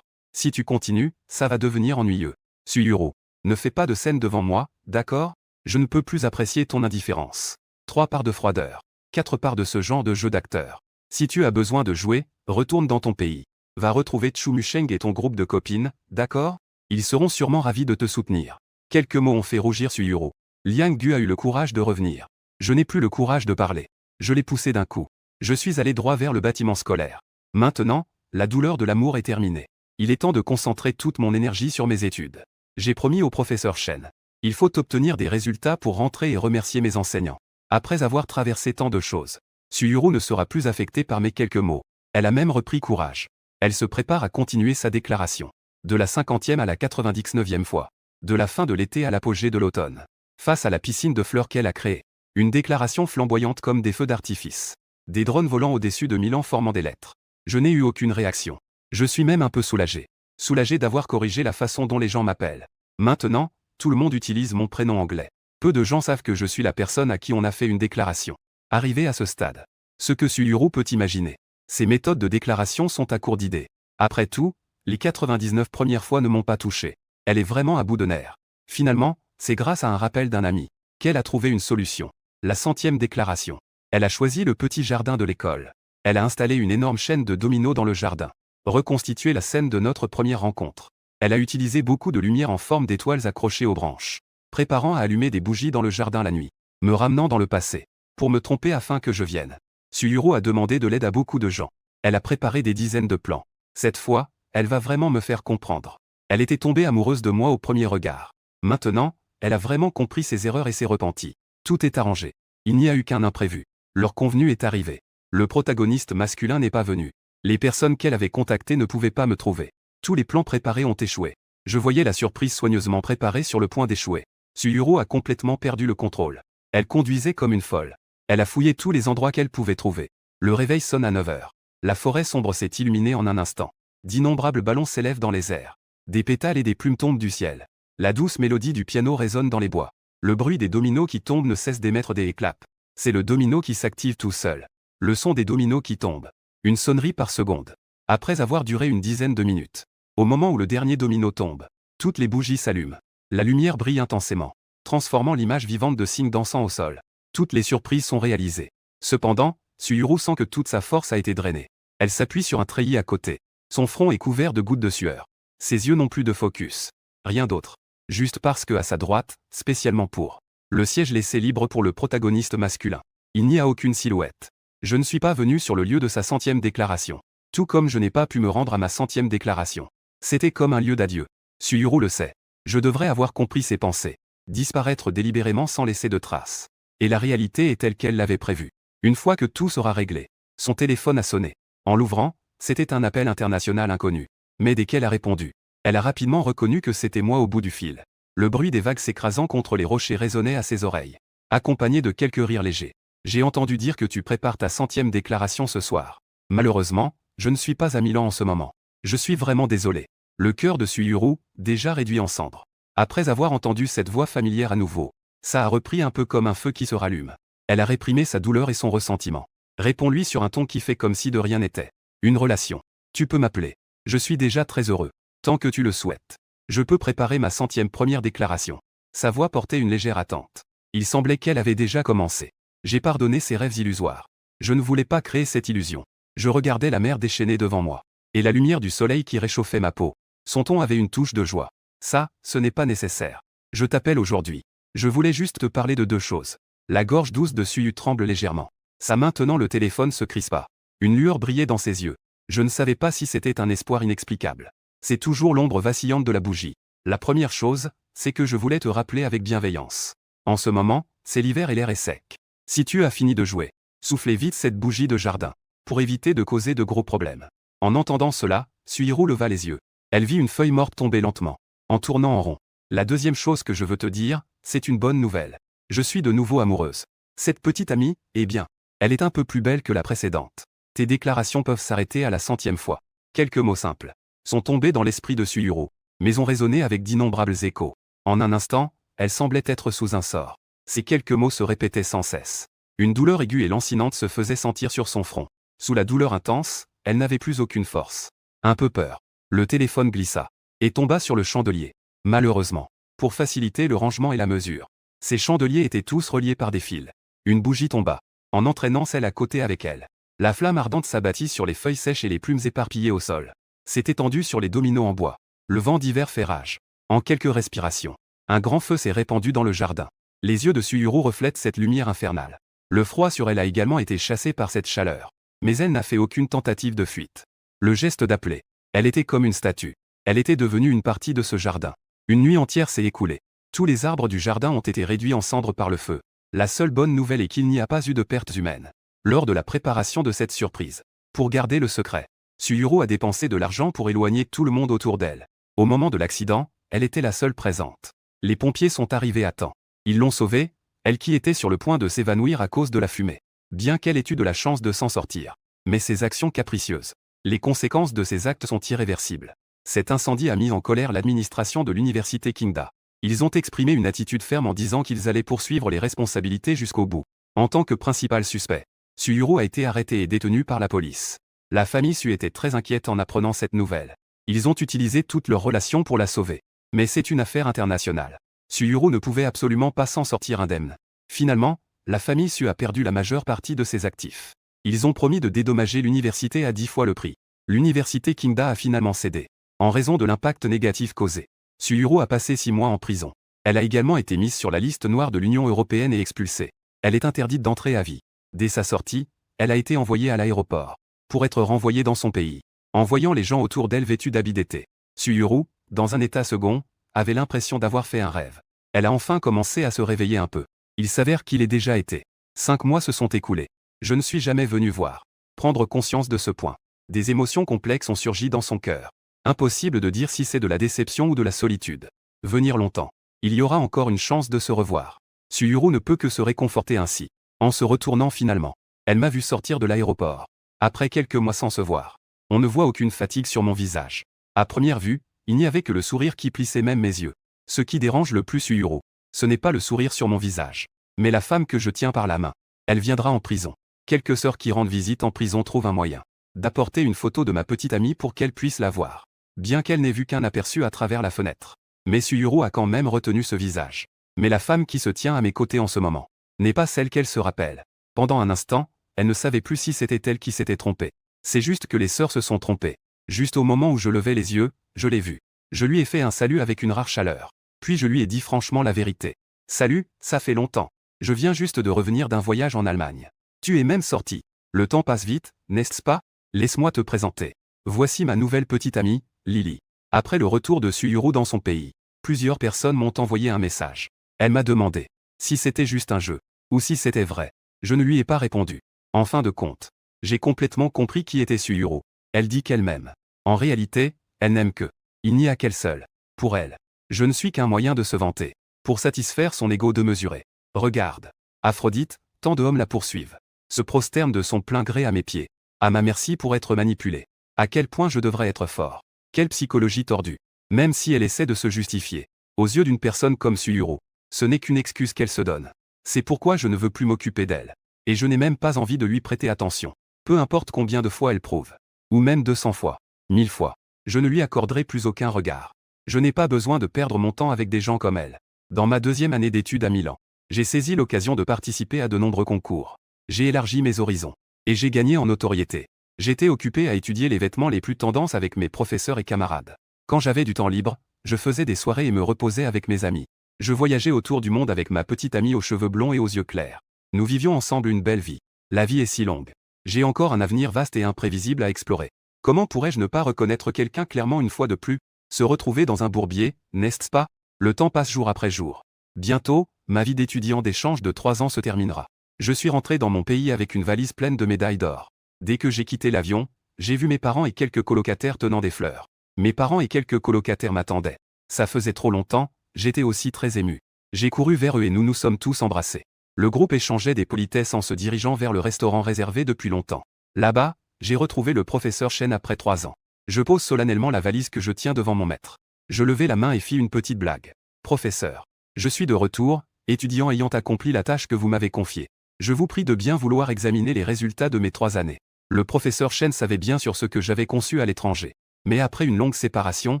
Si tu continues, ça va devenir ennuyeux. Suyuru. Ne fais pas de scène devant moi, d'accord? Je ne peux plus apprécier ton indifférence. 3 parts de froideur. 4 parts de ce genre de jeu d'acteur. Si tu as besoin de jouer, retourne dans ton pays. Va retrouver Chu Musheng et ton groupe de copines, d'accord? Ils seront sûrement ravis de te soutenir. Quelques mots ont fait rougir Suyuru. Liang Gu a eu le courage de revenir. Je n'ai plus le courage de parler. Je l'ai poussé d'un coup. Je suis allé droit vers le bâtiment scolaire. Maintenant, la douleur de l'amour est terminée. Il est temps de concentrer toute mon énergie sur mes études. J'ai promis au professeur Shen. Il faut obtenir des résultats pour rentrer et remercier mes enseignants. Après avoir traversé tant de choses, Suyuru ne sera plus affectée par mes quelques mots. Elle a même repris courage. Elle se prépare à continuer sa déclaration. De la 50e à la 99e fois. De la fin de l'été à l'apogée de l'automne. Face à la piscine de fleurs qu'elle a créée. Une déclaration flamboyante comme des feux d'artifice. Des drones volant au-dessus de Milan formant des lettres. Je n'ai eu aucune réaction. Je suis même un peu soulagé. Soulagé d'avoir corrigé la façon dont les gens m'appellent. Maintenant, tout le monde utilise mon prénom anglais. Peu de gens savent que je suis la personne à qui on a fait une déclaration. Arrivé à ce stade. Ce que Suyuru peut imaginer. Ces méthodes de déclaration sont à court d'idées. Après tout, les 99 premières fois ne m'ont pas touché. Elle est vraiment à bout de nerfs. Finalement, C'est grâce à un rappel d'un ami qu'elle a trouvé une solution. La 100e déclaration. Elle a choisi le petit jardin de l'école. Elle a installé une énorme chaîne de dominos dans le jardin. Reconstitué la scène de notre première rencontre. Elle a utilisé beaucoup de lumière en forme d'étoiles accrochées aux branches. Préparant à allumer des bougies dans le jardin la nuit. Me ramenant dans le passé. Pour me tromper afin que je vienne. Suyuro a demandé de l'aide à beaucoup de gens. Elle a préparé des dizaines de plans. Cette fois, elle va vraiment me faire comprendre. Elle était tombée amoureuse de moi au premier regard. Maintenant, elle a vraiment compris ses erreurs et s'est repentie. Tout est arrangé. Il n'y a eu qu'un imprévu. Leur convenu est arrivé. Le protagoniste masculin n'est pas venu. Les personnes qu'elle avait contactées ne pouvaient pas me trouver. Tous les plans préparés ont échoué. Je voyais la surprise soigneusement préparée sur le point d'échouer. Suyuro a complètement perdu le contrôle. Elle conduisait comme une folle. Elle a fouillé tous les endroits qu'elle pouvait trouver. Le réveil sonne à 9 heures. La forêt sombre s'est illuminée en un instant. D'innombrables ballons s'élèvent dans les airs. Des pétales et des plumes tombent du ciel. La douce mélodie du piano résonne dans les bois. Le bruit des dominos qui tombent ne cesse d'émettre des éclats. C'est le domino qui s'active tout seul. Le son des dominos qui tombent. Une sonnerie par seconde. Après avoir duré une dizaine de minutes. Au moment où le dernier domino tombe, toutes les bougies s'allument. La lumière brille intensément, transformant l'image vivante de signes dansant au sol. Toutes les surprises sont réalisées. Cependant, Suyuro sent que toute sa force a été drainée. Elle s'appuie sur un treillis à côté. Son front est couvert de gouttes de sueur. Ses yeux n'ont plus de focus. Rien d'autre. Juste parce que à sa droite, spécialement pour le siège laissé libre pour le protagoniste masculin, il n'y a aucune silhouette. Je ne suis pas venu sur le lieu de sa 100e déclaration. Tout comme je n'ai pas pu me rendre à ma 100e déclaration. C'était comme un lieu d'adieu. Suyuro le sait. Je devrais avoir compris ses pensées. Disparaître délibérément sans laisser de traces. Et la réalité est telle qu'elle l'avait prévue. Une fois que tout sera réglé, son téléphone a sonné. En l'ouvrant, c'était un appel international inconnu. Mais dès qu'elle a répondu, elle a rapidement reconnu que c'était moi au bout du fil. Le bruit des vagues s'écrasant contre les rochers résonnait à ses oreilles. Accompagné de quelques rires légers. J'ai entendu dire que tu prépares ta 100e déclaration ce soir. Malheureusement, je ne suis pas à Milan en ce moment. Je suis vraiment désolé. Le cœur de Suyuro, déjà réduit en cendres. Après avoir entendu cette voix familière à nouveau, ça a repris un peu comme un feu qui se rallume. Elle a réprimé sa douleur et son ressentiment. Réponds-lui sur un ton qui fait comme si de rien n'était. Une relation. Tu peux m'appeler. Je suis déjà très heureux. Tant que tu le souhaites. Je peux préparer ma 100e première déclaration. Sa voix portait une légère attente. Il semblait qu'elle avait déjà commencé. J'ai pardonné ses rêves illusoires. Je ne voulais pas créer cette illusion. Je regardais la mer déchaînée devant moi. Et la lumière du soleil qui réchauffait ma peau. Son ton avait une touche de joie. Ça, ce n'est pas nécessaire. Je t'appelle aujourd'hui. Je voulais juste te parler de deux choses. La gorge douce de Suyu tremble légèrement. Sa main tenant le téléphone se crispa. Une lueur brillait dans ses yeux. Je ne savais pas si c'était un espoir inexplicable. C'est toujours l'ombre vacillante de la bougie. La première chose, c'est que je voulais te rappeler avec bienveillance. En ce moment, c'est l'hiver et l'air est sec. Si tu as fini de jouer, soufflez vite cette bougie de jardin. Pour éviter de causer de gros problèmes. En entendant cela, Suyuro leva les yeux. Elle vit une feuille morte tomber lentement, en tournant en rond. La deuxième chose que je veux te dire, c'est une bonne nouvelle. Je suis de nouveau amoureuse. Cette petite amie, eh bien, elle est un peu plus belle que la précédente. Tes déclarations peuvent s'arrêter à la 100e fois. Quelques mots simples sont tombés dans l'esprit de Suyuro, mais ont résonné avec d'innombrables échos. En un instant, elle semblait être sous un sort. Ces quelques mots se répétaient sans cesse. Une douleur aiguë et lancinante se faisait sentir sur son front. Sous la douleur intense, elle n'avait plus aucune force. Un peu peur. Le téléphone glissa et tomba sur le chandelier. Malheureusement, pour faciliter le rangement et la mesure, ces chandeliers étaient tous reliés par des fils. Une bougie tomba, en entraînant celle à côté avec elle. La flamme ardente s'abattit sur les feuilles sèches et les plumes éparpillées au sol. S'est étendue sur les dominos en bois. Le vent d'hiver fait rage. En quelques respirations, un grand feu s'est répandu dans le jardin. Les yeux de Suyuro reflètent cette lumière infernale. Le froid sur elle a également été chassé par cette chaleur. Mais elle n'a fait aucune tentative de fuite. Le geste d'appeler. Elle était comme une statue. Elle était devenue une partie de ce jardin. Une nuit entière s'est écoulée. Tous les arbres du jardin ont été réduits en cendres par le feu. La seule bonne nouvelle est qu'il n'y a pas eu de pertes humaines. Lors de la préparation de cette surprise, pour garder le secret, Suyuro a dépensé de l'argent pour éloigner tout le monde autour d'elle. Au moment de l'accident, elle était la seule présente. Les pompiers sont arrivés à temps. Ils l'ont sauvée, elle qui était sur le point de s'évanouir à cause de la fumée. Bien qu'elle ait eu de la chance de s'en sortir. Mais ses actions capricieuses. Les conséquences de ces actes sont irréversibles. Cet incendie a mis en colère l'administration de l'université Kingda. Ils ont exprimé une attitude ferme en disant qu'ils allaient poursuivre les responsabilités jusqu'au bout. En tant que principal suspect, Suyuro a été arrêté et détenu par la police. La famille Su était très inquiète en apprenant cette nouvelle. Ils ont utilisé toutes leurs relations pour la sauver. Mais c'est une affaire internationale. Suyuru ne pouvait absolument pas s'en sortir indemne. Finalement, la famille Su a perdu la majeure partie de ses actifs. Ils ont promis de dédommager l'université à 10 fois le prix. L'université Kingda a finalement cédé, en raison de l'impact négatif causé. Suyuru a passé 6 mois en prison. Elle a également été mise sur la liste noire de l'Union européenne et expulsée. Elle est interdite d'entrée à vie. Dès sa sortie, elle a été envoyée à l'aéroport, pour être renvoyée dans son pays, en voyant les gens autour d'elle vêtus d'habits d'été. Suyuru, dans un état second, avait l'impression d'avoir fait un rêve. Elle a enfin commencé à se réveiller un peu. Il s'avère qu'il est déjà été. 5 mois se sont écoulés. Je ne suis jamais venu voir. Prendre conscience de ce point. Des émotions complexes ont surgi dans son cœur. Impossible de dire si c'est de la déception ou de la solitude. Venir longtemps. Il y aura encore une chance de se revoir. Suyuru ne peut que se réconforter ainsi. En se retournant finalement, elle m'a vu sortir de l'aéroport. Après quelques mois sans se voir, on ne voit aucune fatigue sur mon visage. À première vue, il n'y avait que le sourire qui plissait même mes yeux. Ce qui dérange le plus Suyuru, ce n'est pas le sourire sur mon visage, mais la femme que je tiens par la main. Elle viendra en prison. Quelques sœurs qui rendent visite en prison trouvent un moyen d'apporter une photo de ma petite amie pour qu'elle puisse la voir, bien qu'elle n'ait vu qu'un aperçu à travers la fenêtre. Mais Suyuru a quand même retenu ce visage. Mais la femme qui se tient à mes côtés en ce moment n'est pas celle qu'elle se rappelle. Pendant un instant, elle ne savait plus si c'était elle qui s'était trompée. C'est juste que les sœurs se sont trompées. Juste au moment où je levais les yeux, je l'ai vue. Je lui ai fait un salut avec une rare chaleur. Puis je lui ai dit franchement la vérité. « Salut, ça fait longtemps. Je viens juste de revenir d'un voyage en Allemagne. Tu es même sorti. Le temps passe vite, n'est-ce pas? Laisse-moi te présenter. Voici ma nouvelle petite amie, Lily. » Après le retour de Suyuru dans son pays, plusieurs personnes m'ont envoyé un message. Elle m'a demandé si c'était juste un jeu, ou si c'était vrai. Je ne lui ai pas répondu. En fin de compte, j'ai complètement compris qui était Suyuru. Elle dit qu'elle m'aime. En réalité, elle n'aime que. Il n'y a qu'elle seule. Pour elle, je ne suis qu'un moyen de se vanter, pour satisfaire son ego démesuré. Regarde. Aphrodite, tant de hommes la poursuivent, se prosternent de son plein gré à mes pieds. À ma merci pour être manipulée. À quel point je devrais être fort. Quelle psychologie tordue. Même si elle essaie de se justifier, aux yeux d'une personne comme Suyuru, ce n'est qu'une excuse qu'elle se donne. C'est pourquoi je ne veux plus m'occuper d'elle. Et je n'ai même pas envie de lui prêter attention. Peu importe combien de fois elle prouve. Ou même 200 fois. 1000 fois. Je ne lui accorderai plus aucun regard. Je n'ai pas besoin de perdre mon temps avec des gens comme elle. Dans ma 2e année d'études à Milan, j'ai saisi l'occasion de participer à de nombreux concours. J'ai élargi mes horizons. Et j'ai gagné en notoriété. J'étais occupé à étudier les vêtements les plus tendances avec mes professeurs et camarades. Quand j'avais du temps libre, je faisais des soirées et me reposais avec mes amis. Je voyageais autour du monde avec ma petite amie aux cheveux blonds et aux yeux clairs. Nous vivions ensemble une belle vie. La vie est si longue. J'ai encore un avenir vaste et imprévisible à explorer. Comment pourrais-je ne pas reconnaître quelqu'un clairement une fois de plus? Se retrouver dans un bourbier, n'est-ce pas? Le temps passe jour après jour. Bientôt, ma vie d'étudiant d'échange de 3 ans se terminera. Je suis rentré dans mon pays avec une valise pleine de médailles d'or. Dès que j'ai quitté l'avion, j'ai vu mes parents et quelques colocataires tenant des fleurs. Mes parents et quelques colocataires m'attendaient. Ça faisait trop longtemps, j'étais aussi très ému. J'ai couru vers eux et nous nous sommes tous embrassés. Le groupe échangeait des politesses en se dirigeant vers le restaurant réservé depuis longtemps. Là-bas, j'ai retrouvé le professeur Chen après 3 ans. Je pose solennellement la valise que je tiens devant mon maître. Je levai la main et fis une petite blague. Professeur, je suis de retour, étudiant ayant accompli la tâche que vous m'avez confiée. Je vous prie de bien vouloir examiner les résultats de mes 3 années. Le professeur Chen savait bien sur ce que j'avais conçu à l'étranger. Mais après une longue séparation,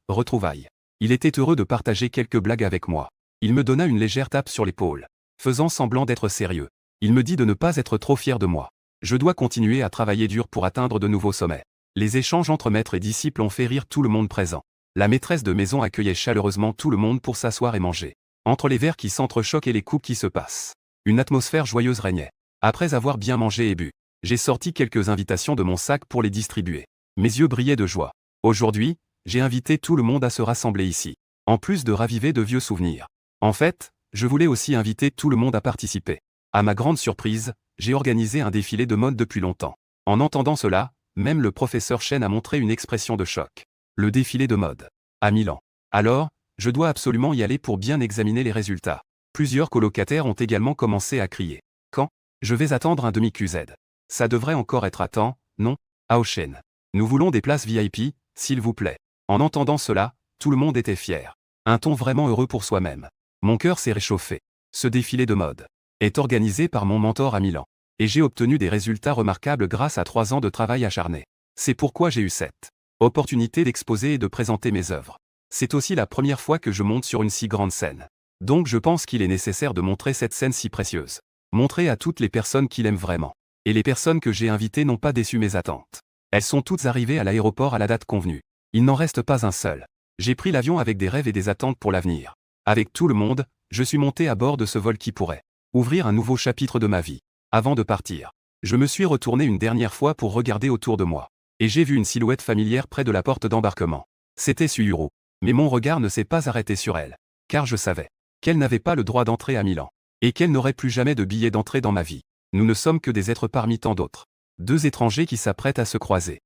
retrouvailles. Il était heureux de partager quelques blagues avec moi. Il me donna une légère tape sur l'épaule, faisant semblant d'être sérieux. Il me dit de ne pas être trop fier de moi. Je dois continuer à travailler dur pour atteindre de nouveaux sommets. Les échanges entre maîtres et disciples ont fait rire tout le monde présent. La maîtresse de maison accueillait chaleureusement tout le monde pour s'asseoir et manger. Entre les verres qui s'entrechoquent et les coupes qui se passent, une atmosphère joyeuse régnait. Après avoir bien mangé et bu, j'ai sorti quelques invitations de mon sac pour les distribuer. Mes yeux brillaient de joie. Aujourd'hui, j'ai invité tout le monde à se rassembler ici, en plus de raviver de vieux souvenirs. En fait, je voulais aussi inviter tout le monde à participer. À ma grande surprise, j'ai organisé un défilé de mode depuis longtemps. En entendant cela, même le professeur Chen a montré une expression de choc. Le défilé de mode. À Milan. Alors, je dois absolument y aller pour bien examiner les résultats. Plusieurs colocataires ont également commencé à crier. Quand? Je vais attendre un demi-QZ. Ça devrait encore être à temps, non? Ao Chen. Nous voulons des places VIP, s'il vous plaît. En entendant cela, tout le monde était fier. Un ton vraiment heureux pour soi-même. Mon cœur s'est réchauffé. Ce défilé de mode est organisé par mon mentor à Milan. Et j'ai obtenu des résultats remarquables grâce à 3 ans de travail acharné. C'est pourquoi j'ai eu cette opportunité d'exposer et de présenter mes œuvres. C'est aussi la première fois que je monte sur une si grande scène. Donc je pense qu'il est nécessaire de montrer cette scène si précieuse. Montrer à toutes les personnes qu'il aime vraiment. Et les personnes que j'ai invitées n'ont pas déçu mes attentes. Elles sont toutes arrivées à l'aéroport à la date convenue. Il n'en reste pas un seul. J'ai pris l'avion avec des rêves et des attentes pour l'avenir. Avec tout le monde, je suis monté à bord de ce vol qui pourrait ouvrir un nouveau chapitre de ma vie. Avant de partir, je me suis retourné une dernière fois pour regarder autour de moi. Et j'ai vu une silhouette familière près de la porte d'embarquement. C'était Suhiro. Mais mon regard ne s'est pas arrêté sur elle. Car je savais qu'elle n'avait pas le droit d'entrer à Milan. Et qu'elle n'aurait plus jamais de billet d'entrée dans ma vie. Nous ne sommes que des êtres parmi tant d'autres. Deux étrangers qui s'apprêtent à se croiser.